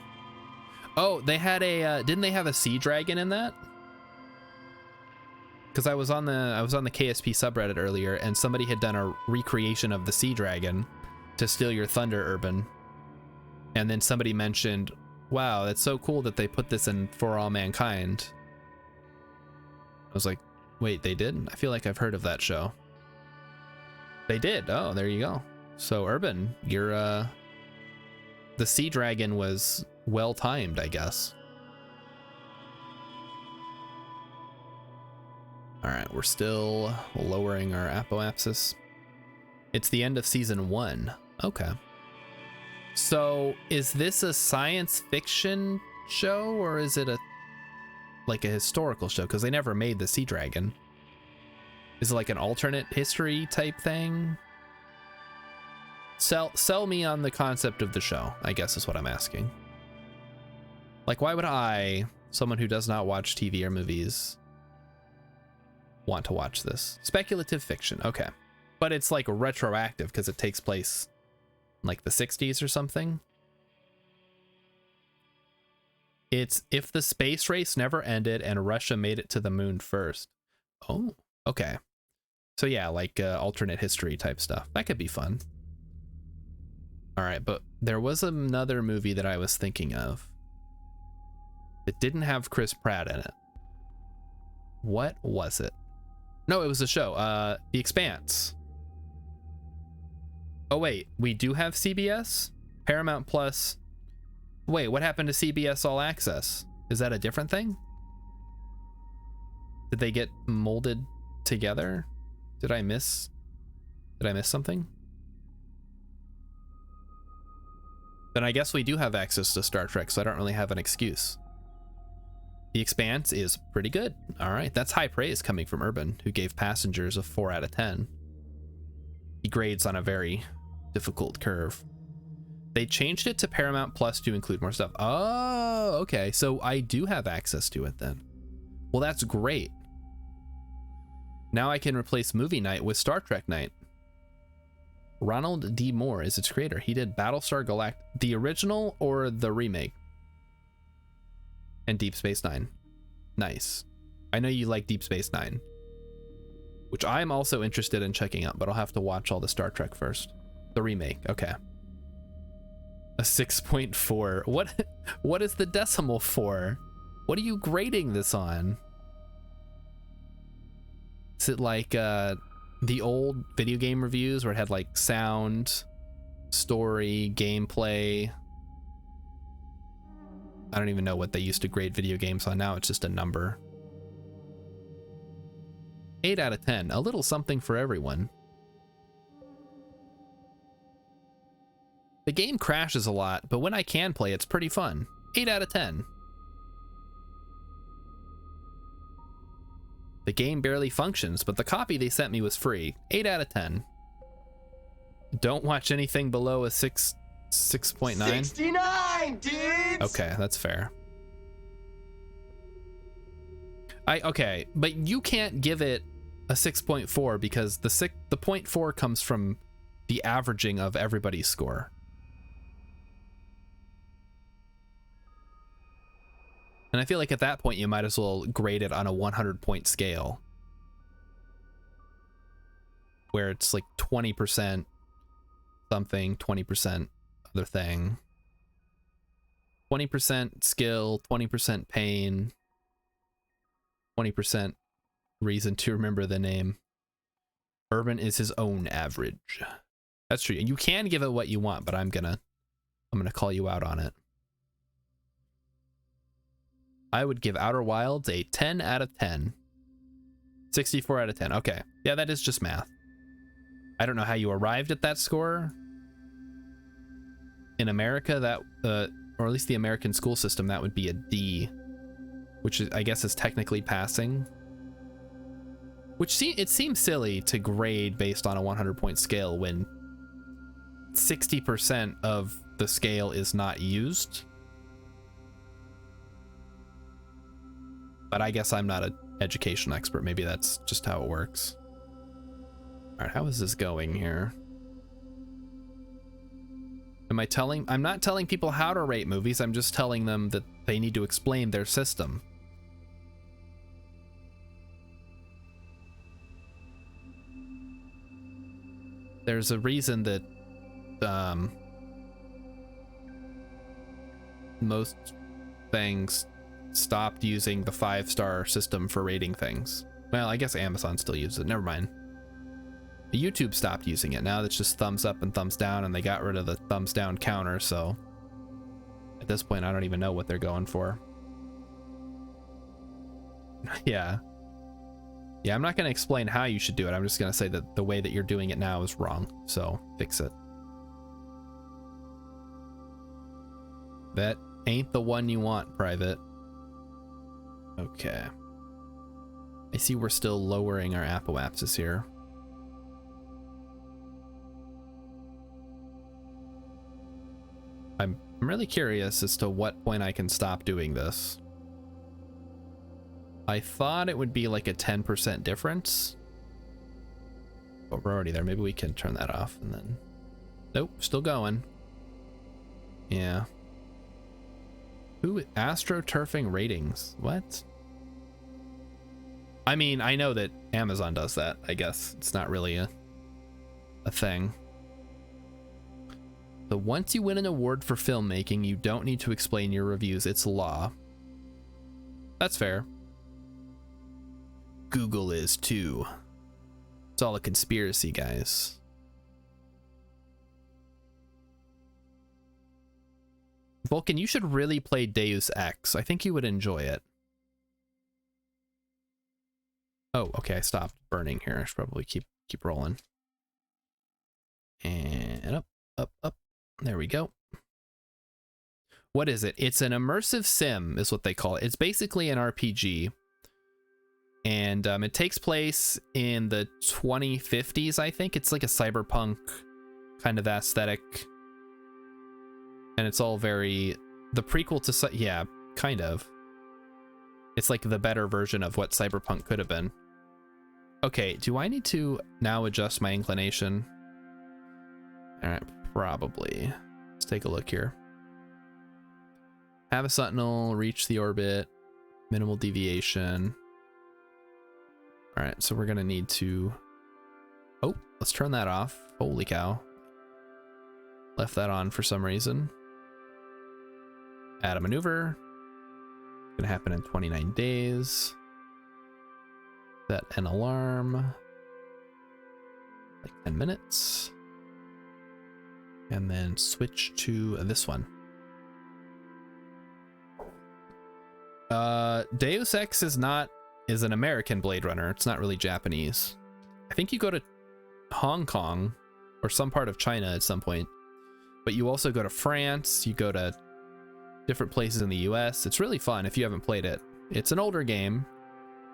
Speaker 1: Oh, they had a didn't they have a sea dragon in that? Because I was on the KSP subreddit earlier, and somebody had done a recreation of the sea dragon to Steal Your Thunder, Urban. And then somebody mentioned, wow, that's so cool that they put this in For All Mankind. I was like, wait, they did? I feel like I've heard of that show. They did. Oh, there you go. So Urban, you're the sea dragon was well timed, I guess. All right, we're still lowering our apoapsis. It's the end of season 1. Okay. So is this a science fiction show, or is it like a historical show? Because they never made the sea dragon. Is it like an alternate history type thing? Sell me on the concept of the show, I guess is what I'm asking. Like, why would I, someone who does not watch TV or movies, want to watch this? Speculative fiction, okay. But it's like retroactive because it takes place in like the 60s or something. It's if the space race never ended and Russia made it to the moon first. Oh, okay. So yeah, like alternate history type stuff. That could be fun. All right, but there was another movie that I was thinking of that didn't have Chris Pratt in it. What was it? No, it was a show. The Expanse. Oh wait, we do have CBS? Paramount Plus. Wait, what happened to CBS All Access? Is that a different thing? Did they get molded together? Did I miss something? Then I guess we do have access to Star Trek, so I don't really have an excuse. The Expanse is pretty good. All right, that's high praise coming from Urban, who gave Passengers a 4 out of 10. He grades on a very difficult curve. They changed it to Paramount Plus to include more stuff. Oh, okay, so I do have access to it then. Well, that's great. Now I can replace movie night with Star Trek night. Ronald D. Moore is its creator. He did Battlestar Galactica, the original or the remake? And Deep Space Nine. Nice. I know you like Deep Space Nine, which I'm also interested in checking out, but I'll have to watch all the Star Trek first. The remake, okay. A 6.4. What is the decimal for? What are you grading this on? Is it like the old video game reviews where it had like sound, story, gameplay? I don't even know what they used to grade video games on. Now it's just a number. 8 out of 10. A little something for everyone. The game crashes a lot, but when I can play, it's pretty fun. 8 out of 10. The game barely functions, but the copy they sent me was free. 8 out of 10. Don't watch anything below a 6.9.
Speaker 4: 69, dudes!
Speaker 1: Okay, that's fair. Okay, but you can't give it a 6.4 because the 0.4 comes from the averaging of everybody's score. And I feel like at that point you might as well grade it on a 100-point scale, where it's like 20% something, 20% other thing. 20% skill, 20% pain, 20% reason to remember the name. Urban is his own average. That's true. You can give it what you want, but I'm gonna call you out on it. I would give Outer Wilds a 10 out of 10. 64 out of 10. Okay. Yeah, that is just math. I don't know how you arrived at that score. In America, that or at least the American school system, that would be a D, which is, I guess, is technically passing. Which it seems silly to grade based on a 100-point scale when 60% of the scale is not used. But I guess I'm not an education expert. Maybe that's just how it works. All right, how is this going here? I'm not telling people how to rate movies. I'm just telling them that they need to explain their system. There's a reason that most things stopped using the 5-star system for rating things. Well, I guess Amazon still uses it. Never mind. YouTube stopped using it. Now it's just thumbs up and thumbs down, and they got rid of the thumbs down counter, so at this point I don't even know what they're going for. Yeah, I'm not going to explain how you should do it. I'm just going to say that the way that you're doing it now is wrong, so fix it. That ain't the one you want, Private. Okay. I see we're still lowering our apoapsis here. I'm really curious as to what point I can stop doing this. I thought it would be like a 10% difference, but we're already there. Maybe we can turn that off and then... Nope, still going. Yeah. Who? AstroTurfing ratings? What? I mean, I know that Amazon does that. I guess it's not really a thing. So once you win an award for filmmaking, you don't need to explain your reviews. It's law. That's fair. Google is too. It's all a conspiracy, guys. Vulcan, you should really play Deus Ex. I think you would enjoy it. Oh, okay, I stopped burning here. I should probably keep rolling. And up, up, up. There we go. What is it? It's an immersive sim, is what they call it. It's basically an RPG. And it takes place in the 2050s, I think. It's like a cyberpunk kind of aesthetic. And it's all very... The prequel to... Yeah, kind of. It's like the better version of what cyberpunk could have been. Okay, do I need to now adjust my inclination? Alright, probably. Let's take a look here. Have a sentinel, reach the orbit, minimal deviation. Alright, so we're gonna need to... Oh, let's turn that off. Holy cow. Left that on for some reason. Add a maneuver. Gonna happen in 29 days. Set an alarm. Like 10 minutes. And then switch to this one. Deus Ex is an American Blade Runner. It's not really Japanese. I think you go to Hong Kong or some part of China at some point, but you also go to France, you go to different places in the US. It's really fun if you haven't played it. It's an older game,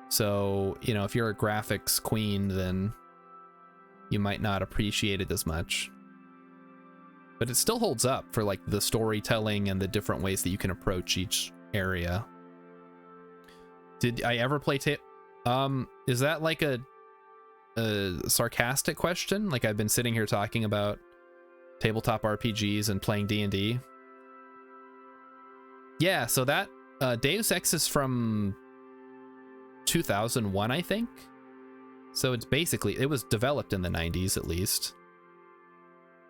Speaker 1: so, you know, if you're a graphics queen, then you might not appreciate it as much. But it still holds up for like the storytelling and the different ways that you can approach each area. Did I ever play is that like a sarcastic question? Like I've been sitting here talking about tabletop RPGs and playing D&D? Yeah, so that Deus Ex is from 2001, I think. So it's basically, it was developed in the 90s at least.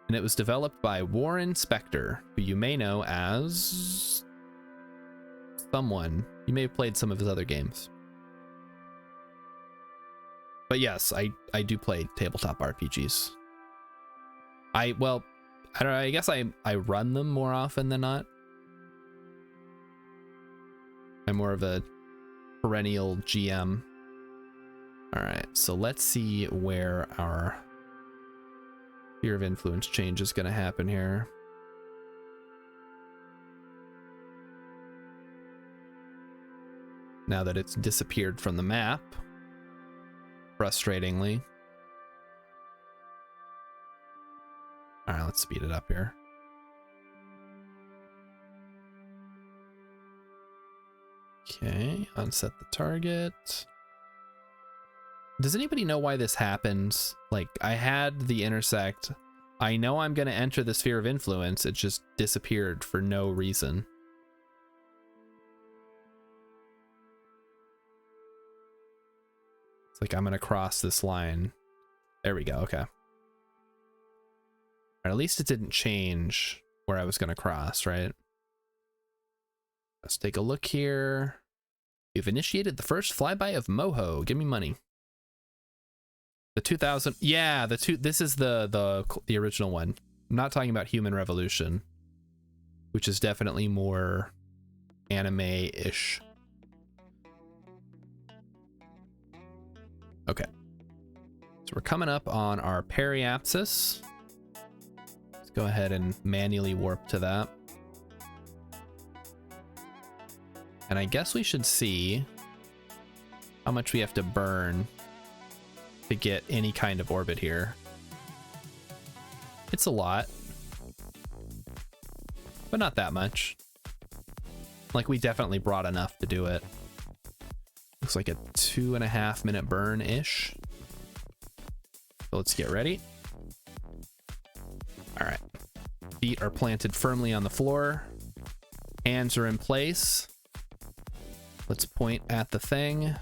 Speaker 1: And it was developed by Warren Spector, who you may know as someone. You may have played some of his other games. But yes, I do play tabletop RPGs. Well, I don't know, I guess I run them more often than not. I'm more of a perennial GM. All right, so let's see where our sphere of influence change is going to happen here. Now that it's disappeared from the map, frustratingly. All right, let's speed it up here. Okay, unset the target. Does anybody know why this happens? Like, I had the intersect. I know I'm going to enter the sphere of influence. It just disappeared for no reason. It's like I'm going to cross this line. There we go. Okay. Or at least it didn't change where I was going to cross, right? Let's take a look here. You've initiated the first flyby of Moho. Give me money. The 2000, yeah, this is the original one. I'm not talking about Human Revolution, which is definitely more anime-ish. Okay. So we're coming up on our periapsis. Let's go ahead and manually warp to that. And I guess we should see how much we have to burn to get any kind of orbit here. It's a lot, but not that much. Like, we definitely brought enough to do it. Looks like a 2.5 minute burn-ish. So let's get ready. All right. Feet are planted firmly on the floor. Hands are in place. Let's point at the thing.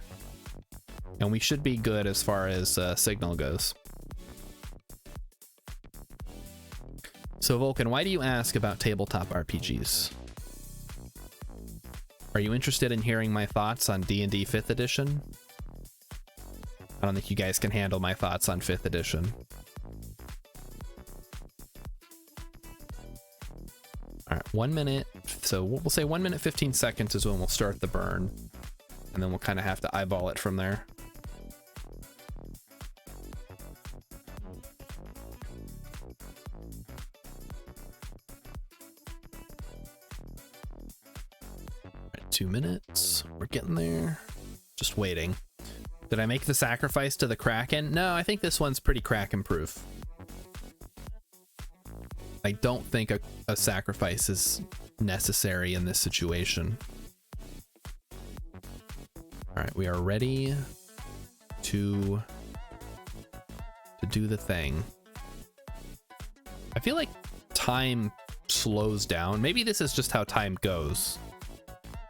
Speaker 1: And we should be good as far as signal goes. So Vulcan, why do you ask about tabletop RPGs? Are you interested in hearing my thoughts on D&D 5th edition? I don't think you guys can handle my thoughts on 5th edition. All right, 1 minute. So we'll say 1 minute 15 seconds is when we'll start the burn. And then we'll kind of have to eyeball it from there. All right, 2 minutes. We're getting there. Just waiting. Did I make the sacrifice to the Kraken? No, I think this one's pretty Kraken proof. I don't think a sacrifice is necessary in this situation. All right, we are ready to do the thing. I feel like time slows down. Maybe this is just how time goes.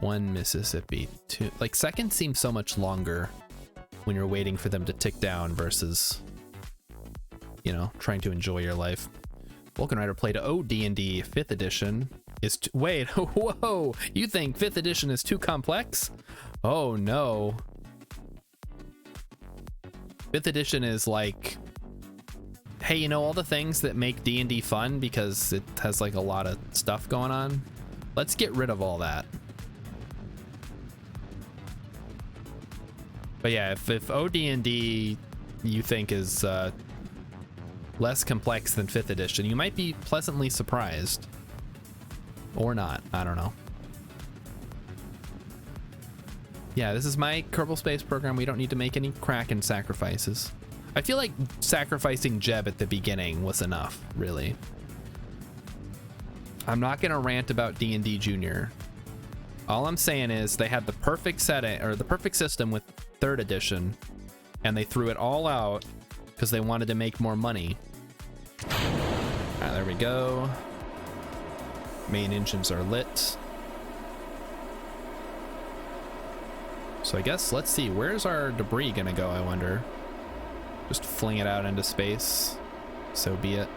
Speaker 1: 1 Mississippi, 2. Like, seconds seem so much longer when you're waiting for them to tick down versus, you know, trying to enjoy your life. Vulcan Rider played D&D 5th edition. Wait, whoa, you think 5th edition is too complex? Oh no. 5th edition is like, hey, you know all the things that make D&D fun because it has like a lot of stuff going on? Let's get rid of all that. But yeah, if OD&D you think is less complex than 5th edition, you might be pleasantly surprised. Or not, I don't know. Yeah, this is my Kerbal Space program. We don't need to make any Kraken sacrifices. I feel like sacrificing Jeb at the beginning was enough, really. I'm not gonna rant about D&D Junior. All I'm saying is they had the perfect setting, or the perfect system with 3rd edition, and they threw it all out because they wanted to make more money. All right, there we go. Main engines are lit. So I guess, let's see, where's our debris gonna go, I wonder? Just fling it out into space. So be it.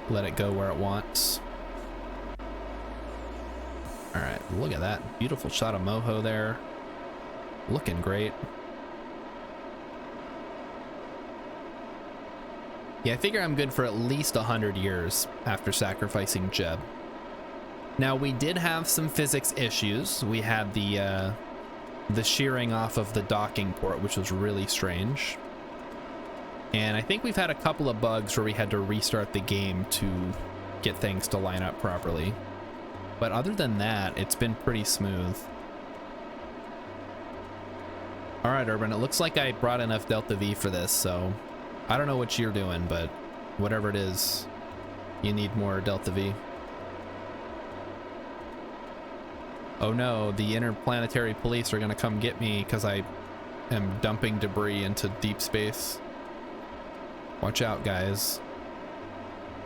Speaker 1: Let it go where it wants. All right. Look at that. Beautiful shot of Moho there. Looking great. Yeah, I figure I'm good for at least 100 years after sacrificing Jeb. Now, we did have some physics issues. We had the shearing off of the docking port, which was really strange. And I think we've had a couple of bugs where we had to restart the game to get things to line up properly. But other than that, it's been pretty smooth. All right, Urban, it looks like I brought enough Delta V for this, so I don't know what you're doing, but whatever it is, you need more Delta V. Oh no, the interplanetary police are gonna come get me because I am dumping debris into deep space. Watch out, guys.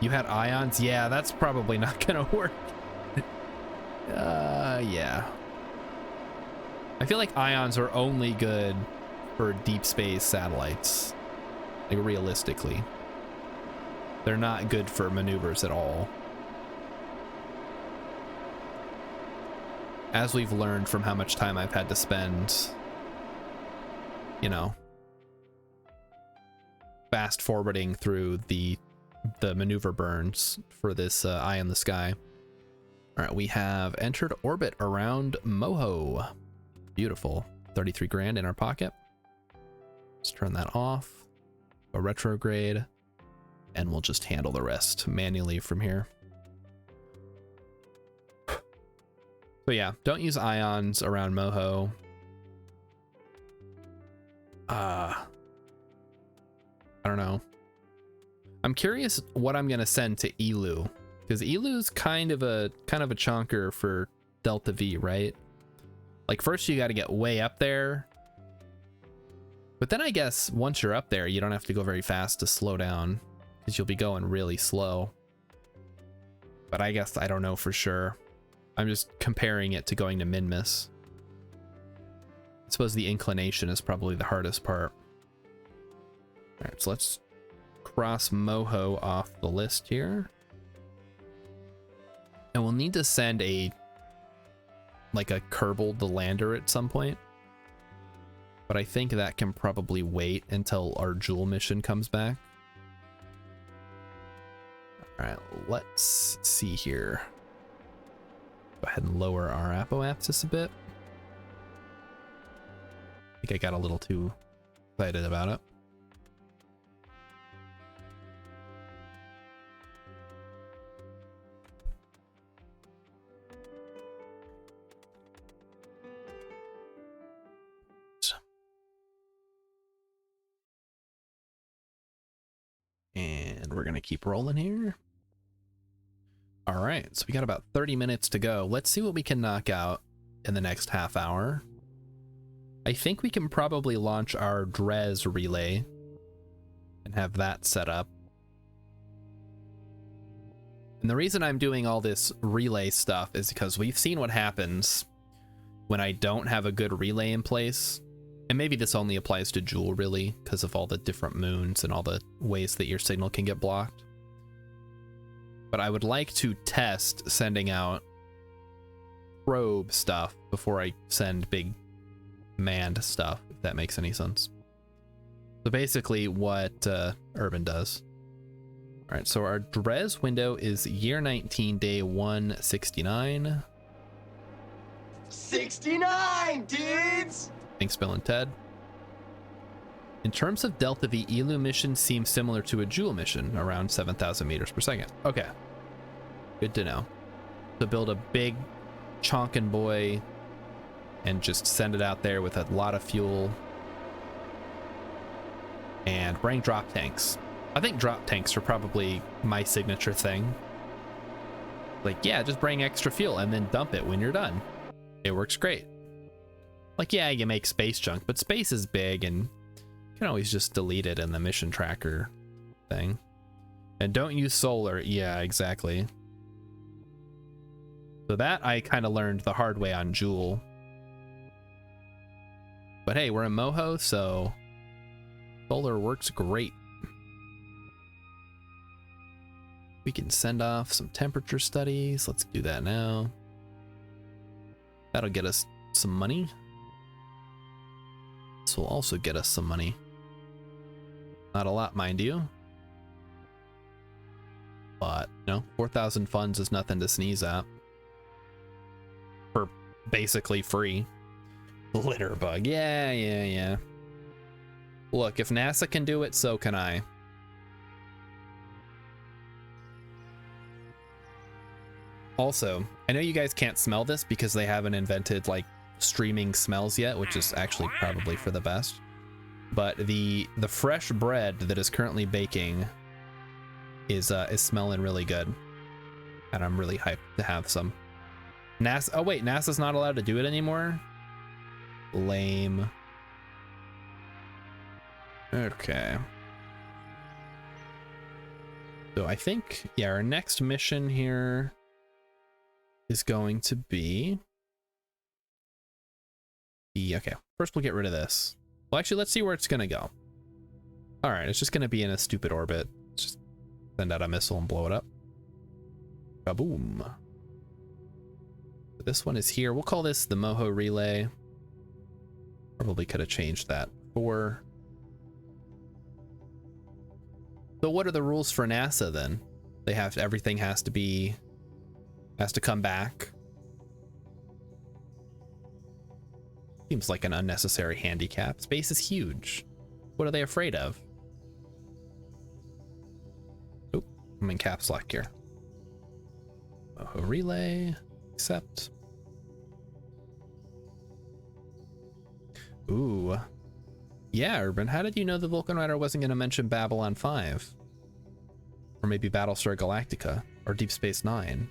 Speaker 1: You had ions? Yeah, that's probably not gonna work. Yeah. I feel like ions are only good for deep space satellites. Like, realistically. They're not good for maneuvers at all. As we've learned from how much time I've had to spend, you know, fast forwarding through the maneuver burns for this eye in the sky. All right, we have entered orbit around Moho. Beautiful. 33 grand in our pocket. Let's turn that off. A retrograde, and we'll just handle the rest manually from here. So yeah, don't use ions around Moho. I don't know. I'm curious what I'm gonna send to Elu, because Elu's kind of a chonker for Delta V, right? Like, first you got to get way up there, but then I guess once you're up there, you don't have to go very fast to slow down, because you'll be going really slow. But I guess I don't know for sure. I'm just comparing it to going to Minmus. I suppose the inclination is probably the hardest part. All right, so let's cross Moho off the list here. And we'll need to send a Kerbal the lander at some point. But I think that can probably wait until our Joule mission comes back. All right, let's see here. Go ahead and lower our apoapsis a bit. I think I got a little too excited about it. And we're gonna keep rolling here. All right, so we got about 30 minutes to go. Let's see what we can knock out in the next half hour. I think we can probably launch our Dres relay and have that set up. And the reason I'm doing all this relay stuff is because we've seen what happens when I don't have a good relay in place. And maybe this only applies to Joule, really, because of all the different moons and all the ways that your signal can get blocked. But I would like to test sending out probe stuff before I send big manned stuff, if that makes any sense. So basically what Urban does. All right, so our Dres window is year 19, day 169.
Speaker 4: 69, dudes!
Speaker 1: Thanks, Bill and Ted. In terms of Delta V, Elu mission seems similar to a Joule mission, around 7,000 meters per second. Okay, good to know. To build a big chonkin' boy and just send it out there with a lot of fuel. And bring drop tanks. I think drop tanks are probably my signature thing. Like, yeah, just bring extra fuel and then dump it when you're done. It works great. Like, yeah, you make space junk, but space is big and you can always just delete it in the mission tracker thing. And don't use solar. Yeah, exactly. So that I kind of learned the hard way on Joule. But hey, we're in Moho, so solar works great. We can send off some temperature studies. Let's do that now. That'll get us some money. This will also get us some money. Not a lot, mind you. But, you know, 4,000 funds is nothing to sneeze at. For basically free. Litter bug. Yeah. Look, if NASA can do it, so can I. Also, I know you guys can't smell this because they haven't invented like streaming smells yet, which is actually probably for the best. But the fresh bread that is currently baking is smelling really good, and I'm really hyped to have some. NASA. Oh wait, NASA's not allowed to do it anymore. Lame. Okay. So I think, yeah, our next mission here is going to be okay, first we'll get rid of this. Well, actually, let's see where it's gonna go. All right, it's just gonna be in a stupid orbit. Let's just send out a missile and blow it up. Kaboom. This one is here. We'll call this the Moho relay. Probably could have changed that before. So what are the rules for NASA then? They have everything has to come back. Seems like an unnecessary handicap. Space is huge. What are they afraid of? Oop, I'm in caps lock here. Moho relay, accept. Ooh. Yeah, Urban, how did you know the Vulcan Rider wasn't going to mention Babylon 5? Or maybe Battlestar Galactica, or Deep Space Nine?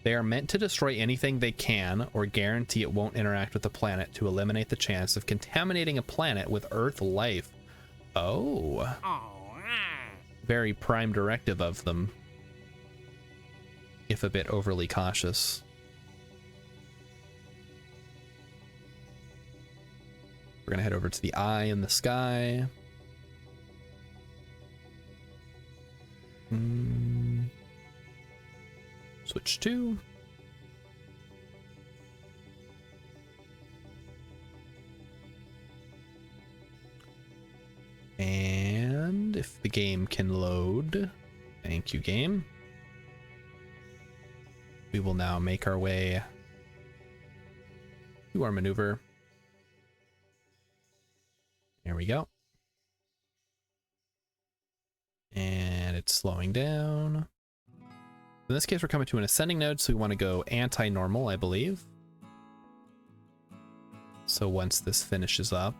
Speaker 1: They are meant to destroy anything they can or guarantee it won't interact with the planet to eliminate the chance of contaminating a planet with Earth life. Oh. Very prime directive of them. If a bit overly cautious. We're gonna head over to the eye in the sky. Switch to. And if the game can load, thank you, game. We will now make our way to our maneuver. There we go. And it's slowing down. In this case, we're coming to an ascending node, so we want to go anti-normal, I believe. So once this finishes up.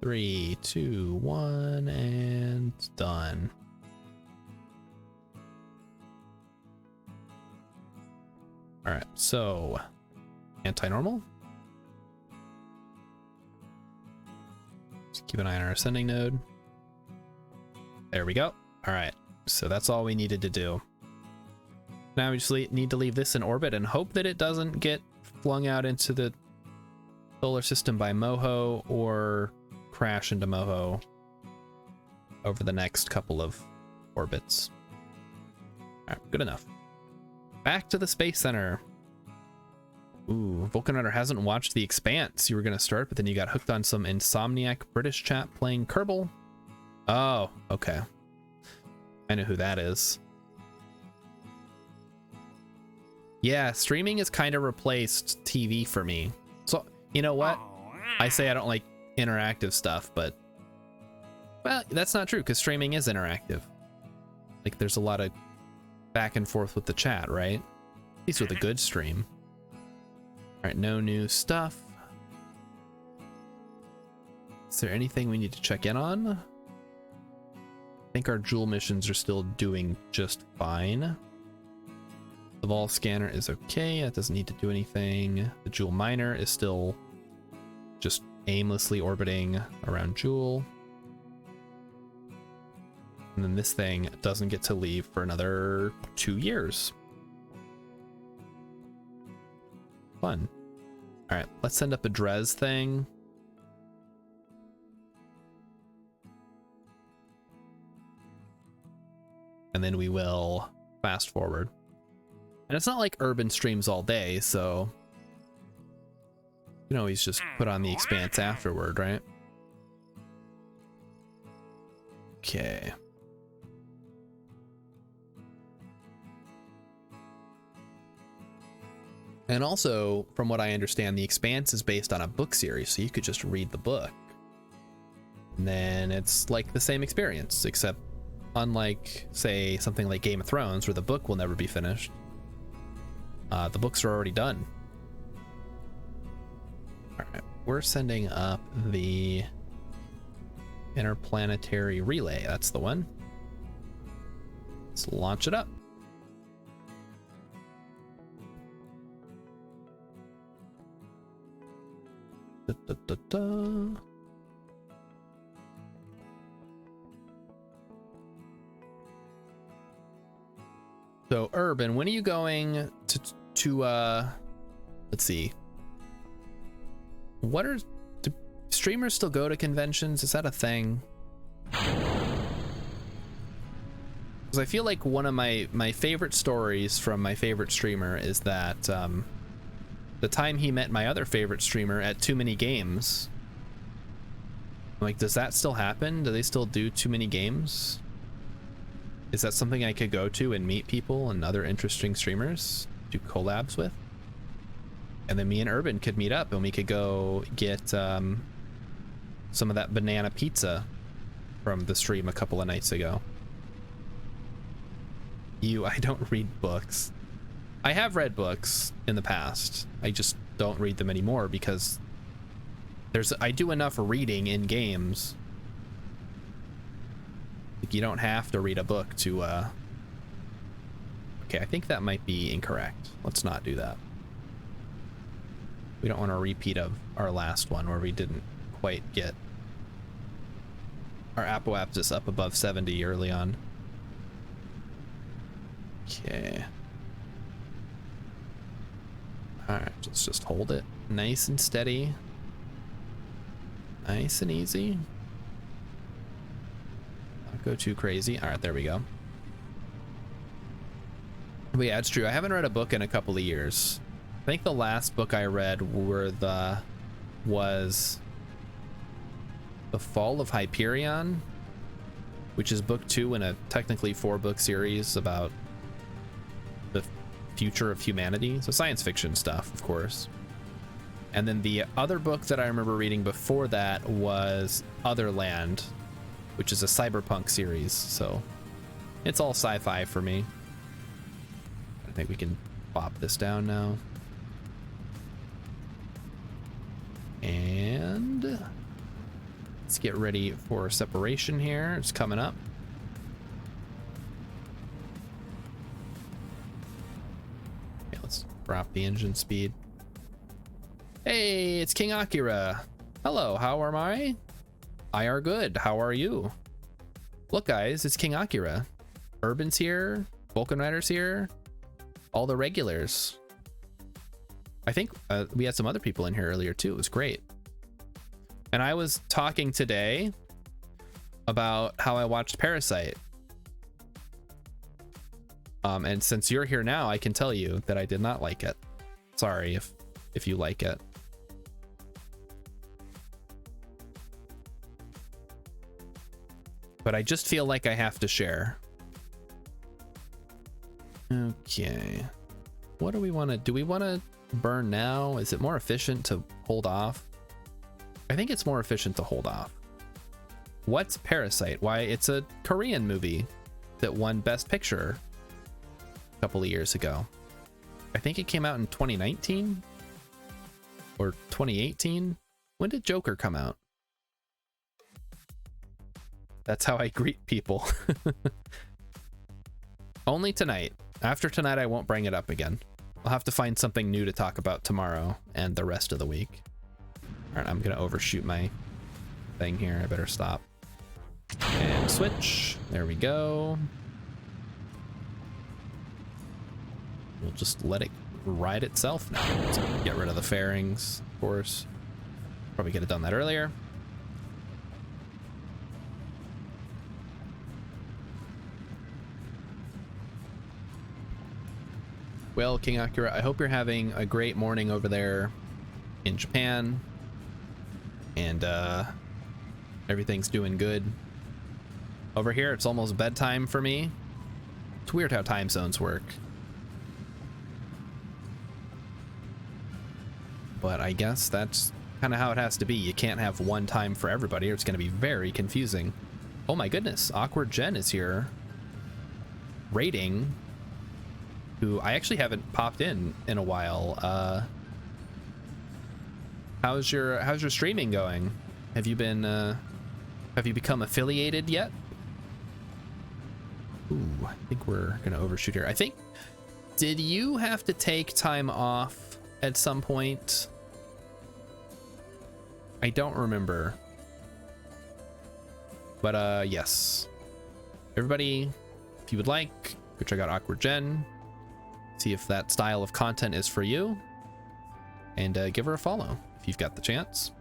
Speaker 1: 3, 2, 1, and done. All right, so anti-normal. Just keep an eye on our ascending node. There we go. All right, so that's all we needed to do. Now we just need to leave this in orbit and hope that it doesn't get flung out into the solar system by Moho or crash into Moho over the next couple of orbits. All right, good enough. Back to the Space Center. Ooh, Vulcan Rider hasn't watched The Expanse. You were going to start, but then you got hooked on some insomniac British chap playing Kerbal. Oh, okay. I know who that is. Yeah, streaming has kind of replaced TV for me. So, you know what? I say I don't like interactive stuff, but... well, that's not true, because streaming is interactive. Like, there's a lot of back and forth with the chat, right? At least with a good stream. Alright, no new stuff. Is there anything we need to check in on? I think our Joule missions are still doing just fine. The Vol scanner is okay, that doesn't need to do anything. The Joule miner is still just aimlessly orbiting around Joule. And then this thing doesn't get to leave for another 2 years. Fun. All right, let's send up a Dres thing. And then we will fast forward. And it's not like Urban streams all day, so you can always just put on the Expanse afterward, right? Okay. And also, from what I understand, the Expanse is based on a book series, so you could just read the book. And then it's like the same experience, except unlike, say, something like Game of Thrones, where the book will never be finished. The books are already done. All right, we're sending up the interplanetary relay. That's the one. Let's launch it up. Da, da, da, da. So, Urban, when are you going to let's see. Do streamers still go to conventions? Is that a thing? Because I feel like one of my favorite stories from my favorite streamer is that the time he met my other favorite streamer at Too Many Games. Like, does that still happen? Do they still do Too Many Games? Is that something I could go to and meet people and other interesting streamers, do collabs with? And then me and Urban could meet up and we could go get some of that banana pizza from the stream a couple of nights ago. I don't read books. I have read books in the past. I just don't read them anymore because I do enough reading in games. Like, you don't have to read a book to okay, I think that might be incorrect. Let's not do that. We don't want a repeat of our last one where we didn't quite get our apoapsis up above 70 early on. Okay. Alright, let's just hold it nice and steady. Nice and easy. Not go too crazy. Alright, there we go. But yeah, it's true. I haven't read a book in a couple of years. I think the last book I read was The Fall of Hyperion, which is book 2 in a technically 4-book series about the future of humanity. So science fiction stuff, of course. And then the other book that I remember reading before that was Otherland, which is a cyberpunk series. So it's all sci-fi for me. I think we can pop this down now. And let's get ready for separation here. It's coming up. Okay, let's drop the engine speed. Hey, it's King Akira. Hello, how am I? I are good. How are you? Look, guys, it's King Akira. Urban's here. Vulcan Rider's here. All the regulars. I think we had some other people in here earlier too. It was great. And I was talking today about how I watched Parasite. And since you're here now, I can tell you that I did not like it. Sorry if you like it. But I just feel like I have to share. Okay. What do we want to do? We want to burn now? Is it more efficient to hold off? I think it's more efficient to hold off. What's Parasite? Why, it's a Korean movie that won Best Picture a couple of years ago. I think it came out in 2019 or 2018. When did Joker come out? That's how I greet people. Only tonight. After tonight, I won't bring it up again. I'll have to find something new to talk about tomorrow and the rest of the week. All right, I'm gonna overshoot my thing here. I better stop. And switch. There we go. We'll just let it ride itself now. Let's get rid of the fairings, of course. Probably could have done that earlier. Well, King Akira, I hope you're having a great morning over there in Japan, and everything's doing good. Over here, it's almost bedtime for me. It's weird how time zones work. But I guess that's kind of how it has to be. You can't have one time for everybody, or it's going to be very confusing. Oh my goodness, Awkward Jen is here. Rating, who I actually haven't popped in a while. How's your streaming going? Have you become affiliated yet? Ooh, I think we're gonna overshoot here. I think, did you have to take time off at some point? I don't remember. But yes. Everybody, if you would like, go check out Awkward Jen. See if that style of content is for you. And give her a follow if you've got the chance.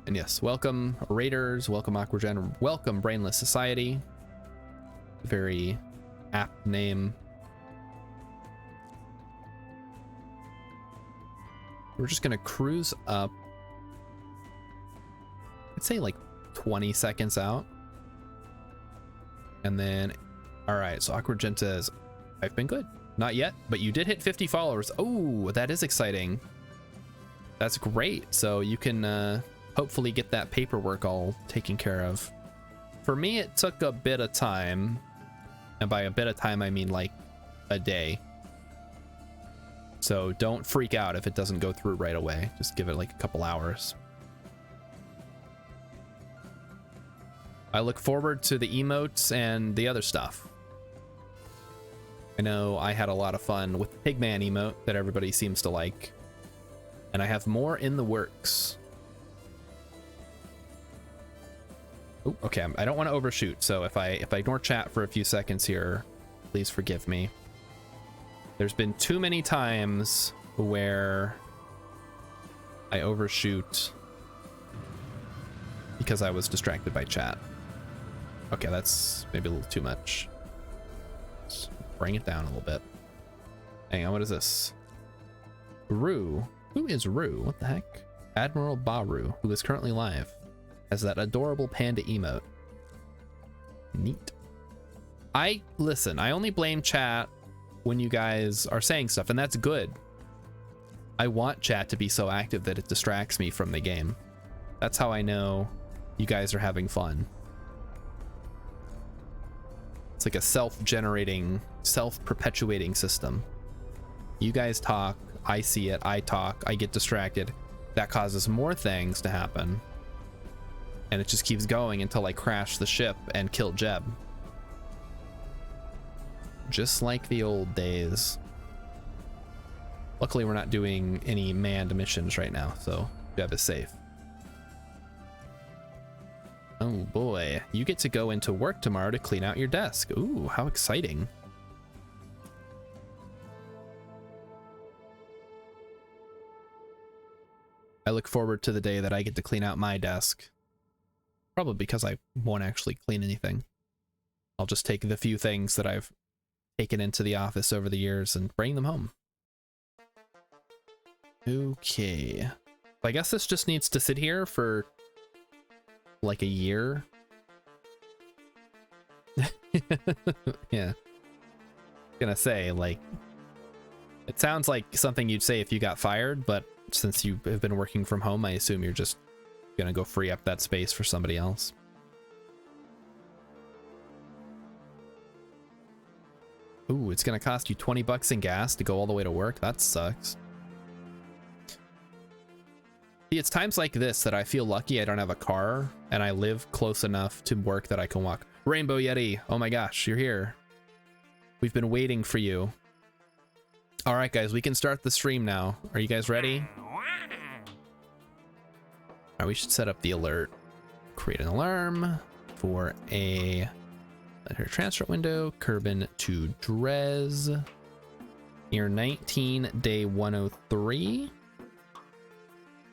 Speaker 1: And yes, welcome Raiders, welcome Awkward Jen, welcome Brainless Society. Very apt name. We're just gonna cruise up. I'd say like 20 seconds out. And then, all right, so Awkward Jen says, I've been good. Not yet, but you did hit 50 followers. Oh, that is exciting. That's great. So you can hopefully get that paperwork all taken care of. For me, it took a bit of time. And by a bit of time, I mean like a day. So don't freak out if it doesn't go through right away. Just give it like a couple hours. I look forward to the emotes and the other stuff. I know I had a lot of fun with the Pigman emote that everybody seems to like. And I have more in the works. Ooh, okay, I don't want to overshoot, so if I ignore chat for a few seconds here, please forgive me. There's been too many times where I overshoot because I was distracted by chat. Okay, that's maybe a little too much. Let's bring it down a little bit. Hang on, what is this? Rue. Who is Rue? What the heck? Admiral Baru, who is currently live, has that adorable panda emote. Neat. Listen, I only blame chat when you guys are saying stuff, and that's good. I want chat to be so active that it distracts me from the game. That's how I know you guys are having fun. It's like a self-generating, self-perpetuating system. You guys talk, I see it, I talk, I get distracted. That causes more things to happen. And it just keeps going until I crash the ship and kill Jeb. Just like the old days. Luckily, we're not doing any manned missions right now, so Jeb is safe. Oh boy, you get to go into work tomorrow to clean out your desk. Ooh, how exciting. I look forward to the day that I get to clean out my desk. Probably because I won't actually clean anything. I'll just take the few things that I've taken into the office over the years and bring them home. Okay. I guess this just needs to sit here for like a year. Yeah. Gonna say, like, it sounds like something you'd say if you got fired, but since you have been working from home, I assume you're just gonna go free up that space for somebody else. Ooh, it's gonna cost you 20 bucks in gas to go all the way to work. That sucks. See, it's times like this that I feel lucky I don't have a car and I live close enough to work that I can walk. Rainbow Yeti, oh my gosh, you're here. We've been waiting for you. All right, guys, we can start the stream now. Are you guys ready? All right, we should set up the alert. Create an alarm for a transfer window. Kerbal to Drez. Year 19, day 103.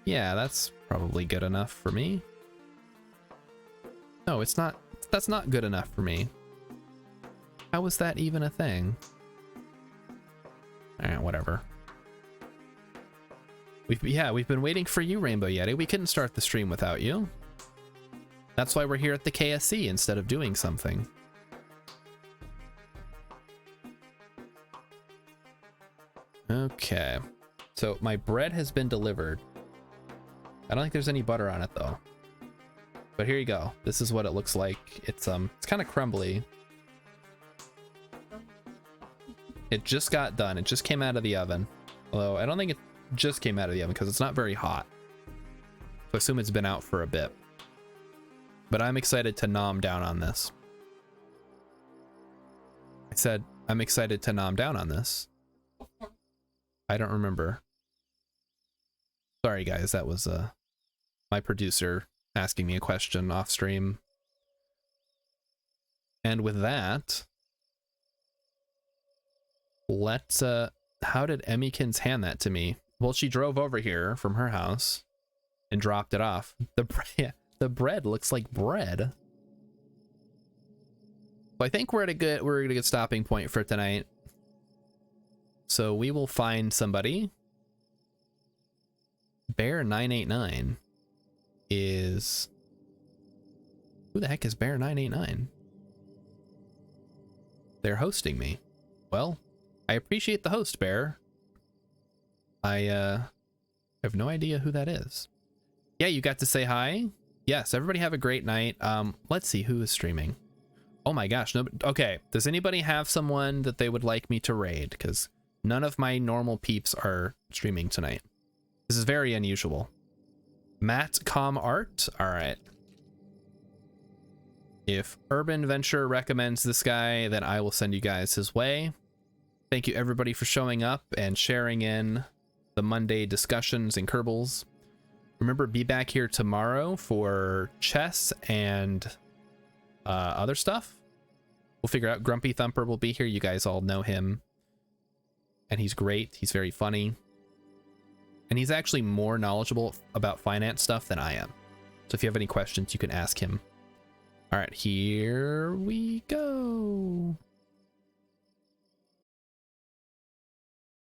Speaker 1: Yeah, that's probably good enough for me. No, it's not. That's not good enough for me. How is that even a thing? Whatever. We've been waiting for you, Rainbow Yeti. We couldn't start the stream without you. That's why we're here at the KSC instead of doing something. Okay. So my bread has been delivered. I don't think there's any butter on it though. But here you go. This is what it looks like. It's kind of crumbly. It just got done. It just came out of the oven. Although I don't think it just came out of the oven because it's not very hot. So I assume it's been out for a bit. But I'm excited to nom down on this. I said I'm excited to nom down on this. I don't remember. Sorry guys, that was my producer asking me a question off stream. And with that, let's how did Emmykins hand that to me? Well, she drove over here from her house and dropped it off. The bread looks like bread. So I think we're at a good stopping point for tonight. So we will find somebody. Bear 989 is... Who the heck is Bear 989? They're hosting me. Well, I appreciate the host, Bear. I have no idea who that is. Yeah, you got to say hi. Yes, everybody have a great night. Let's see who is streaming. Oh my gosh, no. Okay, does anybody have someone that they would like me to raid? Because none of my normal peeps are streaming tonight. This is very unusual. Matt Com Art. All right. If Urban Venture recommends this guy, then I will send you guys his way. Thank you everybody for showing up and sharing in the Monday discussions and Kerbals. Remember, be back here tomorrow for chess and other stuff. We'll figure out. Grumpy Thumper will be here. You guys all know him. And he's great. He's very funny. And he's actually more knowledgeable about finance stuff than I am. So if you have any questions, you can ask him. All right, here we go.